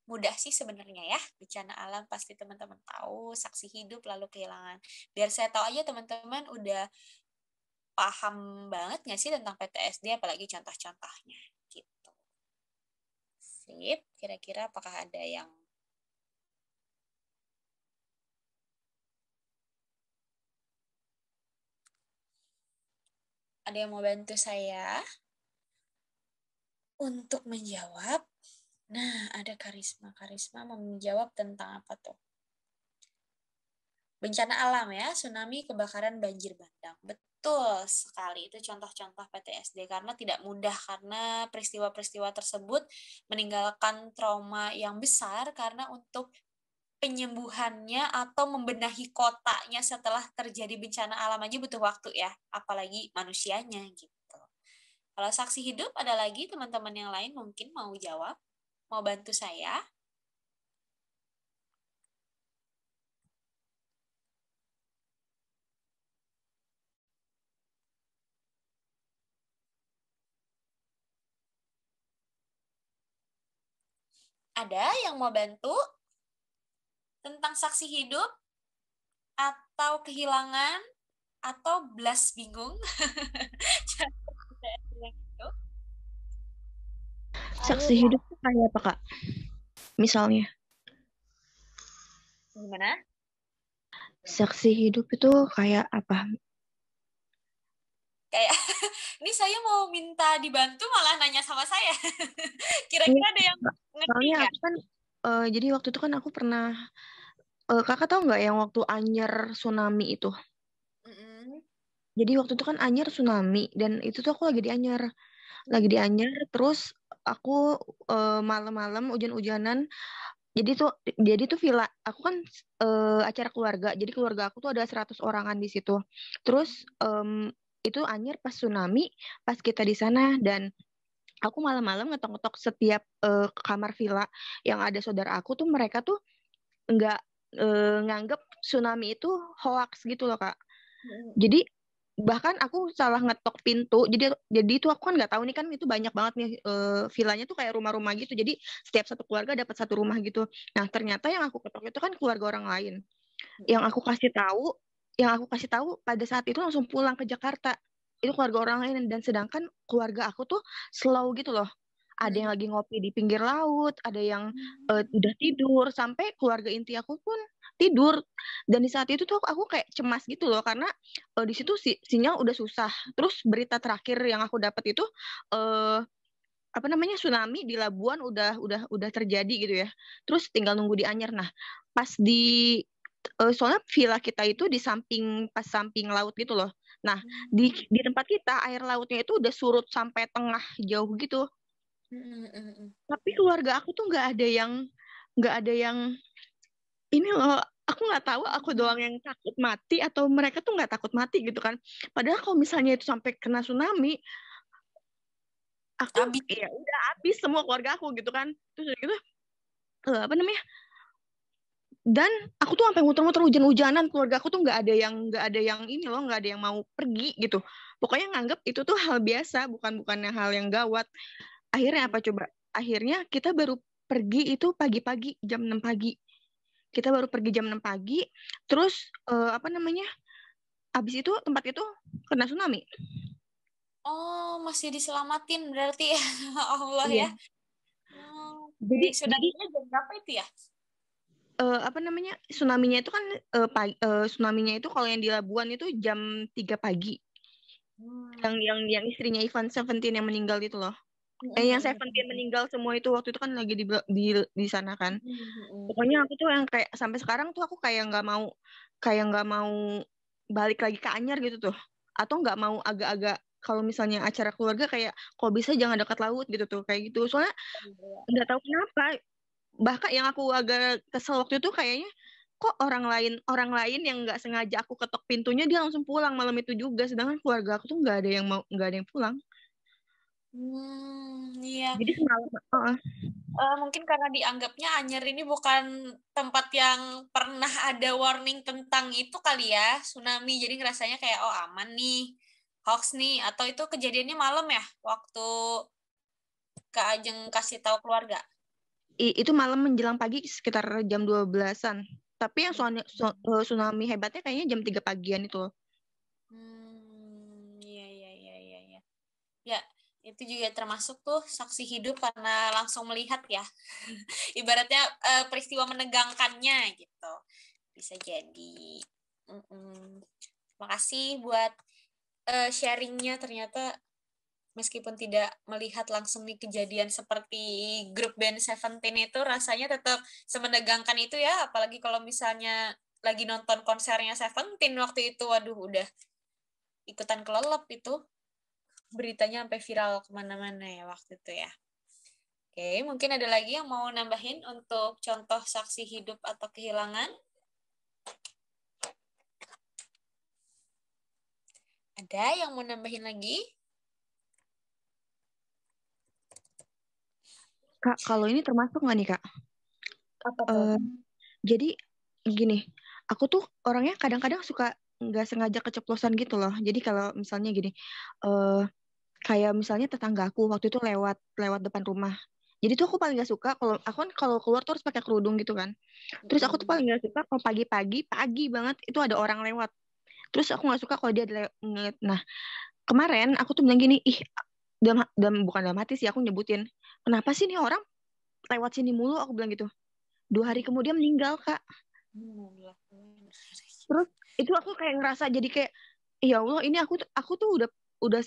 Mudah sih sebenarnya ya, bencana alam pasti teman-teman tahu, saksi hidup, lalu kehilangan. Biar saya tahu aja teman-teman udah paham banget nggak sih tentang PTSD, apalagi contoh-contohnya. Gitu. Sip, kira-kira apakah ada yang mau bantu saya untuk menjawab? Nah, ada Karisma. Karisma mau menjawab tentang apa tuh? Bencana alam ya, tsunami, kebakaran, banjir bandang. Betul sekali, itu contoh-contoh PTSD karena tidak mudah karena peristiwa-peristiwa tersebut meninggalkan trauma yang besar karena untuk penyembuhannya atau membenahi kotanya setelah terjadi bencana alam aja butuh waktu ya, apalagi manusianya gitu. Kalau saksi hidup ada lagi teman-teman yang lain mungkin mau jawab, mau bantu saya? Ada yang mau bantu tentang saksi hidup atau kehilangan atau belas bingung? Saksi hidup tuh kayak apa, Kak? Misalnya. Gimana? Saksi hidup itu kayak apa? Kayak, ini saya mau minta dibantu malah nanya sama saya. Kira-kira ada yang ngerti Soalnya nggak? aku kan, jadi waktu itu kan aku pernah, Kakak tahu nggak yang waktu Anyer tsunami itu? Jadi waktu itu kan Anyer tsunami, dan itu tuh aku lagi di Anyer. Terus aku malam-malam hujan-hujanan. Jadi tuh villa aku kan acara keluarga. Jadi keluarga aku tuh ada 100 orangan di situ. Terus itu Anyer pas tsunami, pas kita di sana, dan aku malam-malam ngetok-ngetok setiap kamar villa yang ada saudara aku tuh, mereka tuh nggak nganggep tsunami itu hoax gitu loh, Kak. Jadi bahkan aku salah ngetok pintu, jadi itu aku kan nggak tahu nih, kan itu banyak banget nih villanya tuh kayak rumah-rumah gitu, jadi setiap satu keluarga dapat satu rumah gitu. Nah ternyata yang aku ketok itu kan keluarga orang lain. yang aku kasih tahu yang aku kasih tahu pada saat itu langsung pulang ke Jakarta, itu keluarga orang lain, dan sedangkan keluarga aku tuh slow gitu loh. Ada yang lagi ngopi di pinggir laut, ada yang udah tidur, sampai keluarga inti aku pun tidur. Dan di saat itu tuh aku kayak cemas gitu loh, karena di situ sinyal udah susah. Terus berita terakhir yang aku dapat itu tsunami di Labuan udah terjadi gitu ya. Terus tinggal nunggu di Anyer. Nah, pas soalnya villa kita itu di samping laut gitu loh. Nah, di tempat kita air lautnya itu udah surut sampai tengah jauh gitu. Tapi keluarga aku tuh nggak ada yang ini loh, aku nggak tahu aku doang yang takut mati atau mereka tuh nggak takut mati gitu kan. Padahal kalau misalnya itu sampai kena tsunami, aku ya udah habis semua keluarga aku gitu kan. Terus gitu dan aku tuh sampai muter-muter hujan-hujanan, keluarga aku tuh nggak ada yang ini loh, nggak ada yang mau pergi gitu. Pokoknya nganggep itu tuh hal biasa, bukan hal yang gawat. Akhirnya apa coba? Akhirnya kita baru pergi itu pagi-pagi, jam 6 pagi. Kita baru pergi jam 6 pagi, terus abis itu tempat itu kena tsunami. Oh, masih diselamatin berarti ya. Allah ya. Jadi tsunami-nya jam berapa itu ya? Tsunami-nya itu kan tsunami-nya itu kalau yang di Labuan itu jam 3 pagi. Yang istrinya Ivan Seventeen yang meninggal itu loh. Yang Seventeen meninggal semua itu waktu itu kan lagi di sana kan. Pokoknya aku tuh yang kayak sampai sekarang tuh aku kayak nggak mau balik lagi ke Anyer gitu tuh. Atau nggak mau agak-agak kalau misalnya acara keluarga kayak kok bisa jangan dekat laut gitu tuh kayak gitu. Soalnya nggak tahu kenapa. Bahkan yang aku agak kesel waktu itu kayaknya kok orang lain yang nggak sengaja aku ketok pintunya dia langsung pulang malam itu juga, sedangkan keluarga aku tuh nggak ada yang pulang. Iya. Jadi semalam mungkin karena dianggapnya Anyer ini bukan tempat yang pernah ada warning tentang itu kali ya, tsunami. Jadi ngerasanya kayak oh aman nih, hoax nih, atau itu kejadiannya malam ya waktu Kak Ajeng kasih tahu keluarga. Itu malam menjelang pagi sekitar jam 12-an. Tapi yang tsunami hebatnya kayaknya jam 3 pagian itu. Iya. Ya, itu juga termasuk tuh saksi hidup karena langsung melihat ya. Ibaratnya peristiwa menegangkannya gitu. Bisa jadi. Makasih buat sharingnya, ternyata meskipun tidak melihat langsung nih kejadian seperti grup band Seventeen itu, rasanya tetap semenegangkan itu ya, apalagi kalau misalnya lagi nonton konsernya Seventeen waktu itu, waduh udah ikutan kelelep itu, beritanya sampai viral kemana-mana ya waktu itu ya. Oke, mungkin ada lagi yang mau nambahin untuk contoh saksi hidup atau kehilangan? Ada yang mau nambahin lagi? Kak, kalau ini termasuk nggak nih, Kak? Apa tuh? Jadi gini, aku tuh orangnya kadang-kadang suka nggak sengaja keceplosan gitu loh. Jadi kalau misalnya gini, kayak misalnya tetangga aku waktu itu lewat depan rumah. Jadi tuh aku paling nggak suka kalau aku kan kalau keluar tuh harus pakai kerudung gitu kan. Terus aku tuh paling nggak suka kalau pagi banget itu ada orang lewat. Terus aku nggak suka kalau dia ngeliat. Nah, kemarin aku tuh bilang gini, bukan dalam hati sih, aku nyebutin, kenapa sih nih orang lewat sini mulu, aku bilang gitu. 2 hari kemudian meninggal, Kak. Terus itu aku kayak ngerasa jadi kayak ya Allah, ini aku tuh udah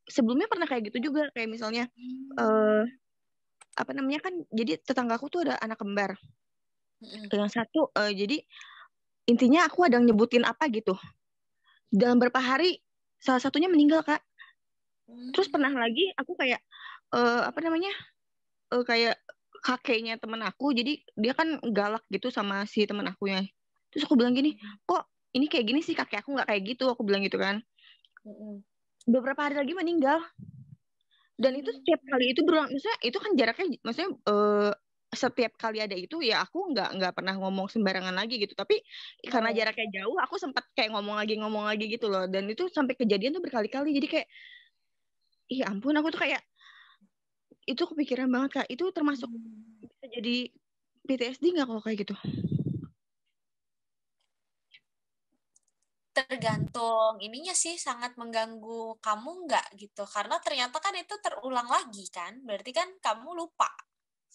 sebelumnya pernah kayak gitu juga, kayak misalnya kan jadi tetanggaku tuh ada anak kembar. Yang satu jadi intinya aku ada nyebutin apa gitu. Dalam beberapa hari salah satunya meninggal, Kak. Terus pernah lagi aku kayak kayak kakeknya temen aku, jadi dia kan galak gitu sama si temen akunya. Terus aku bilang gini, kok ini kayak gini sih, kakek aku nggak kayak gitu, aku bilang gitu kan. Beberapa hari lagi meninggal. Dan itu setiap kali itu berulang, maksudnya itu kan jaraknya, maksudnya setiap kali ada itu ya aku nggak pernah ngomong sembarangan lagi gitu. Tapi karena jaraknya jauh, aku sempat kayak ngomong lagi gitu loh. Dan itu sampai kejadian tuh berkali-kali. Jadi kayak, ih ampun, aku tuh kayak itu kepikiran banget, Kak. Itu termasuk bisa jadi PTSD nggak kalau kayak gitu? Tergantung ininya sih, sangat mengganggu kamu nggak gitu, karena ternyata kan itu terulang lagi kan, berarti kan kamu lupa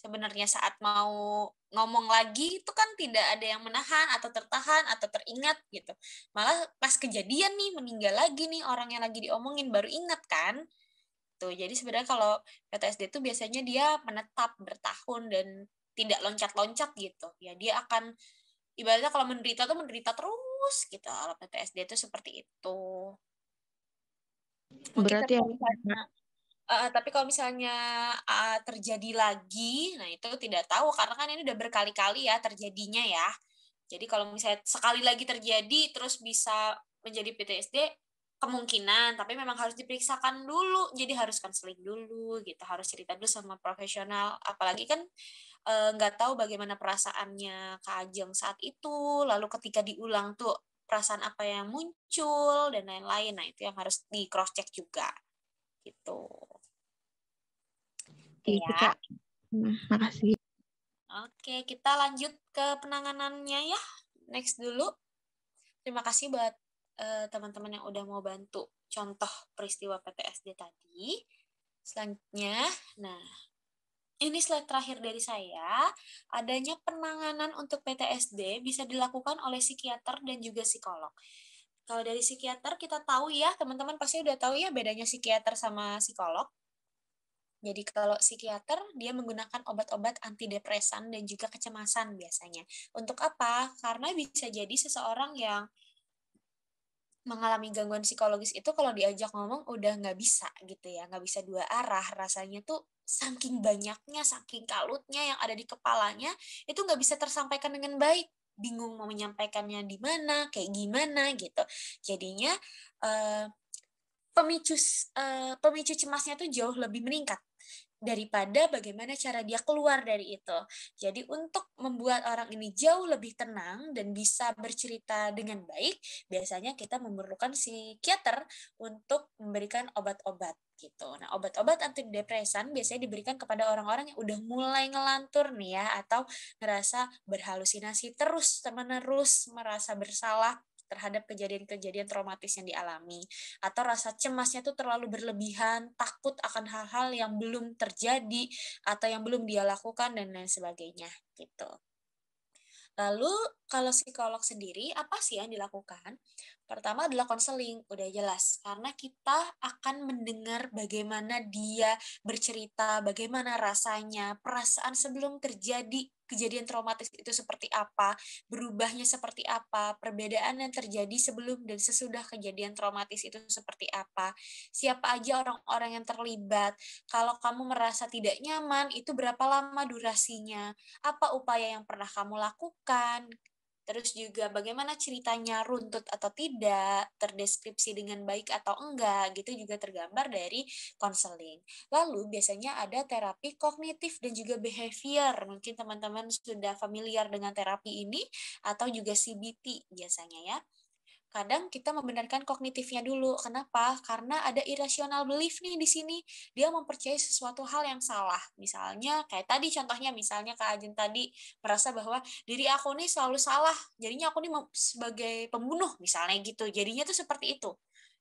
sebenarnya saat mau ngomong lagi itu kan tidak ada yang menahan atau tertahan atau teringat gitu. Malah pas kejadian nih meninggal lagi nih orang yang lagi diomongin baru ingat kan. Tuh, jadi sebenarnya kalau PTSD itu biasanya dia menetap bertahun dan tidak loncat-loncat gitu. Ya dia akan ibaratnya kalau menderita tuh menderita terus gitu. Kalau PTSD itu seperti itu. Mungkin Berarti tapi kalau misalnya terjadi lagi, nah itu tidak tahu karena kan ini udah berkali-kali ya terjadinya ya. Jadi kalau misalnya sekali lagi terjadi terus bisa menjadi PTSD kemungkinan, tapi memang harus diperiksakan dulu. Jadi harus konseling dulu gitu, harus cerita dulu sama profesional. Apalagi kan nggak tahu bagaimana perasaannya Kak Ajeng saat itu, lalu ketika diulang tuh perasaan apa yang muncul dan lain-lain. Nah, itu yang harus di cross check juga gitu. Oke itu ya. Kak. Makasih. Oke, kita lanjut ke penanganannya ya. Next dulu. Terima kasih buat teman-teman yang udah mau bantu contoh peristiwa PTSD tadi. Selanjutnya, nah ini slide terakhir dari saya. Adanya penanganan untuk PTSD bisa dilakukan oleh psikiater dan juga psikolog. Kalau dari psikiater kita tahu ya, teman-teman pasti udah tahu ya bedanya psikiater sama psikolog. Jadi kalau psikiater, dia menggunakan obat-obat antidepresan dan juga kecemasan biasanya. Untuk apa? Karena bisa jadi seseorang yang mengalami gangguan psikologis itu kalau diajak ngomong udah nggak bisa gitu ya, nggak bisa dua arah. Rasanya tuh saking banyaknya, saking kalutnya yang ada di kepalanya, itu nggak bisa tersampaikan dengan baik. Bingung mau menyampaikannya di mana, kayak gimana gitu. Jadinya pemicu cemasnya tuh jauh lebih meningkat daripada bagaimana cara dia keluar dari itu. Jadi untuk membuat orang ini jauh lebih tenang dan bisa bercerita dengan baik, biasanya kita memerlukan psikiater untuk memberikan obat-obat gitu. Nah, obat-obat antidepresan biasanya diberikan kepada orang-orang yang udah mulai ngelantur nih ya, atau ngerasa berhalusinasi terus-menerus, merasa bersalah terhadap kejadian-kejadian traumatis yang dialami, atau rasa cemasnya tuh terlalu berlebihan, takut akan hal-hal yang belum terjadi atau yang belum dia lakukan dan lain sebagainya gitu. Lalu kalau psikolog sendiri apa sih yang dilakukan? Pertama adalah konseling, udah jelas. Karena kita akan mendengar bagaimana dia bercerita, bagaimana rasanya, perasaan sebelum terjadi kejadian traumatis itu seperti apa, berubahnya seperti apa, perbedaan yang terjadi sebelum dan sesudah kejadian traumatis itu seperti apa, siapa aja orang-orang yang terlibat, kalau kamu merasa tidak nyaman, itu berapa lama durasinya, apa upaya yang pernah kamu lakukan, terus juga bagaimana ceritanya runtut atau tidak, terdeskripsi dengan baik atau enggak, gitu juga tergambar dari konseling. Lalu biasanya ada terapi kognitif dan juga behavior. Mungkin teman-teman sudah familiar dengan terapi ini atau juga CBT biasanya ya. Kadang kita membenarkan kognitifnya dulu. Kenapa? Karena ada irrational belief nih di sini. Dia mempercayai sesuatu hal yang salah. Misalnya, kayak tadi contohnya, misalnya Kak Ajeng tadi merasa bahwa diri aku nih selalu salah. Jadinya aku nih sebagai pembunuh, misalnya gitu. Jadinya tuh seperti itu.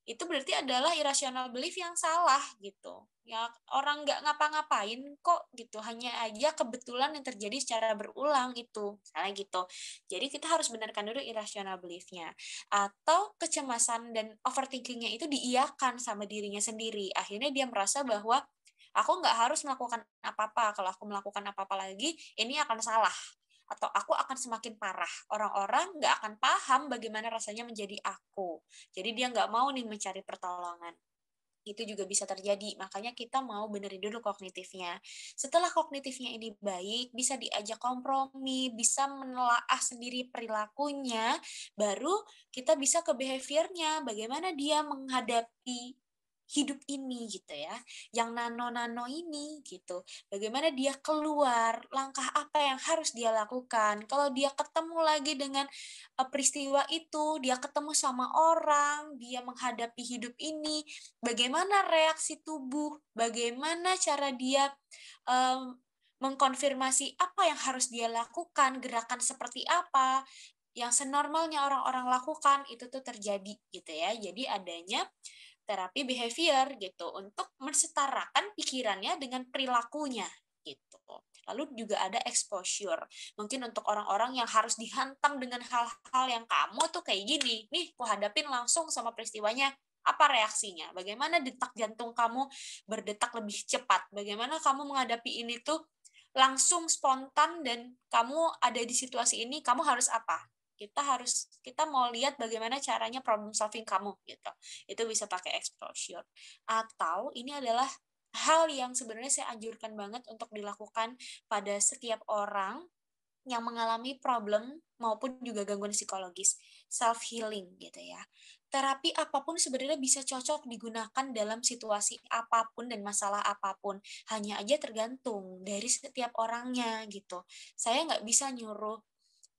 Itu berarti adalah irrational belief yang salah gitu. Ya orang nggak ngapa-ngapain kok gitu, hanya aja kebetulan yang terjadi secara berulang itu, misalnya gitu. Jadi kita harus benarkan dulu irrational belief-nya. Atau kecemasan dan overthinkingnya itu diiyakan sama dirinya sendiri. Akhirnya dia merasa bahwa aku nggak harus melakukan apa-apa. Kalau aku melakukan apa-apa lagi, ini akan salah. Atau aku akan semakin parah. Orang-orang nggak akan paham bagaimana rasanya menjadi aku. Jadi dia nggak mau nih mencari pertolongan. Itu juga bisa terjadi. Makanya kita mau benerin dulu kognitifnya. Setelah kognitifnya ini baik, bisa diajak kompromi, bisa menelaah sendiri perilakunya, baru kita bisa ke behaviornya. Bagaimana dia menghadapi hidup ini gitu ya, yang nano-nano ini gitu. Bagaimana dia keluar, langkah apa yang harus dia lakukan. Kalau dia ketemu lagi dengan peristiwa itu, dia ketemu sama orang, dia menghadapi hidup ini, bagaimana reaksi tubuh, bagaimana cara dia mengkonfirmasi apa yang harus dia lakukan, gerakan seperti apa yang senormalnya orang-orang lakukan itu tuh terjadi gitu ya. Jadi adanya terapi behavior gitu untuk mensetarakan pikirannya dengan perilakunya gitu. Lalu juga ada exposure. Mungkin untuk orang-orang yang harus dihantam dengan hal-hal yang kamu tuh kayak gini, nih aku hadapin langsung sama peristiwanya, apa reaksinya? Bagaimana detak jantung kamu berdetak lebih cepat? Bagaimana kamu menghadapi ini tuh langsung spontan dan kamu ada di situasi ini, kamu harus apa? Kita mau lihat bagaimana caranya problem solving kamu gitu. Itu bisa pakai exposure. Atau ini adalah hal yang sebenarnya saya anjurkan banget untuk dilakukan pada setiap orang yang mengalami problem maupun juga gangguan psikologis, self healing gitu ya. Terapi apapun sebenarnya bisa cocok digunakan dalam situasi apapun dan masalah apapun. Hanya aja tergantung dari setiap orangnya gitu. Saya nggak bisa nyuruh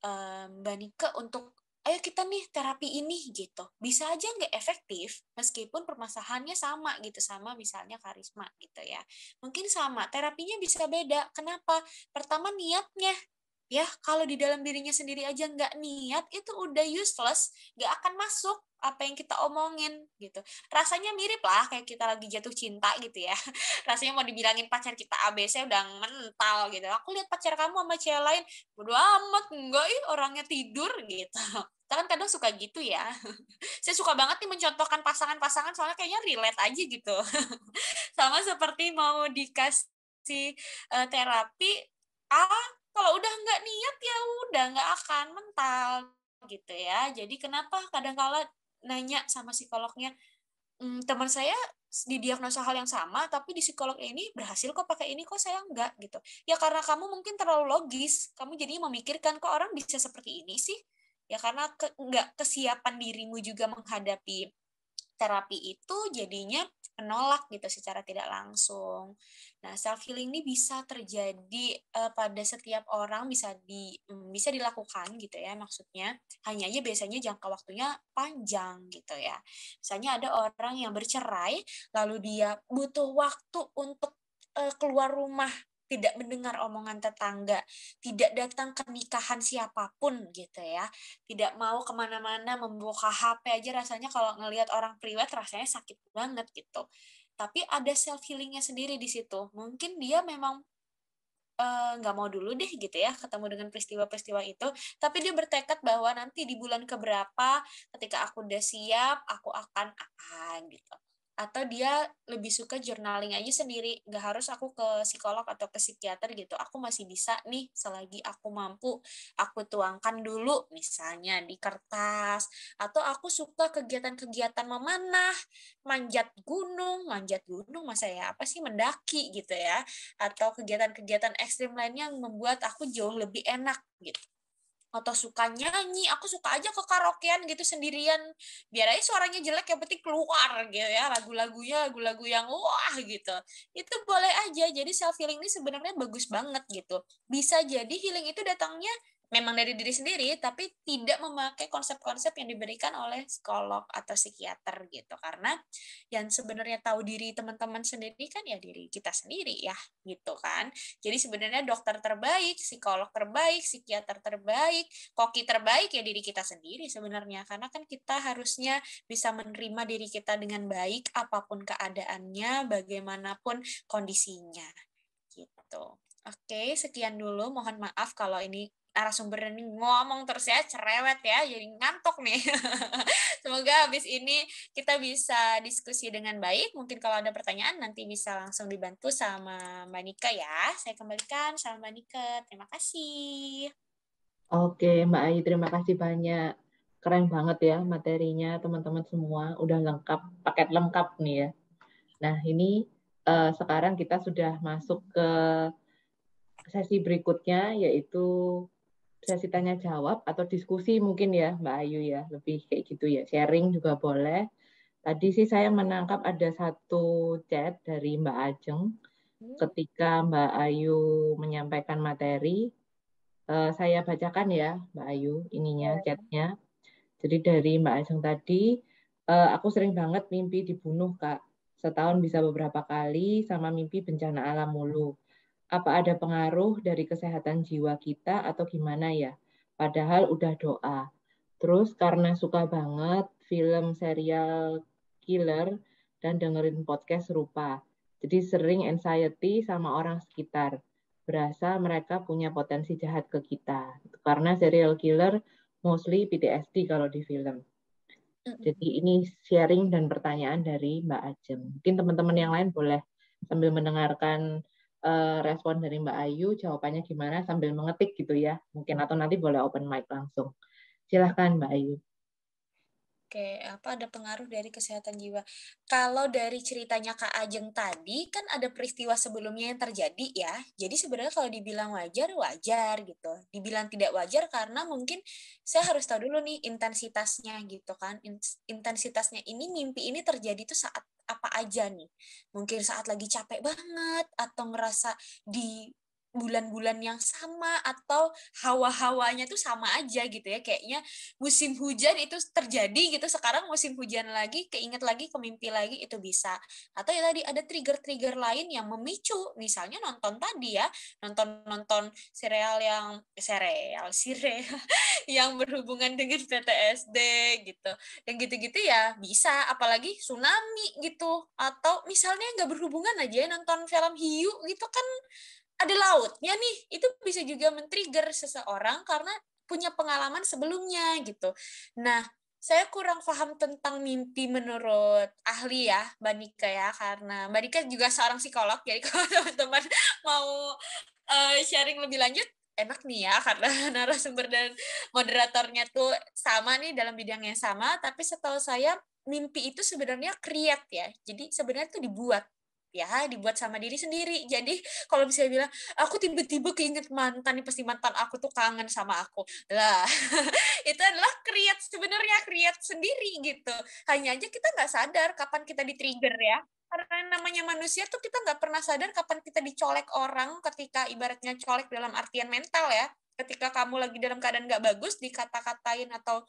Mbak Nika untuk ayo kita nih terapi ini gitu. Bisa aja nggak efektif meskipun permasalahannya sama gitu, sama misalnya karisma gitu ya. Mungkin sama, terapinya bisa beda. Kenapa? Pertama niatnya. Ya, kalau di dalam dirinya sendiri aja nggak niat, itu udah useless, nggak akan masuk apa yang kita omongin gitu. Rasanya mirip lah kayak kita lagi jatuh cinta gitu ya. Rasanya mau dibilangin pacar kita ABC udah mental gitu. Aku lihat pacar kamu sama cewek lain, bodo amat, enggak orangnya tidur gitu. Kita kan kadang suka gitu ya. Saya suka banget nih mencontohkan pasangan-pasangan soalnya kayaknya relate aja gitu. Sama seperti mau dikasih terapi, kalau udah nggak niat ya udah nggak akan mental gitu ya. Jadi kenapa kadang-kala nanya sama psikolognya, teman saya didiagnosa hal yang sama, tapi di psikolog ini berhasil kok pakai ini, kok saya enggak gitu. Ya karena kamu mungkin terlalu logis, kamu jadi memikirkan kok orang bisa seperti ini sih. Ya karena nggak kesiapan dirimu juga menghadapi terapi itu jadinya menolak gitu secara tidak langsung. Nah, self healing ini bisa terjadi pada setiap orang, bisa dilakukan gitu ya maksudnya. Hanya aja biasanya jangka waktunya panjang gitu ya. Misalnya ada orang yang bercerai lalu dia butuh waktu untuk keluar rumah, tidak mendengar omongan tetangga, tidak datang ke nikahan siapapun gitu ya, tidak mau kemana-mana membuka HP aja rasanya kalau ngelihat orang priwet rasanya sakit banget gitu. Tapi ada self healingnya sendiri di situ. Mungkin dia memang nggak mau dulu deh gitu ya ketemu dengan peristiwa-peristiwa itu, tapi dia bertekad bahwa nanti di bulan keberapa ketika aku udah siap aku akan gitu. Atau dia lebih suka journaling aja sendiri, nggak harus aku ke psikolog atau ke psikiater gitu, aku masih bisa nih selagi aku mampu aku tuangkan dulu misalnya di kertas. Atau aku suka kegiatan-kegiatan memanah, manjat gunung masa ya apa sih, mendaki gitu ya, atau kegiatan-kegiatan ekstrim lainnya yang membuat aku jauh lebih enak gitu. Atau suka nyanyi, aku suka aja ke karaokean gitu sendirian, biar aja suaranya jelek yang penting keluar gitu ya, lagu-lagu yang wah gitu, itu boleh aja. Jadi self healing ini sebenarnya bagus banget gitu. Bisa jadi healing itu datangnya memang dari diri sendiri, tapi tidak memakai konsep-konsep yang diberikan oleh psikolog atau psikiater gitu. Karena yang sebenarnya tahu diri teman-teman sendiri kan ya diri kita sendiri ya gitu kan. Jadi sebenarnya dokter terbaik, psikolog terbaik, psikiater terbaik, koki terbaik ya diri kita sendiri sebenarnya. Karena kan kita harusnya bisa menerima diri kita dengan baik apapun keadaannya, bagaimanapun kondisinya gitu. Oke, sekian dulu. Mohon maaf kalau ini narasumber ini ngomong terus ya, cerewet ya, jadi ngantuk nih. Semoga habis ini kita bisa diskusi dengan baik. Mungkin kalau ada pertanyaan nanti bisa langsung dibantu sama Mbak Nika ya. Saya kembalikan sama Mbak Nika. Terima kasih. Oke, Mbak Ayu, terima kasih banyak. Keren banget ya materinya teman-teman semua. Udah lengkap, paket lengkap nih ya. Nah, ini sekarang kita sudah masuk ke sesi berikutnya, yaitu sesi tanya jawab atau diskusi mungkin ya Mbak Ayu ya, lebih kayak gitu ya, sharing juga boleh. Tadi sih saya menangkap ada satu chat dari Mbak Ajeng ketika Mbak Ayu menyampaikan materi. Saya bacakan ya Mbak Ayu ininya chatnya. Jadi dari Mbak Ajeng tadi, aku sering banget mimpi dibunuh Kak. Setahun bisa beberapa kali sama mimpi bencana alam mulu. Apa ada pengaruh dari kesehatan jiwa kita atau gimana ya? Padahal udah doa. Terus karena suka banget film serial killer dan dengerin podcast serupa. Jadi sering anxiety sama orang sekitar. berasa mereka punya potensi jahat ke kita. Karena serial killer mostly PTSD kalau di film. Jadi ini sharing dan pertanyaan dari Mbak Ajem. Mungkin teman-teman yang lain boleh sambil mendengarkan respon dari Mbak Ayu, jawabannya gimana sambil mengetik gitu ya. Mungkin atau nanti boleh open mic langsung. Silahkan Mbak Ayu. Oke, apa ada pengaruh dari kesehatan jiwa? Kalau dari ceritanya Kak Ajeng tadi, kan ada peristiwa sebelumnya yang terjadi ya. Jadi sebenarnya kalau dibilang wajar, wajar gitu. Dibilang tidak wajar karena mungkin saya harus tahu dulu nih intensitasnya gitu kan. Intensitasnya ini, mimpi ini terjadi tuh saat apa aja nih. Mungkin saat lagi capek banget, atau ngerasa di bulan-bulan yang sama, atau hawa-hawanya tuh sama aja gitu ya. Kayaknya musim hujan itu terjadi gitu, sekarang musim hujan lagi, keinget lagi, kemimpi lagi, itu bisa. Atau ya tadi ada trigger-trigger lain yang memicu, misalnya nonton tadi ya, nonton serial yang berhubungan dengan PTSD gitu. Yang gitu-gitu ya bisa, apalagi tsunami gitu. Atau misalnya nggak berhubungan aja nonton film hiu gitu kan, ada lautnya nih, itu bisa juga men-trigger seseorang karena punya pengalaman sebelumnya gitu. Nah, saya kurang paham tentang mimpi menurut ahli ya, Mbak Nika ya, karena Mbak Nika juga seorang psikolog, jadi kalau teman-teman mau sharing lebih lanjut, enak nih ya, karena narasumber dan moderatornya tuh sama nih dalam bidang yang sama, tapi setahu saya mimpi itu sebenarnya create ya, jadi sebenarnya itu dibuat sama diri sendiri. Jadi kalau misalnya bilang, aku tiba-tiba keinget mantan, nih pasti mantan aku tuh kangen sama aku. Lah, itu adalah create sendiri gitu. Hanya aja kita nggak sadar kapan kita di-trigger ya. Karena namanya manusia tuh kita nggak pernah sadar kapan kita dicolek orang, ketika ibaratnya colek dalam artian mental ya. Ketika kamu lagi dalam keadaan nggak bagus, dikata-katain atau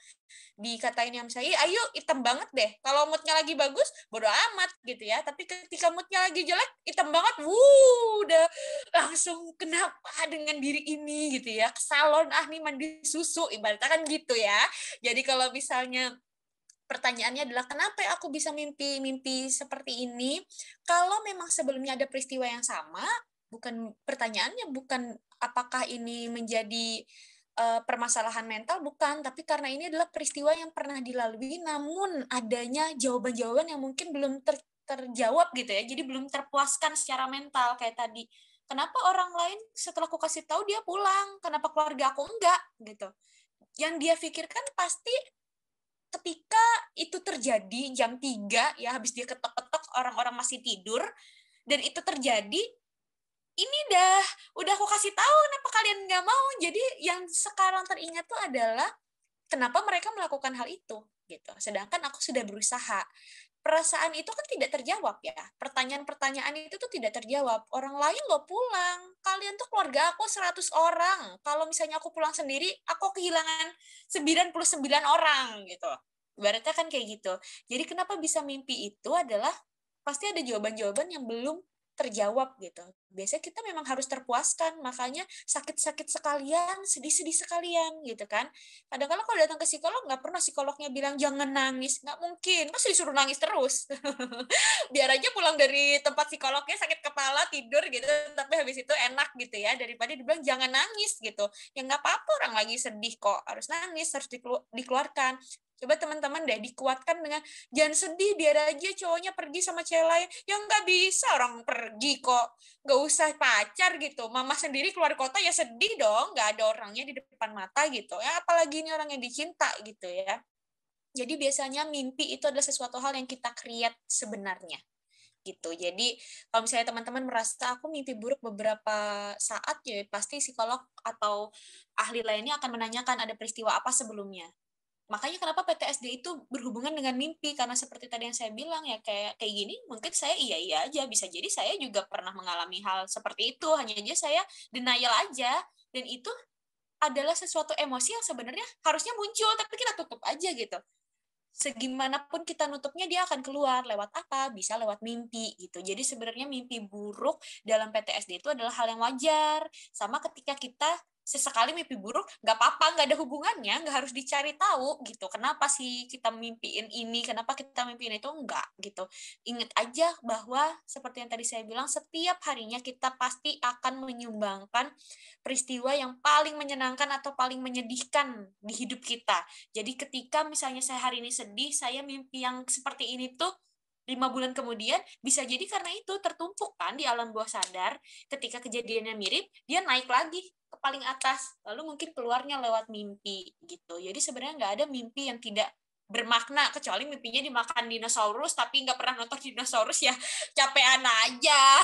dikatain yang misalnya, ayo hitam banget deh. Kalau moodnya lagi bagus, bodo amat gitu ya. Tapi ketika moodnya lagi jelek, hitam banget, udah langsung kenapa dengan diri ini gitu ya. Ke salon, nih mandi susu, ibaratnya kan gitu ya. Jadi kalau misalnya pertanyaannya adalah kenapa aku bisa mimpi seperti ini? Kalau memang sebelumnya ada peristiwa yang sama, pertanyaannya bukan apakah ini menjadi permasalahan mental, bukan, tapi karena ini adalah peristiwa yang pernah dilalui, namun adanya jawaban-jawaban yang mungkin belum terjawab gitu ya, jadi belum terpuaskan secara mental kayak tadi. Kenapa orang lain setelah aku kasih tahu dia pulang, kenapa keluarga aku enggak gitu? Yang dia pikirkan pasti ketika itu terjadi jam 3 ya, habis dia ketok-ketok orang-orang masih tidur dan itu terjadi, ini udah aku kasih tahu kenapa kalian nggak mau. Jadi yang sekarang teringat tuh adalah kenapa mereka melakukan hal itu gitu. Sedangkan aku sudah berusaha. Perasaan itu kan tidak terjawab ya. Pertanyaan-pertanyaan itu tuh tidak terjawab. Orang lain lo pulang. Kalian tuh keluarga aku 100 orang. Kalau misalnya aku pulang sendiri, aku kehilangan 99 orang gitu. Ibaratnya kan kayak gitu. Jadi kenapa bisa mimpi itu adalah pasti ada jawaban-jawaban yang belum terjawab gitu. Biasanya kita memang harus terpuaskan, makanya sakit-sakit sekalian, sedih-sedih sekalian gitu kan. Kadang-kadang kalau datang ke psikolog, nggak pernah psikolognya bilang jangan nangis, nggak mungkin, pasti disuruh nangis terus. Biar aja pulang dari tempat psikolognya sakit kepala, tidur gitu, tapi habis itu enak gitu ya, daripada dibilang jangan nangis gitu. Ya nggak apa-apa, orang lagi sedih kok, harus nangis, harus dikeluarkan. Coba teman-teman deh dikuatkan dengan jangan sedih, biar aja cowoknya pergi sama cewek lain. Ya nggak bisa, orang pergi kok. Nggak usah pacar gitu. Mama sendiri keluar kota ya sedih dong, nggak ada orangnya di depan mata gitu. Ya apalagi ini orang yang dicinta gitu ya. Jadi biasanya mimpi itu adalah sesuatu hal yang kita create sebenarnya gitu. Jadi kalau misalnya teman-teman merasa aku mimpi buruk beberapa saat, ya pasti psikolog atau ahli lainnya akan menanyakan ada peristiwa apa sebelumnya. Makanya kenapa PTSD itu berhubungan dengan mimpi, karena seperti tadi yang saya bilang ya, kayak gini mungkin saya iya aja, bisa jadi saya juga pernah mengalami hal seperti itu, hanya aja saya denial aja, dan itu adalah sesuatu emosi yang sebenarnya harusnya muncul tapi kita tutup aja gitu. Segimanapun kita nutupnya, dia akan keluar lewat apa? Bisa lewat mimpi gitu. Jadi sebenarnya mimpi buruk dalam PTSD itu adalah hal yang wajar, sama ketika kita sesekali mimpi buruk, nggak apa-apa, nggak ada hubungannya, nggak harus dicari tahu gitu. Kenapa sih kita mimpiin ini, kenapa kita mimpiin itu, enggak gitu. Ingat aja bahwa seperti yang tadi saya bilang, setiap harinya kita pasti akan menyumbangkan peristiwa yang paling menyenangkan atau paling menyedihkan di hidup kita. Jadi ketika misalnya saya hari ini sedih, saya mimpi yang seperti ini tuh 5 bulan kemudian, bisa jadi karena itu tertumpuk kan di alam bawah sadar, ketika kejadiannya mirip, dia naik lagi ke paling atas, lalu mungkin keluarnya lewat mimpi gitu. Jadi sebenarnya nggak ada mimpi yang tidak bermakna, kecuali mimpinya dimakan dinosaurus tapi nggak pernah nonton dinosaurus, ya capean aja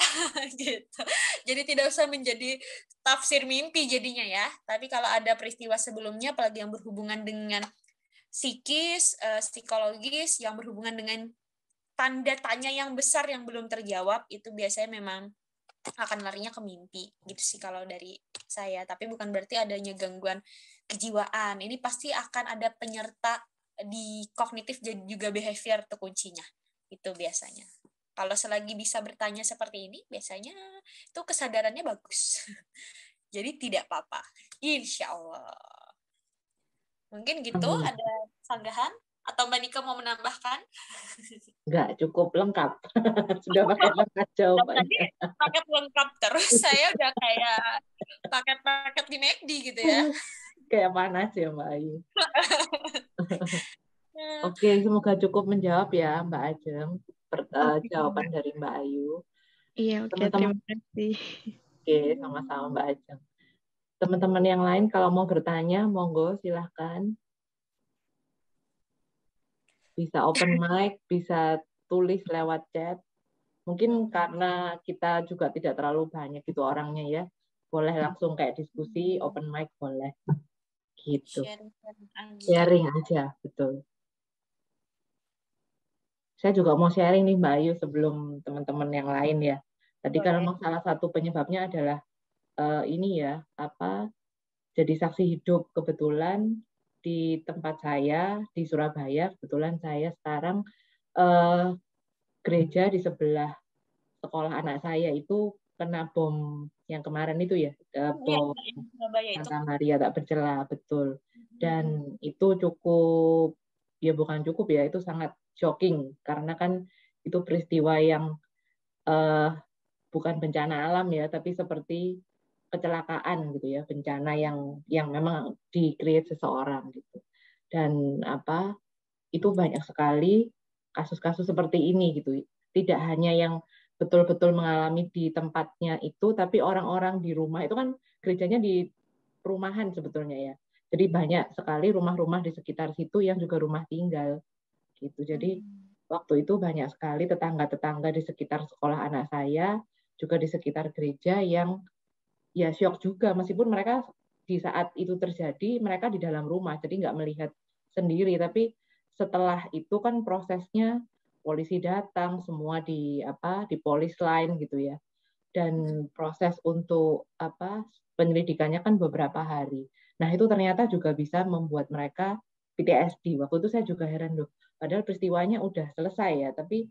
gitu. Jadi tidak usah menjadi tafsir mimpi jadinya ya. Tapi kalau ada peristiwa sebelumnya, apalagi yang berhubungan dengan psikis, psikologis, yang berhubungan dengan tanda tanya yang besar yang belum terjawab, itu biasanya memang akan larinya ke mimpi gitu sih kalau dari saya. Tapi bukan berarti adanya gangguan kejiwaan. Ini pasti akan ada penyerta di kognitif dan juga behavior tuh kuncinya. Itu biasanya. Kalau selagi bisa bertanya seperti ini, biasanya itu kesadarannya bagus. Jadi tidak apa-apa. Insya Allah. Mungkin gitu, ada sanggahan? Atau Mbak Nika mau menambahkan? Enggak, cukup lengkap. Sudah pakai lengkap jawabannya. Tadi paket lengkap terus, saya udah kayak paket-paket di McD gitu ya. Kayak panas ya Mbak Ayu. Oke, semoga cukup menjawab ya Mbak Ajeng. Jawaban dari Mbak Ayu. Iya, oke, Teman-teman, terima kasih. oke, sama-sama Mbak Ajeng. Teman-teman yang lain kalau mau bertanya, monggo silahkan. Bisa open mic, bisa tulis lewat chat. Mungkin karena kita juga tidak terlalu banyak gitu orangnya ya. Boleh langsung kayak diskusi, open mic boleh. Gitu. Sharing aja, betul. Saya juga mau sharing nih Mbak Ayu sebelum teman-teman yang lain ya. Tadi kan memang salah satu penyebabnya adalah ini ya, jadi saksi hidup kebetulan di tempat saya di Surabaya. Kebetulan saya sekarang gereja di sebelah sekolah anak saya itu kena bom yang kemarin itu ya, bom Santa Maria tak bercela, betul. Dan itu cukup, ya bukan cukup ya, itu sangat shocking karena kan itu peristiwa yang bukan bencana alam ya, tapi seperti kecelakaan gitu ya, bencana yang memang di-create seseorang gitu. Dan itu banyak sekali kasus-kasus seperti ini gitu. Tidak hanya yang betul-betul mengalami di tempatnya itu, tapi orang-orang di rumah itu kan gerejanya di perumahan sebetulnya ya. Jadi banyak sekali rumah-rumah di sekitar situ yang juga rumah tinggal gitu. Jadi waktu itu banyak sekali tetangga-tetangga di sekitar sekolah anak saya, juga di sekitar gereja yang ya syok juga, meskipun mereka di saat itu terjadi mereka di dalam rumah, jadi nggak melihat sendiri. Tapi setelah itu kan prosesnya polisi datang semua di polis line gitu ya, dan proses untuk penyelidikannya kan beberapa hari. Nah itu ternyata juga bisa membuat mereka PTSD. Waktu itu saya juga heran loh, padahal peristiwanya udah selesai ya, tapi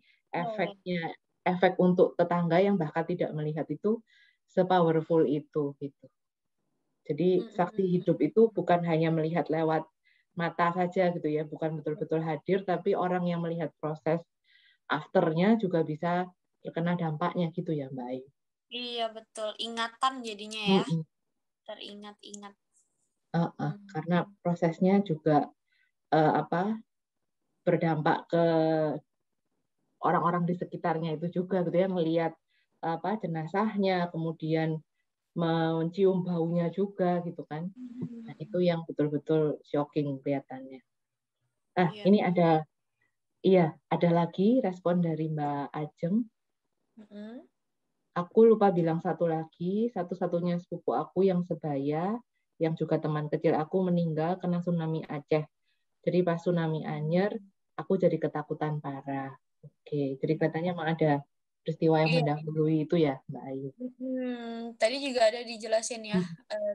efek untuk tetangga yang bahkan tidak melihat itu sepowerful itu gitu. Jadi saksi hidup itu bukan hanya melihat lewat mata saja gitu ya, bukan betul-betul hadir, tapi orang yang melihat proses afternya juga bisa terkena dampaknya gitu ya Mbak Ayu. Iya betul, ingatan jadinya ya, teringat-ingat. Karena prosesnya juga berdampak ke orang-orang di sekitarnya itu juga gitu ya, melihat jenazahnya, kemudian mencium baunya juga gitu kan. Nah, itu yang betul-betul shocking kelihatannya. Ini ada lagi respon dari Mbak Ajeng. Aku lupa bilang satu lagi, satu-satunya sepupu aku yang sebaya, yang juga teman kecil aku meninggal kena tsunami Aceh. Jadi pas tsunami Anyer, aku jadi ketakutan parah. Oke, jadi katanya memang ada peristiwa yang mendahului itu ya, Mbak Ayu. Tadi juga ada dijelasin ya,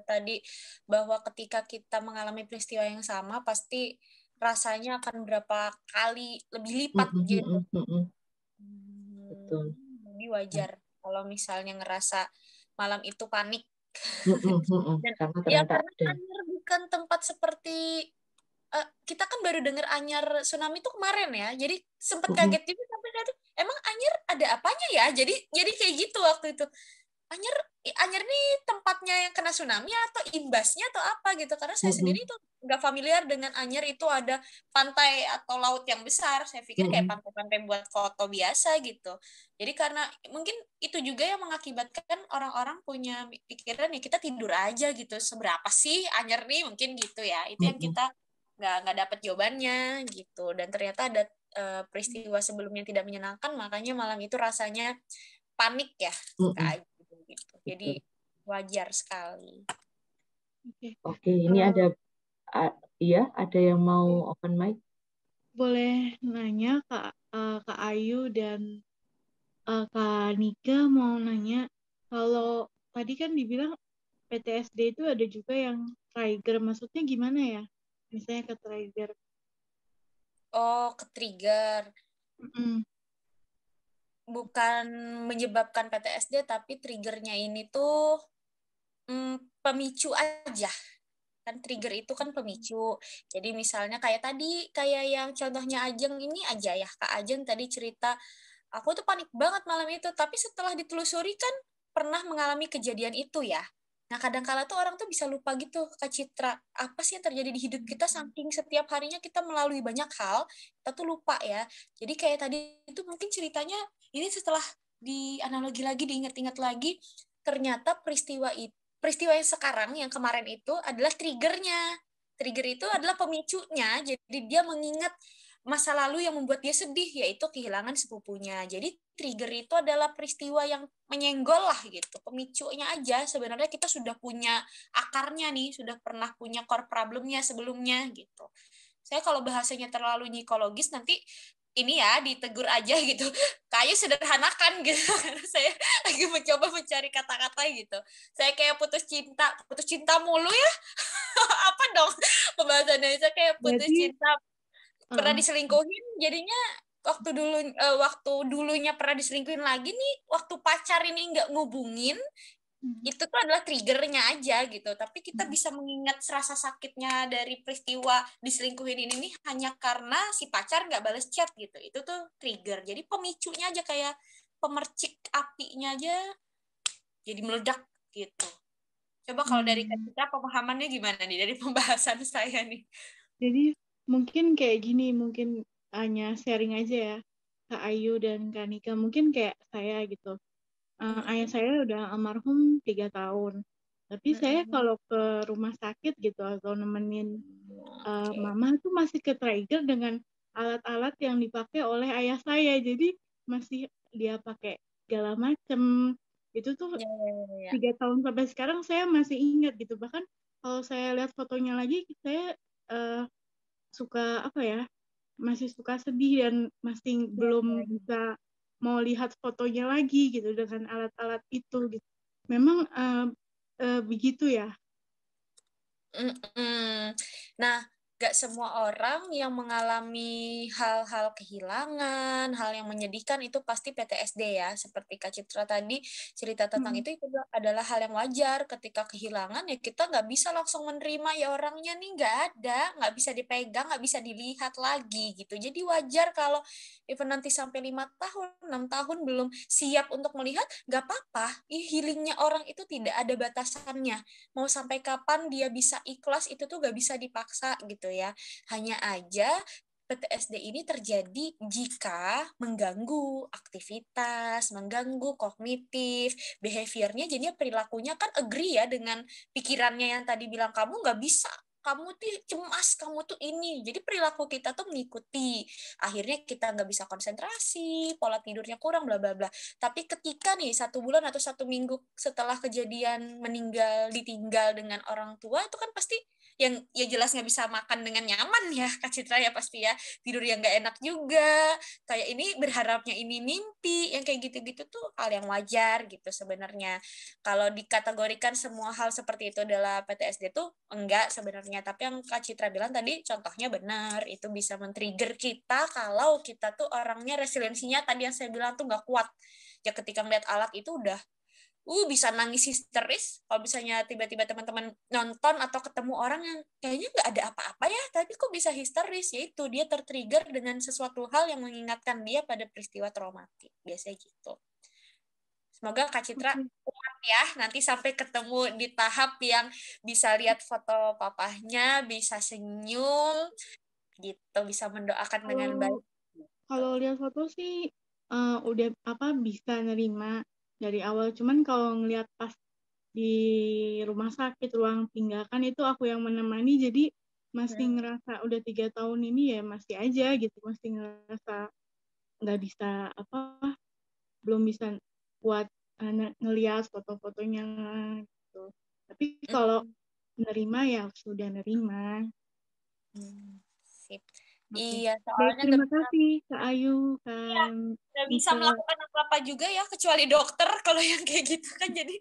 tadi bahwa ketika kita mengalami peristiwa yang sama, pasti rasanya akan berapa kali lebih lipat gitu. Betul. Jadi wajar kalau misalnya ngerasa malam itu panik Dan Karena ya ternyata karena ada. Anyar bukan tempat seperti kita kan baru dengar Anyar tsunami itu kemarin ya, jadi sempat kaget juga sampai saat itu. Emang Anyar ada apanya ya? Jadi kayak gitu waktu itu. Anyar ini tempatnya yang kena tsunami atau imbasnya atau apa gitu, karena saya sendiri itu nggak familiar dengan Anyar itu ada pantai atau laut yang besar. Saya pikir kayak pantai-pantai buat foto biasa gitu. Jadi karena mungkin itu juga yang mengakibatkan orang-orang punya pikiran ya kita tidur aja gitu, seberapa sih Anyar nih, mungkin gitu ya. Itu yang kita nggak dapat jawabannya gitu. Dan ternyata ada peristiwa sebelumnya tidak menyenangkan, makanya malam itu rasanya panik ya Kak Ayu gitu. Jadi wajar sekali. Oke, ini ada yang mau open mic. Boleh nanya Kak Ayu dan Kak Nika, mau nanya, kalau tadi kan dibilang PTSD itu ada juga yang trigger, maksudnya gimana ya? Misalnya ke trigger. Oh, ke trigger. Bukan menyebabkan PTSD, tapi triggernya ini tuh pemicu aja. Kan trigger itu kan pemicu. Jadi misalnya kayak tadi, kayak yang contohnya Ajeng ini aja ya, Kak Ajeng tadi cerita, aku tuh panik banget malam itu, tapi setelah ditelusuri kan pernah mengalami kejadian itu ya. Nah, kadang-kala tuh orang tuh bisa lupa gitu, Kak Citra, apa sih yang terjadi di hidup kita, saking setiap harinya kita melalui banyak hal, kita tuh lupa ya. Jadi kayak tadi itu mungkin ceritanya, ini setelah dianalogi lagi, diingat-ingat lagi, ternyata peristiwa yang sekarang, yang kemarin itu adalah triggernya. Trigger itu adalah pemicunya, jadi dia mengingat masa lalu yang membuat dia sedih, yaitu kehilangan sepupunya. Jadi trigger itu adalah peristiwa yang menyenggol lah gitu. Pemicunya aja sebenarnya kita sudah punya akarnya nih, sudah pernah punya core problemnya sebelumnya gitu. Saya kalau bahasanya terlalu psikologis nanti ini ya ditegur aja gitu. Kayak sederhanakan gitu. Saya lagi mencoba mencari kata-kata gitu. Saya kayak putus cinta mulu ya. Apa dong pembahasannya? Saya kayak putus cinta, pernah diselingkuhin, jadinya waktu dulunya pernah diselingkuhin lagi nih, waktu pacar ini nggak ngubungin, itu tuh adalah triggernya aja gitu. Tapi kita bisa mengingat rasa sakitnya dari peristiwa diselingkuhin ini nih hanya karena si pacar nggak balas chat gitu. Itu tuh trigger. Jadi pemicunya aja kayak pemercik apinya aja jadi meledak gitu. Coba kalau dari kita pemahamannya gimana nih dari pembahasan saya nih? Jadi mungkin kayak gini, mungkin hanya sharing aja ya, Kak Ayu dan Kak Nika. Mungkin kayak saya gitu. Ayah saya udah almarhum 3 tahun. Tapi saya kalau ke rumah sakit gitu atau nemenin mama tuh masih ke trigger dengan alat-alat yang dipakai oleh ayah saya. Jadi masih dia pakai segala macem. Itu tuh 3 tahun sampai sekarang saya masih ingat gitu. Bahkan kalau saya lihat fotonya lagi, saya suka apa ya, masih suka sedih dan masih belum bisa mau lihat fotonya lagi gitu dengan alat-alat itu gitu. Memang begitu ya. Nah, gak semua orang yang mengalami hal-hal kehilangan, hal yang menyedihkan itu pasti PTSD ya. Seperti Kak Citra tadi cerita tentang itu adalah hal yang wajar. Ketika kehilangan ya kita nggak bisa langsung menerima ya orangnya nih nggak ada, nggak bisa dipegang, nggak bisa dilihat lagi gitu. Jadi wajar kalau even nanti sampai 5 tahun, 6 tahun belum siap untuk melihat, nggak apa-apa. Healingnya orang itu tidak ada batasannya. Mau sampai kapan dia bisa ikhlas itu tuh gak bisa dipaksa gitu ya. Hanya aja PTSD ini terjadi jika mengganggu aktivitas, mengganggu kognitif, behaviornya, jadinya perilakunya kan agree ya dengan pikirannya yang tadi bilang kamu nggak bisa, kamu tuh cemas, kamu tuh ini. Jadi perilaku kita tuh mengikuti. Akhirnya kita nggak bisa konsentrasi, pola tidurnya kurang, bla bla bla. Tapi ketika nih 1 bulan atau 1 minggu setelah kejadian ditinggal dengan orang tua, itu kan pasti yang ya jelas nggak bisa makan dengan nyaman ya Kak Citra ya pasti ya, tidur yang nggak enak juga, kayak ini berharapnya ini mimpi, yang kayak gitu-gitu tuh hal yang wajar gitu sebenarnya. Kalau dikategorikan semua hal seperti itu adalah PTSD tuh enggak sebenarnya, tapi yang Kak Citra bilang tadi contohnya benar, itu bisa men-trigger kita kalau kita tuh orangnya resiliensinya tadi yang saya bilang tuh nggak kuat ya, ketika ngeliat alat itu udah bisa nangis histeris kalau misalnya tiba-tiba teman-teman nonton atau ketemu orang yang kayaknya nggak ada apa-apa ya, tapi kok bisa histeris, yaitu dia tertrigger dengan sesuatu hal yang mengingatkan dia pada peristiwa traumatik, biasanya gitu. Semoga Kak Citra kuat ya, nanti sampai ketemu di tahap yang bisa lihat foto papahnya, bisa senyum, gitu, bisa mendoakan dengan baik. Kalau lihat foto sih udah bisa nerima dari awal. Cuman kalau ngelihat pas di rumah sakit ruang tindakan itu aku yang menemani, jadi masih ngerasa udah 3 tahun ini ya masih aja gitu, masih ngerasa nggak bisa belum bisa buat ngelihat foto-fotonya gitu. Tapi kalau nerima ya sudah nerima. Sip. Okay. Iya, soalnya terima kasih Kak Ayu, nggak bisa melakukan apa-apa juga ya kecuali dokter kalau yang kayak gitu kan. Jadi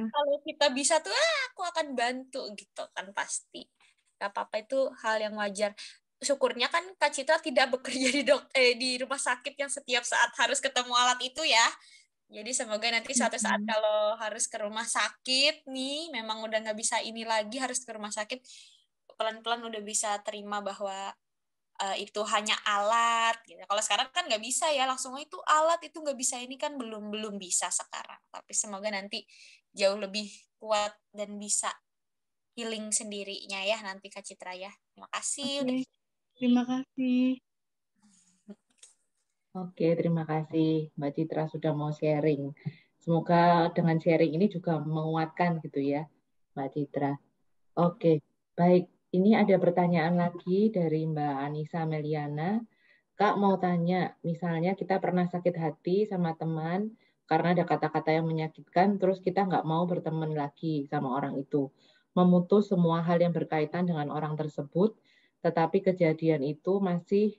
kalau kita bisa tuh aku akan bantu gitu kan, pasti nggak apa-apa, itu hal yang wajar. Syukurnya kan Kak Citra tidak bekerja di rumah sakit yang setiap saat harus ketemu alat itu ya. Jadi semoga nanti suatu saat kalau harus ke rumah sakit nih, memang udah nggak bisa ini lagi, harus ke rumah sakit, pelan-pelan udah bisa terima bahwa itu hanya alat gitu. Kalau sekarang kan nggak bisa ya, langsung itu alat, itu nggak bisa, ini kan belum bisa sekarang. Tapi semoga nanti jauh lebih kuat dan bisa healing sendirinya ya nanti Kak Citra ya. Terima kasih. Terima kasih. Oke, terima kasih Mbak Citra sudah mau sharing. Semoga dengan sharing ini juga menguatkan gitu ya Mbak Citra. Oke, baik. Ini ada pertanyaan lagi dari Mbak Anissa Meliana. Kak mau tanya, misalnya kita pernah sakit hati sama teman karena ada kata-kata yang menyakitkan, terus kita nggak mau berteman lagi sama orang itu. Memutus semua hal yang berkaitan dengan orang tersebut, tetapi kejadian itu masih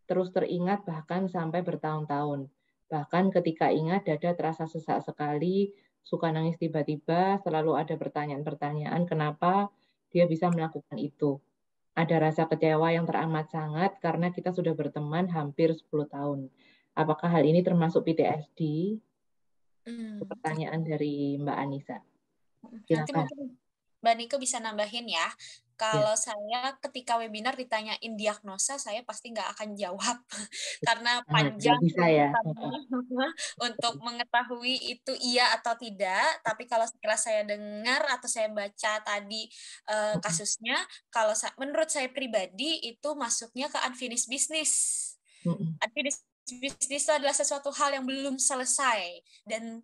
terus teringat bahkan sampai bertahun-tahun. Bahkan ketika ingat dada terasa sesak sekali, suka nangis tiba-tiba, selalu ada pertanyaan-pertanyaan kenapa dia bisa melakukan itu. Ada rasa kecewa yang teramat sangat karena kita sudah berteman hampir 10 tahun. Apakah hal ini termasuk PTSD? Pertanyaan dari Mbak Anissa. Nanti Silakan. mungkin Mbak Niko bisa nambahin ya. Kalau saya ketika webinar ditanyain diagnosa, saya pasti nggak akan jawab karena panjang bisa ya. untuk mengetahui itu iya atau tidak. Tapi kalau setelah saya dengar atau saya baca tadi kasusnya, kalau menurut saya pribadi itu masuknya ke unfinished business. Unfinished business itu adalah sesuatu hal yang belum selesai dan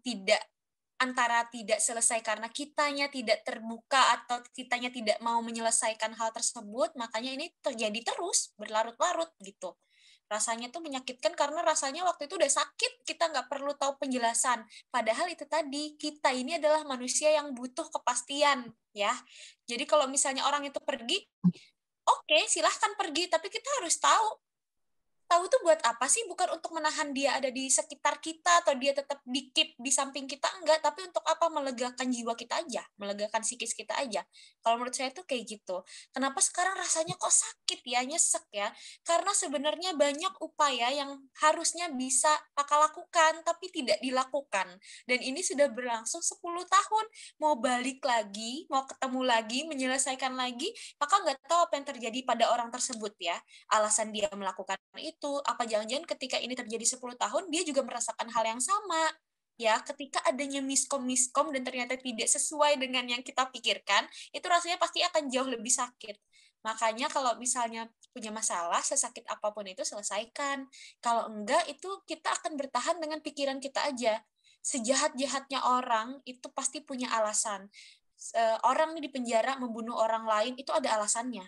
antara tidak selesai karena kitanya tidak terbuka atau kitanya tidak mau menyelesaikan hal tersebut, makanya ini terjadi terus berlarut-larut gitu. Rasanya tuh menyakitkan karena rasanya waktu itu udah sakit, kita nggak perlu tahu penjelasan. Padahal itu tadi, kita ini adalah manusia yang butuh kepastian ya. Jadi kalau misalnya orang itu pergi, oke, silahkan pergi, tapi kita harus tahu tuh buat apa sih? Bukan untuk menahan dia ada di sekitar kita atau dia tetap di-keep di samping kita, enggak, tapi untuk apa? Melegakan jiwa kita aja, melegakan psikis kita aja. Kalau menurut saya tuh kayak gitu. Kenapa sekarang rasanya kok sakit ya, nyesek ya? Karena sebenarnya banyak upaya yang harusnya bisa Kakak lakukan tapi tidak dilakukan. Dan ini sudah berlangsung 10 tahun. Mau balik lagi, mau ketemu lagi, menyelesaikan lagi, Kakak nggak tahu apa yang terjadi pada orang tersebut ya. Alasan dia melakukan itu, apa jangan-jangan ketika ini terjadi 10 tahun dia juga merasakan hal yang sama ya, ketika adanya miskom dan ternyata tidak sesuai dengan yang kita pikirkan, itu rasanya pasti akan jauh lebih sakit. Makanya kalau misalnya punya masalah, sesakit apapun itu selesaikan. Kalau enggak, itu kita akan bertahan dengan pikiran kita aja. Sejahat-jahatnya orang itu pasti punya alasan. Orang di penjara membunuh orang lain itu ada alasannya.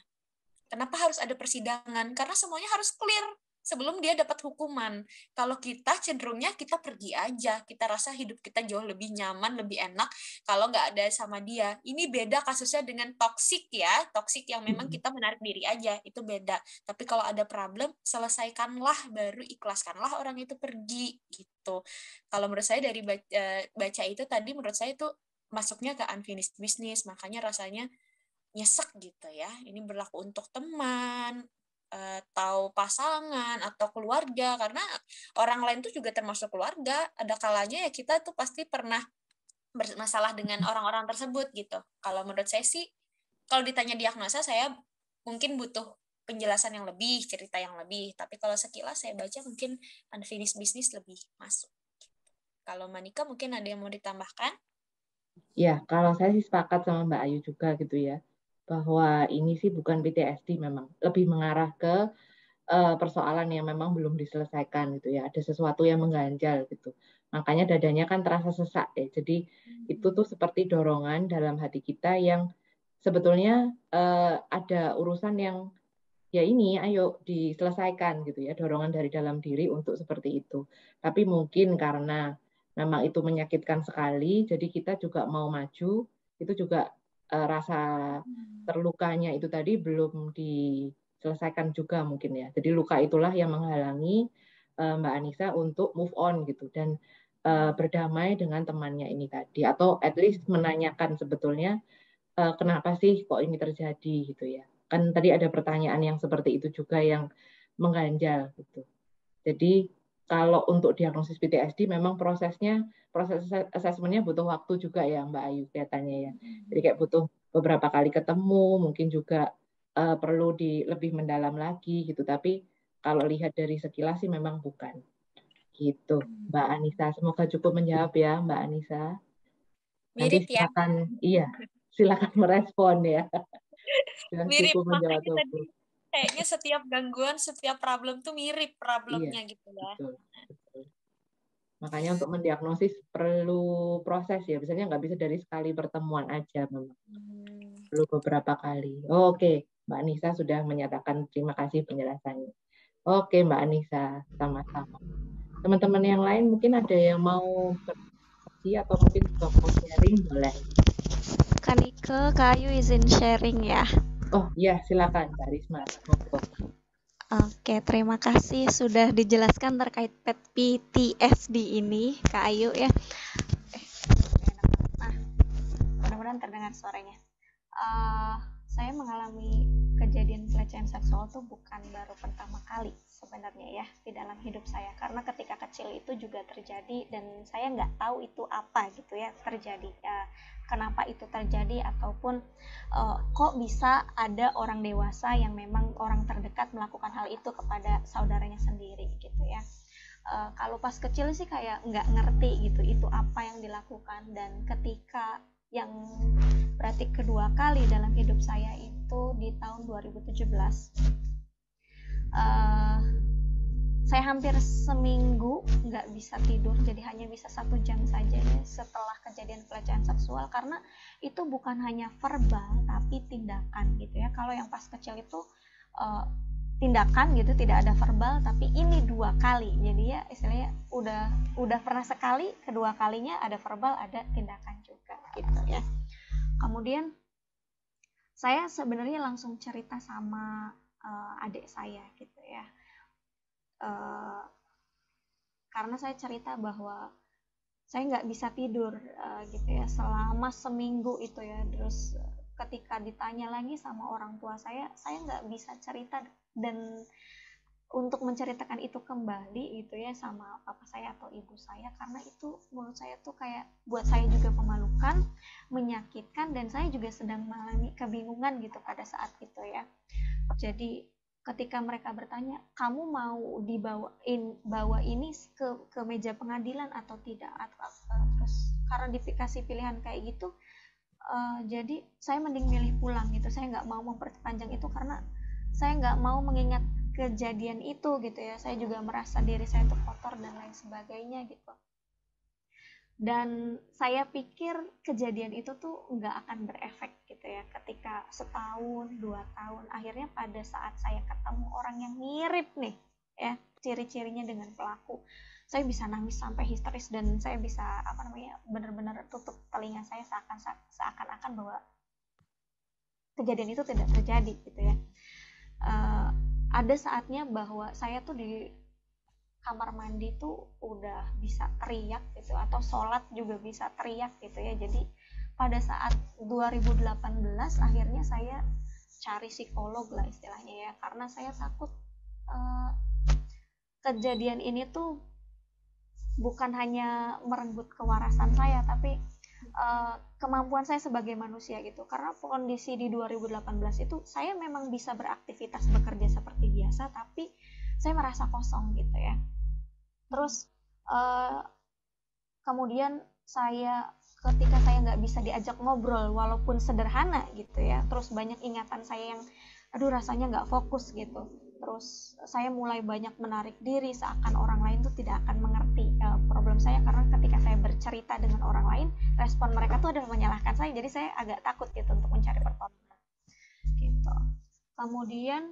Kenapa harus ada persidangan? Karena semuanya harus clear sebelum dia dapat hukuman. Kalau kita cenderungnya kita pergi aja, kita rasa hidup kita jauh lebih nyaman, lebih enak kalau nggak ada sama dia. Ini beda kasusnya dengan toksik ya, toksik yang memang kita menarik diri aja, itu beda. Tapi kalau ada problem, selesaikanlah, baru ikhlaskanlah orang itu pergi gitu. Kalau menurut saya dari baca itu tadi, menurut saya itu masuknya ke unfinished business, makanya rasanya nyesek gitu ya. Ini berlaku untuk teman, atau pasangan, atau keluarga, karena orang lain tuh juga termasuk keluarga. Ada kalanya ya kita tuh pasti pernah bermasalah dengan orang-orang tersebut gitu. Kalau menurut saya sih, kalau ditanya diagnosa, saya mungkin butuh penjelasan yang lebih, cerita yang lebih. Tapi kalau sekilas saya baca mungkin unfinished business lebih masuk. Kalau Manika mungkin ada yang mau ditambahkan? Ya, kalau saya sih sepakat sama Mbak Ayu juga gitu ya, bahwa ini sih bukan PTSD memang, lebih mengarah ke persoalan yang memang belum diselesaikan gitu ya, ada sesuatu yang mengganjal gitu. Makanya dadanya kan terasa sesak ya. Jadi itu tuh seperti dorongan dalam hati kita yang sebetulnya ada urusan yang ya ini ayo diselesaikan gitu ya, dorongan dari dalam diri untuk seperti itu. Tapi mungkin karena memang itu menyakitkan sekali, jadi kita juga mau maju, itu juga rasa terlukanya itu tadi belum diselesaikan juga mungkin ya. Jadi luka itulah yang menghalangi Mbak Anissa untuk move on gitu dan berdamai dengan temannya ini tadi, atau at least menanyakan sebetulnya kenapa sih kok ini terjadi gitu ya. Kan tadi ada pertanyaan yang seperti itu juga yang mengganjal gitu. Jadi kalau untuk diagnosis PTSD memang proses asesmennya butuh waktu juga ya Mbak Ayu kelihatannya ya. Jadi kayak butuh beberapa kali ketemu, mungkin juga perlu lebih mendalam lagi gitu. Tapi kalau lihat dari sekilas sih memang bukan gitu. Mbak Anissa, semoga cukup menjawab ya Mbak Anissa. Nanti Mirip ya? silakan merespon ya. Mirip, Cukup menjawab makanya tadi kayaknya setiap gangguan, setiap problem tuh mirip problemnya gitu ya. Betul. Makanya untuk mendiagnosis perlu proses ya, biasanya nggak bisa dari sekali pertemuan aja memang. Perlu beberapa kali. Oke, Mbak Anissa sudah menyatakan terima kasih penjelasannya. Oke, Mbak Anissa, sama-sama. Teman-teman yang lain mungkin ada yang mau berbagi atau mungkin juga mau sharing, boleh. Kanike, Kak Ayu izin sharing ya. Oh iya, silakan Mbak Risma. Oke, terima kasih sudah dijelaskan terkait PTSD ini, Kak Ayu ya. Nah, mudah-mudahan terdengar suaranya. Saya mengalami kejadian pelecehan seksual tuh bukan baru pertama kali sebenarnya ya di dalam hidup saya, karena ketika kecil itu juga terjadi dan saya nggak tahu itu apa gitu ya terjadi, kenapa itu terjadi ataupun kok bisa ada orang dewasa yang memang orang terdekat melakukan hal itu kepada saudaranya sendiri gitu ya. Kalau pas kecil sih kayak nggak ngerti gitu itu apa yang dilakukan, dan ketika yang berarti kedua kali dalam hidup saya itu di tahun 2017, saya hampir seminggu nggak bisa tidur, jadi hanya bisa 1 jam saja ya setelah kejadian pelecehan seksual, karena itu bukan hanya verbal tapi tindakan gitu ya. Kalau yang pas kecil itu tindakan gitu, tidak ada verbal, tapi ini 2 kali, jadi ya istilahnya udah pernah sekali, kedua kalinya ada verbal, ada tindakan juga gitu ya. Kemudian saya sebenarnya langsung cerita sama adik saya gitu ya, karena saya cerita bahwa saya nggak bisa tidur gitu ya selama seminggu itu ya. Terus ketika ditanya lagi sama orang tua saya nggak bisa cerita dan untuk menceritakan itu kembali gitu ya sama papa saya atau ibu saya, karena itu menurut saya tuh kayak buat saya juga memalukan, menyakitkan, dan saya juga sedang mengalami kebingungan gitu pada saat itu ya. Jadi ketika mereka bertanya, kamu mau bawa ini ke meja pengadilan atau tidak, terus karena dikasih pilihan kayak gitu, jadi saya mending milih pulang gitu. Saya nggak mau memperpanjang itu karena saya nggak mau mengingat kejadian itu gitu ya. Saya juga merasa diri saya itu kotor dan lain sebagainya gitu. Dan saya pikir kejadian itu tuh nggak akan berefek gitu ya. Ketika setahun, 2 tahun, akhirnya pada saat saya ketemu orang yang mirip nih ya, ciri-cirinya dengan pelaku, saya bisa nangis sampai histeris dan saya bisa benar-benar tutup telinga saya seakan-akan bahwa kejadian itu tidak terjadi gitu ya. Ada saatnya bahwa saya tuh di kamar mandi tuh udah bisa teriak gitu, atau sholat juga bisa teriak gitu ya. Jadi pada saat 2018 akhirnya saya cari psikolog lah istilahnya ya, karena saya takut kejadian ini tuh bukan hanya merenggut kewarasan saya, tapi kemampuan saya sebagai manusia gitu. Karena kondisi di 2018 itu saya memang bisa beraktivitas bekerja seperti biasa, tapi saya merasa kosong gitu ya. Terus kemudian ketika saya nggak bisa diajak ngobrol walaupun sederhana gitu ya, terus banyak ingatan saya yang aduh rasanya nggak fokus gitu. Terus saya mulai banyak menarik diri seakan orang lain tuh tidak akan mengerti problem saya, karena ketika saya bercerita dengan orang lain, respon mereka tuh adalah menyalahkan saya, jadi saya agak takut gitu untuk mencari pertolongan gitu. Kemudian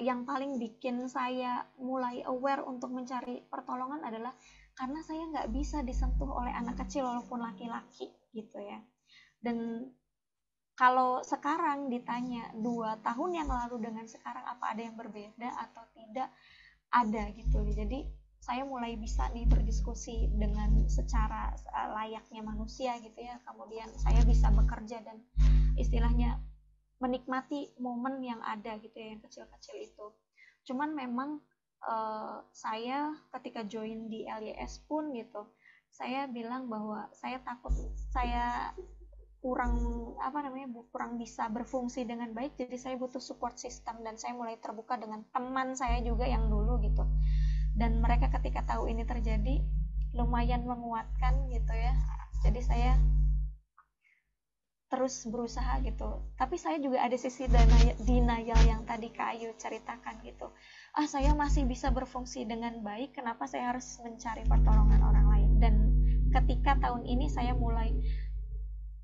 yang paling bikin saya mulai aware untuk mencari pertolongan adalah karena saya nggak bisa disentuh oleh anak kecil walaupun laki-laki gitu ya. Dan kalau sekarang ditanya 2 tahun yang lalu dengan sekarang apa ada yang berbeda atau tidak, ada gitu. Jadi saya mulai bisa nih berdiskusi dengan secara layaknya manusia gitu ya. Kemudian saya bisa bekerja dan istilahnya menikmati momen yang ada gitu ya, yang kecil-kecil itu. Cuman memang saya ketika join di LYS pun gitu, saya bilang bahwa saya takut saya kurang bisa berfungsi dengan baik, jadi saya butuh support system, dan saya mulai terbuka dengan teman saya juga yang dulu gitu, dan mereka ketika tahu ini terjadi lumayan menguatkan gitu ya. Jadi saya terus berusaha gitu, tapi saya juga ada sisi denial yang tadi Kak Ayu ceritakan gitu. Saya masih bisa berfungsi dengan baik, kenapa saya harus mencari pertolongan orang lain? Dan ketika tahun ini saya mulai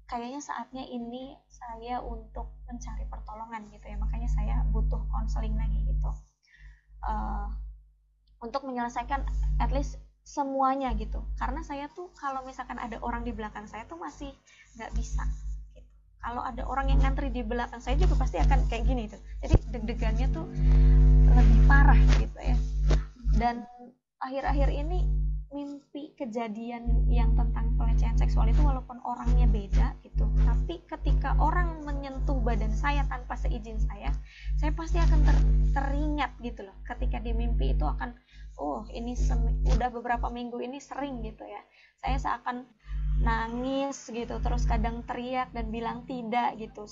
kayaknya saatnya ini saya untuk mencari pertolongan gitu ya, makanya saya butuh konseling lagi gitu untuk menyelesaikan at least semuanya gitu. Karena saya tuh kalau misalkan ada orang di belakang saya tuh masih nggak bisa gitu. Kalau ada orang yang ngantri di belakang saya juga pasti akan kayak gini tuh, jadi deg-degannya tuh lebih parah gitu ya. Dan akhir-akhir ini mimpi kejadian yang tentang pelecehan seksual itu walaupun orangnya beda gitu, tapi ketika orang menyentuh badan saya tanpa seizin saya pasti akan teringat gitu loh. Ketika di mimpi itu akan ini udah beberapa minggu ini sering gitu ya, saya seakan nangis gitu, terus kadang teriak dan bilang tidak gitu,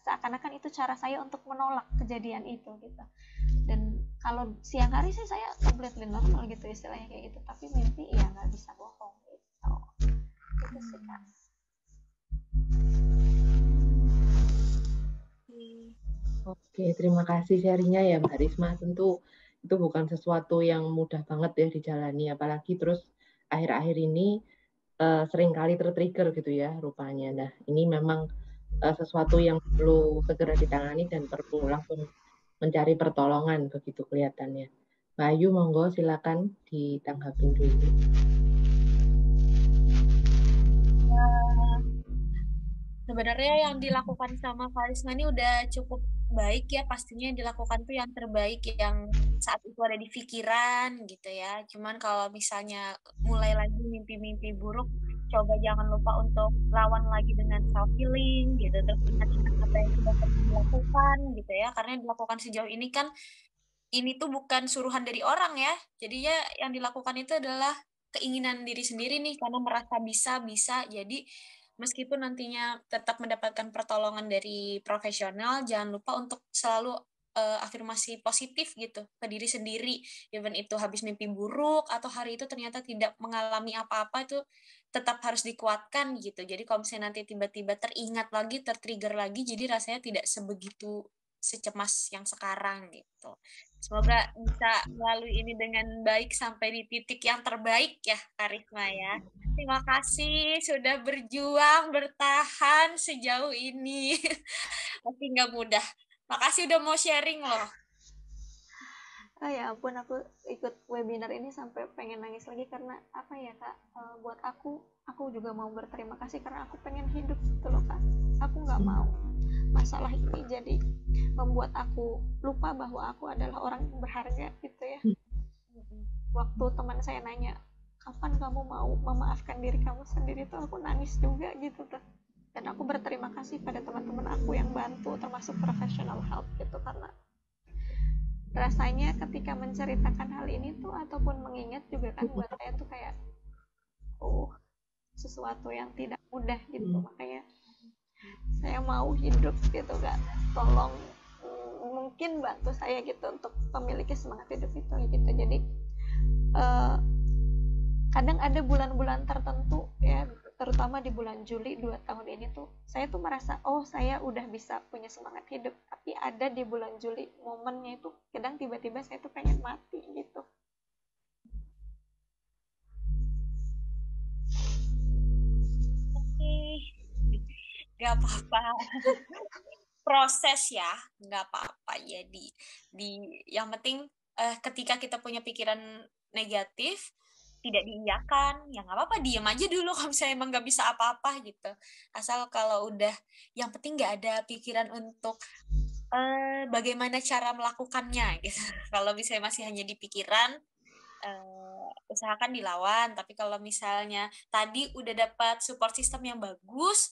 seakan-akan itu cara saya untuk menolak kejadian itu gitu. Dan kalau siang hari sih saya completely normal gitu istilahnya kayak gitu, tapi mimpi ya nggak bisa bohong gitu. Itu sih Kak. Oke, terima kasih sharingnya ya Mbak Risma. Tentu itu bukan sesuatu yang mudah banget ya dijalani, apalagi terus akhir-akhir ini seringkali tertrigger gitu ya rupanya. Nah, ini memang sesuatu yang perlu segera ditangani dan perlu langsung mencari pertolongan begitu kelihatannya. Mbak Ayu, monggo silakan ditanggapin dulu. Sebenarnya yang dilakukan sama Karisma ini udah cukup baik ya, pastinya yang dilakukan tuh yang terbaik yang saat itu ada di pikiran gitu ya. Cuman kalau misalnya mulai lagi mimpi-mimpi buruk, coba jangan lupa untuk lawan lagi dengan self healing gitu, terus ingat-ingat apa yang sudah pernah dilakukan gitu ya, karena yang dilakukan sejauh ini kan ini tuh bukan suruhan dari orang ya, jadinya yang dilakukan itu adalah keinginan diri sendiri nih, karena merasa bisa, jadi meskipun nantinya tetap mendapatkan pertolongan dari profesional, jangan lupa untuk selalu afirmasi positif gitu ke diri sendiri, even itu habis mimpi buruk atau hari itu ternyata tidak mengalami apa-apa, itu tetap harus dikuatkan gitu. Jadi kalau misalnya nanti tiba-tiba teringat lagi, tertrigger lagi, jadi rasanya tidak sebegitu secemas yang sekarang gitu. Semoga bisa melalui ini dengan baik sampai di titik yang terbaik ya Karisma ya. Terima kasih sudah berjuang, bertahan sejauh ini. Pasti nggak mudah. Makasih udah mau sharing loh. Ya ampun, aku ikut webinar ini sampai pengen nangis lagi karena apa ya Kak, buat aku juga mau berterima kasih karena aku pengen hidup gitu loh Kak. Aku nggak mau masalah ini jadi membuat aku lupa bahwa aku adalah orang yang berharga gitu ya. Waktu teman saya nanya, kapan kamu mau memaafkan diri kamu sendiri, tuh aku nangis juga gitu tuh. Dan aku berterima kasih pada teman-teman aku yang bantu, termasuk professional help gitu, karena rasanya ketika menceritakan hal ini tuh ataupun mengingat juga kan buat saya tuh kayak sesuatu yang tidak mudah gitu. Makanya saya mau hidup gitu Kak, tolong mungkin bantu saya gitu untuk memiliki semangat hidup itu gitu. Jadi kadang ada bulan-bulan tertentu ya, terutama di bulan Juli 2 tahun ini tuh saya tuh merasa saya udah bisa punya semangat hidup, tapi ada di bulan Juli momennya itu kadang tiba-tiba saya tuh pengen mati gitu. Gak apa-apa. Proses ya, nggak apa-apa ya. Yang penting ketika kita punya pikiran negatif, tidak diiyakan, ya nggak apa-apa, diem aja dulu kalau misalnya emang nggak bisa apa-apa gitu. Asal kalau udah, yang penting nggak ada pikiran untuk bagaimana cara melakukannya gitu. Kalau misalnya masih hanya di pikiran, usahakan dilawan. Tapi kalau misalnya tadi udah dapat support system yang bagus,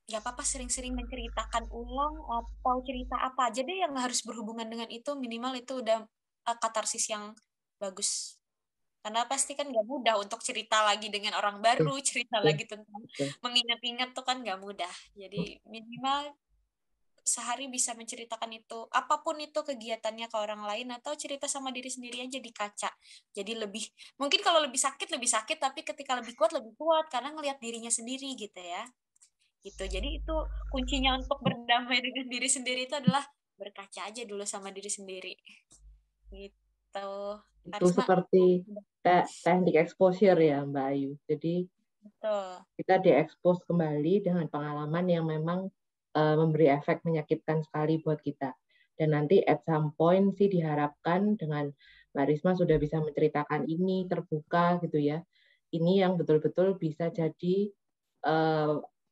ya apa-apa sering-sering menceritakan ulang atau cerita apa aja deh yang harus berhubungan dengan itu, minimal itu udah katarsis yang bagus. Karena pasti kan nggak mudah untuk cerita lagi dengan orang baru, cerita lagi tentang mengingat-ingat tuh kan nggak mudah. Jadi minimal sehari bisa menceritakan itu, apapun itu kegiatannya ke orang lain, atau cerita sama diri sendiri aja di kaca. Jadi mungkin kalau lebih sakit, tapi ketika lebih kuat, karena ngelihat dirinya sendiri gitu ya. Gitu. Jadi itu kuncinya untuk berdamai dengan diri sendiri itu adalah berkaca aja dulu sama diri sendiri. Gitu. Itu seperti teknik exposure ya Mbak Ayu. Jadi kita diekspos kembali dengan pengalaman yang memang memberi efek menyakitkan sekali buat kita. Dan nanti at some point sih diharapkan dengan Mbak Risma sudah bisa menceritakan ini terbuka gitu ya. Ini yang betul-betul bisa jadi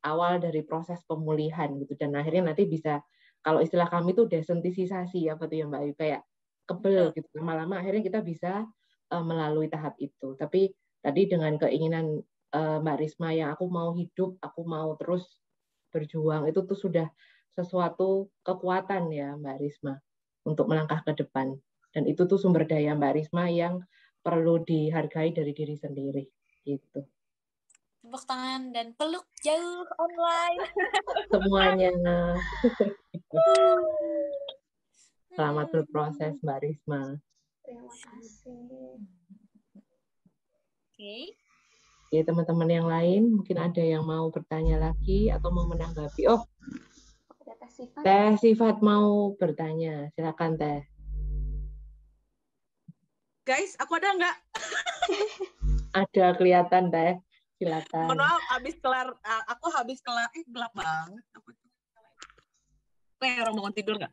awal dari proses pemulihan gitu, dan akhirnya nanti bisa, kalau istilah kami itu desensitisasi apa tuh ya Mbak Ayu, kayak kebel gitu, lama-lama akhirnya kita bisa melalui tahap itu. Tapi tadi dengan keinginan Mbak Risma yang aku mau hidup, aku mau terus berjuang, itu tuh sudah sesuatu kekuatan ya Mbak Risma untuk melangkah ke depan, dan itu tuh sumber daya Mbak Risma yang perlu dihargai dari diri sendiri gitu. Tepuk tangan dan peluk jauh online. Semuanya. Selamat berproses Mbak Risma. Terima kasih. Oke. Ya, teman-teman yang lain mungkin ada yang mau bertanya lagi atau mau menanggapi. Oh, Teh Sifat mau bertanya. Silakan Teh. Guys, aku ada nggak? Ada, kelihatan Teh. Silakan. Mohon maaf, aku habis kelar, gelap banget. Orang bangun tidur nggak?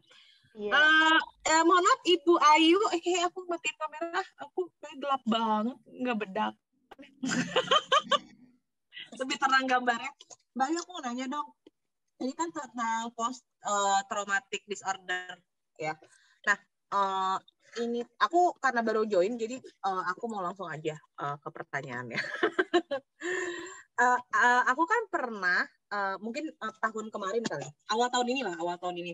Yeah. Mohon maaf Ibu Ayu, aku matiin kamera, aku gelap banget, nggak bedak. Lebih terang gambarnya. Mbak Ayu, aku mau nanya dong. Ini kan tentang post traumatic disorder ya. Nah, ini aku karena baru join, jadi aku mau langsung aja ke pertanyaannya. Aku kan pernah mungkin tahun kemarin kali, awal tahun ini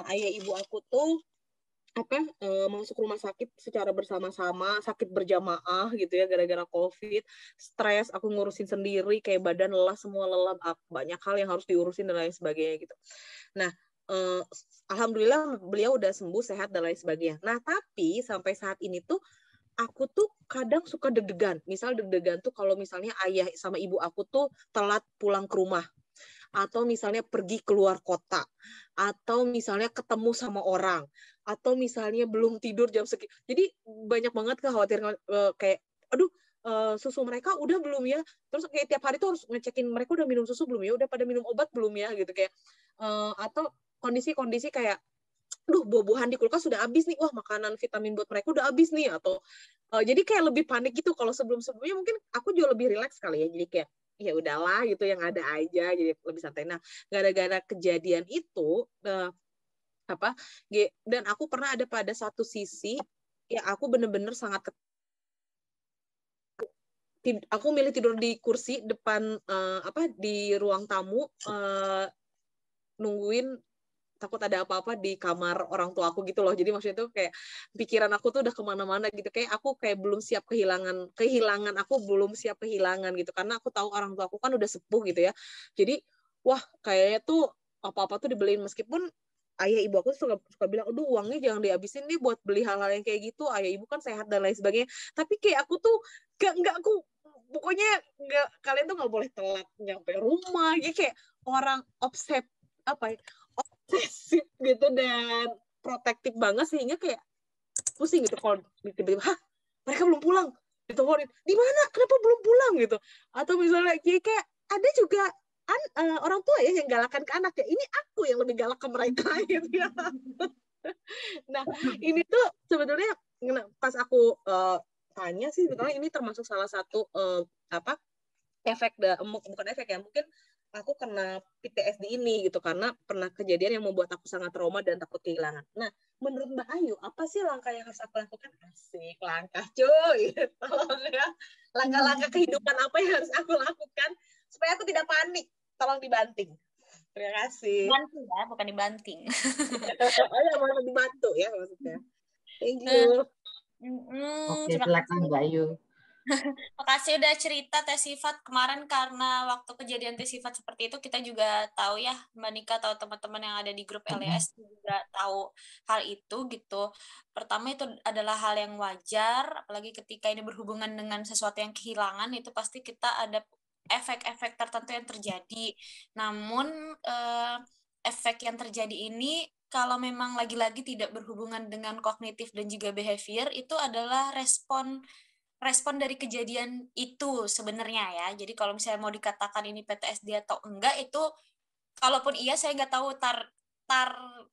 ayah ibu aku tuh masuk rumah sakit secara bersama-sama, sakit berjamaah gitu ya, gara-gara COVID, stres, aku ngurusin sendiri, kayak badan lelah, semua lelah, banyak hal yang harus diurusin dan lain sebagainya gitu. Nah, alhamdulillah beliau udah sembuh, sehat dan lain sebagainya. Nah, tapi sampai saat ini tuh aku tuh kadang suka deg-degan. Misal deg-degan tuh kalau misalnya ayah sama ibu aku tuh telat pulang ke rumah, atau misalnya pergi keluar kota, atau misalnya ketemu sama orang, atau misalnya belum tidur jam segitu. Jadi banyak banget kekhawatiran kayak, aduh, susu mereka udah belum ya? Terus kayak tiap hari tuh harus ngecekin mereka udah minum susu belum ya? Udah pada minum obat belum ya? Gitu kayak, atau kondisi-kondisi kayak, aduh, buah-buahan di kulkas sudah habis nih, wah makanan vitamin buat mereka udah habis nih, atau jadi kayak lebih panik gitu. Kalau sebelum-sebelumnya mungkin aku juga lebih rileks kali ya, jadi kayak ya udahlah gitu, yang ada aja, jadi lebih santai. Nah, gara-gara kejadian itu dan aku pernah ada pada satu sisi ya aku bener-bener sangat aku milih tidur di kursi depan di ruang tamu, nungguin takut ada apa-apa di kamar orang tua aku gitu loh. Jadi maksudnya tuh kayak pikiran aku tuh udah kemana-mana gitu. Kayak aku kayak belum siap kehilangan aku belum siap kehilangan gitu. Karena aku tahu orang tua aku kan udah sepuh gitu ya. Jadi wah kayaknya tuh apa-apa tuh dibeliin, meskipun ayah ibu aku suka bilang, aduh uangnya jangan dihabisin nih buat beli hal-hal yang kayak gitu. Ayah ibu kan sehat dan lain sebagainya. Tapi kayak aku tuh nggak aku pokoknya nggak, kalian tuh nggak boleh telat nyampe rumah. Jadi kayak orang obsesif gitu dan protektif banget, sehingga kayak pusing gitu kalau tiba-tiba mereka belum pulang, diteleponin di mana, kenapa belum pulang gitu. Atau misalnya kayak ada juga orang tua ya yang galakan ke anak ya, ini aku yang lebih galak ke mereka gitu ya. Nah ini tuh sebetulnya pas aku tanya sih, sebetulnya ini termasuk salah satu efek, bukan efek ya, mungkin aku kena PTSD ini gitu karena pernah kejadian yang membuat aku sangat trauma dan takut kehilangan. Nah, menurut Mbak Ayu, apa sih langkah yang harus aku lakukan? Asik, langkah cuy. Tolong ya. Langkah-langkah kehidupan apa yang harus aku lakukan supaya aku tidak panik? Tolong dibanting. Terima kasih. Bantu ya, bukan dibanting. Oh ya, mau dibantu ya maksudnya. Thank you. Oke, silakan Mbak Ayu. Makasih udah cerita Teh Sifat. Kemarin karena waktu kejadian Teh Sifat seperti itu, kita juga tahu ya, Mbak Nika atau teman-teman yang ada di grup LES juga tahu hal itu gitu. Pertama itu adalah hal yang wajar, apalagi ketika ini berhubungan dengan sesuatu yang kehilangan, itu pasti kita ada efek-efek tertentu yang terjadi. Namun efek yang terjadi ini kalau memang lagi-lagi tidak berhubungan dengan kognitif dan juga behavior, itu adalah respon dari kejadian itu sebenarnya ya. Jadi kalau misalnya mau dikatakan ini PTSD atau enggak, itu kalaupun iya saya nggak tahu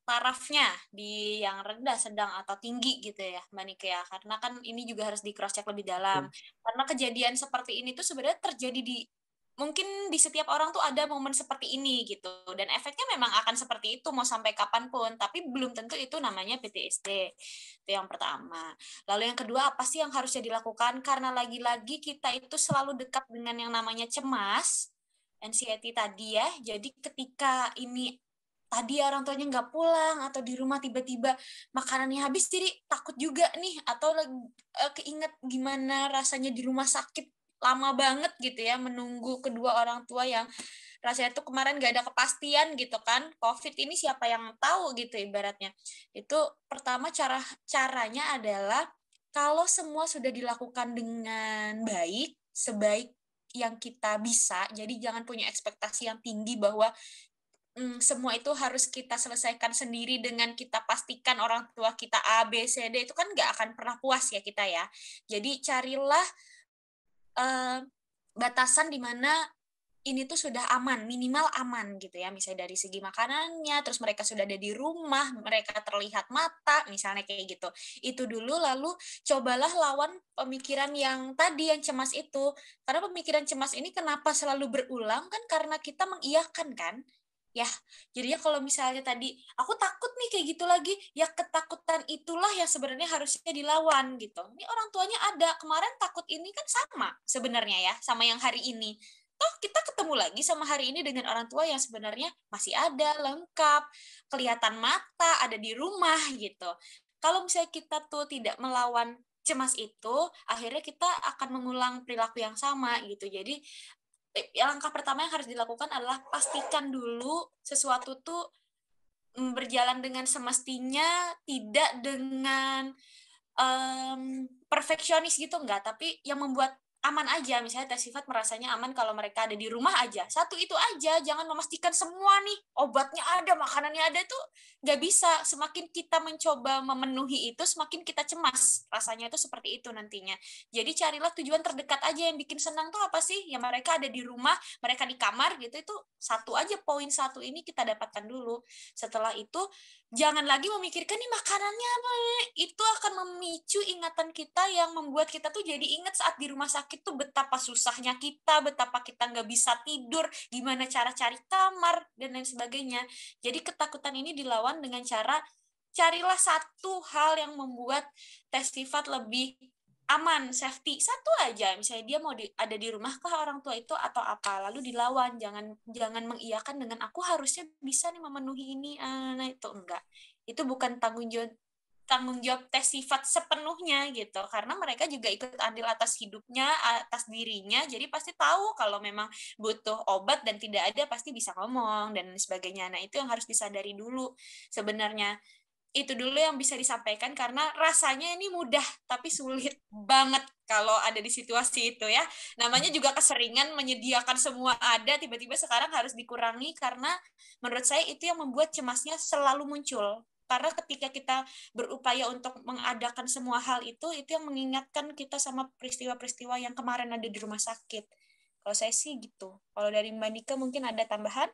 tarafnya di yang rendah, sedang atau tinggi gitu ya Mbak Nika ya. Karena kan ini juga harus di cross check lebih dalam. Karena kejadian seperti ini tuh sebenarnya terjadi mungkin di setiap orang tuh ada momen seperti ini gitu, dan efeknya memang akan seperti itu mau sampai kapanpun, tapi belum tentu itu namanya PTSD. Itu yang pertama. Lalu yang kedua, apa sih yang harusnya dilakukan? Karena lagi-lagi kita itu selalu dekat dengan yang namanya cemas, anxiety tadi ya. Jadi ketika ini tadi orang tuanya nggak pulang atau di rumah tiba-tiba makanannya habis, jadi takut juga nih, atau keinget gimana rasanya di rumah sakit lama banget gitu ya, menunggu kedua orang tua yang rasanya tuh kemarin gak ada kepastian gitu kan, COVID ini siapa yang tahu gitu ibaratnya. Itu pertama caranya adalah kalau semua sudah dilakukan dengan baik, sebaik yang kita bisa, jadi jangan punya ekspektasi yang tinggi bahwa semua itu harus kita selesaikan sendiri dengan kita pastikan orang tua kita A, B, C, D, itu kan gak akan pernah puas ya kita ya. Jadi carilah batasan di mana ini tuh sudah aman, minimal aman gitu ya, misalnya dari segi makanannya, terus mereka sudah ada di rumah, mereka terlihat mata, misalnya kayak gitu. Itu dulu, lalu cobalah lawan pemikiran yang tadi, yang cemas itu. Karena pemikiran cemas ini kenapa selalu berulang, kan karena kita mengiyakan kan, ya. Jadi ya kalau misalnya tadi aku takut nih kayak gitu lagi, ya ketakutan itulah yang sebenarnya harusnya dilawan gitu. Ini orang tuanya ada, kemarin takut ini kan sama sebenarnya ya, sama yang hari ini. Toh kita ketemu lagi sama hari ini dengan orang tua yang sebenarnya masih ada, lengkap, kelihatan mata, ada di rumah gitu. Kalau misalnya kita tuh tidak melawan cemas itu, akhirnya kita akan mengulang perilaku yang sama gitu. Jadi langkah pertama yang harus dilakukan adalah pastikan dulu sesuatu tuh berjalan dengan semestinya, tidak dengan perfeksionis gitu, enggak, tapi yang membuat aman aja. Misalnya Teh Sifat merasanya aman kalau mereka ada di rumah aja, satu itu aja, jangan memastikan semua nih obatnya ada, makanannya ada, tuh nggak bisa. Semakin kita mencoba memenuhi itu, semakin kita cemas, rasanya itu seperti itu nantinya. Jadi carilah tujuan terdekat aja yang bikin senang tuh apa sih, ya mereka ada di rumah, mereka di kamar gitu, itu satu aja, poin satu ini kita dapatkan dulu. Setelah itu jangan lagi memikirkan nih makanannya apa, itu akan memicu ingatan kita yang membuat kita tuh jadi ingat saat di rumah sakit tuh betapa susahnya kita, betapa kita nggak bisa tidur, gimana cara cari kamar, dan lain sebagainya. Jadi ketakutan ini dilawan dengan cara carilah satu hal yang membuat Teh Sifat lebih aman, safety, satu aja, misalnya dia mau ada di rumah kah orang tua itu atau apa, lalu dilawan, jangan mengiyakan dengan aku harusnya bisa nih memenuhi ini, nah itu enggak, itu bukan tanggung jawab tes sifat sepenuhnya gitu, karena mereka juga ikut andil atas hidupnya, atas dirinya, jadi pasti tahu kalau memang butuh obat dan tidak ada pasti bisa ngomong dan sebagainya. Nah itu yang harus disadari dulu sebenarnya. Itu dulu yang bisa disampaikan karena rasanya ini mudah tapi sulit banget kalau ada di situasi itu ya. Namanya juga keseringan menyediakan semua ada, tiba-tiba sekarang harus dikurangi karena menurut saya itu yang membuat cemasnya selalu muncul. Karena ketika kita berupaya untuk mengadakan semua hal itu yang mengingatkan kita sama peristiwa-peristiwa yang kemarin ada di rumah sakit. Kalau saya sih gitu. Kalau dari Mbak Nika mungkin ada tambahan?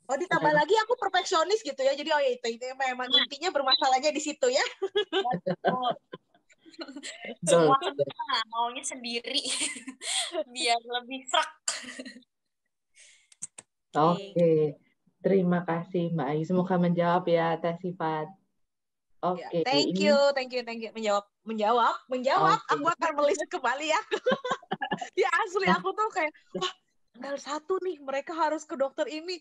Oh, ditambah lagi aku perfeksionis gitu ya. Jadi itu memang intinya bermasalahnya di situ ya. Semua maunya sendiri biar lebih frak. Oke. Terima kasih Mbak Ayu. Semoga menjawab ya tes sifat. Oke. Thank you. Menjawab. Okay. Aku akan melis kembali ya. Ya asli aku tuh kayak tanggal 1 nih mereka harus ke dokter ini,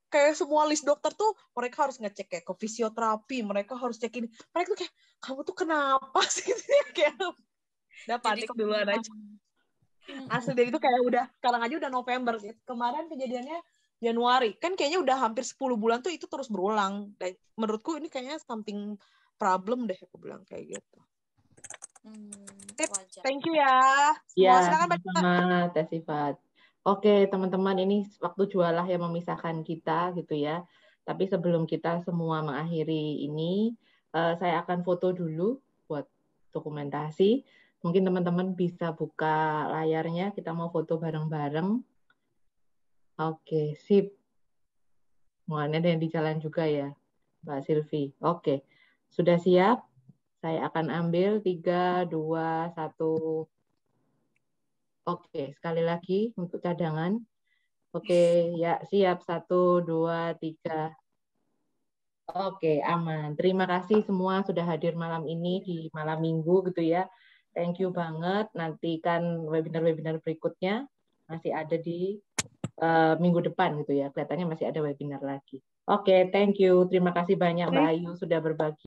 kayak semua list dokter tuh mereka harus ngecek kayak ke fisioterapi, mereka harus cek ini, mereka tuh kayak kamu tuh kenapa sih kayak udah panik duluan aja. Asli dari itu kayak udah sekarang aja udah November gitu. Kemarin kejadiannya Januari, kan kayaknya udah hampir 10 bulan tuh itu terus berulang, dan menurutku ini kayaknya something problem deh, aku bilang kayak gitu. Thank you ya. Ya, sama tes sifat. Oke, teman-teman, ini waktu jualah yang memisahkan kita gitu ya. Tapi sebelum kita semua mengakhiri ini, saya akan foto dulu buat dokumentasi. Mungkin teman-teman bisa buka layarnya, kita mau foto bareng-bareng. Oke, sip. Ada yang di jalan juga ya, Mbak Silvi. Oke, sudah siap? Saya akan ambil 3, 2, 1. Oke, sekali lagi untuk cadangan. Oke, ya siap. 1, 2, 3. Oke, aman. Terima kasih semua sudah hadir malam ini di malam minggu gitu ya. Thank you banget. Nantikan webinar-webinar berikutnya masih ada di minggu depan gitu ya. Kelihatannya masih ada webinar lagi. Oke, thank you. Terima kasih banyak Mbak Ayu sudah berbagi.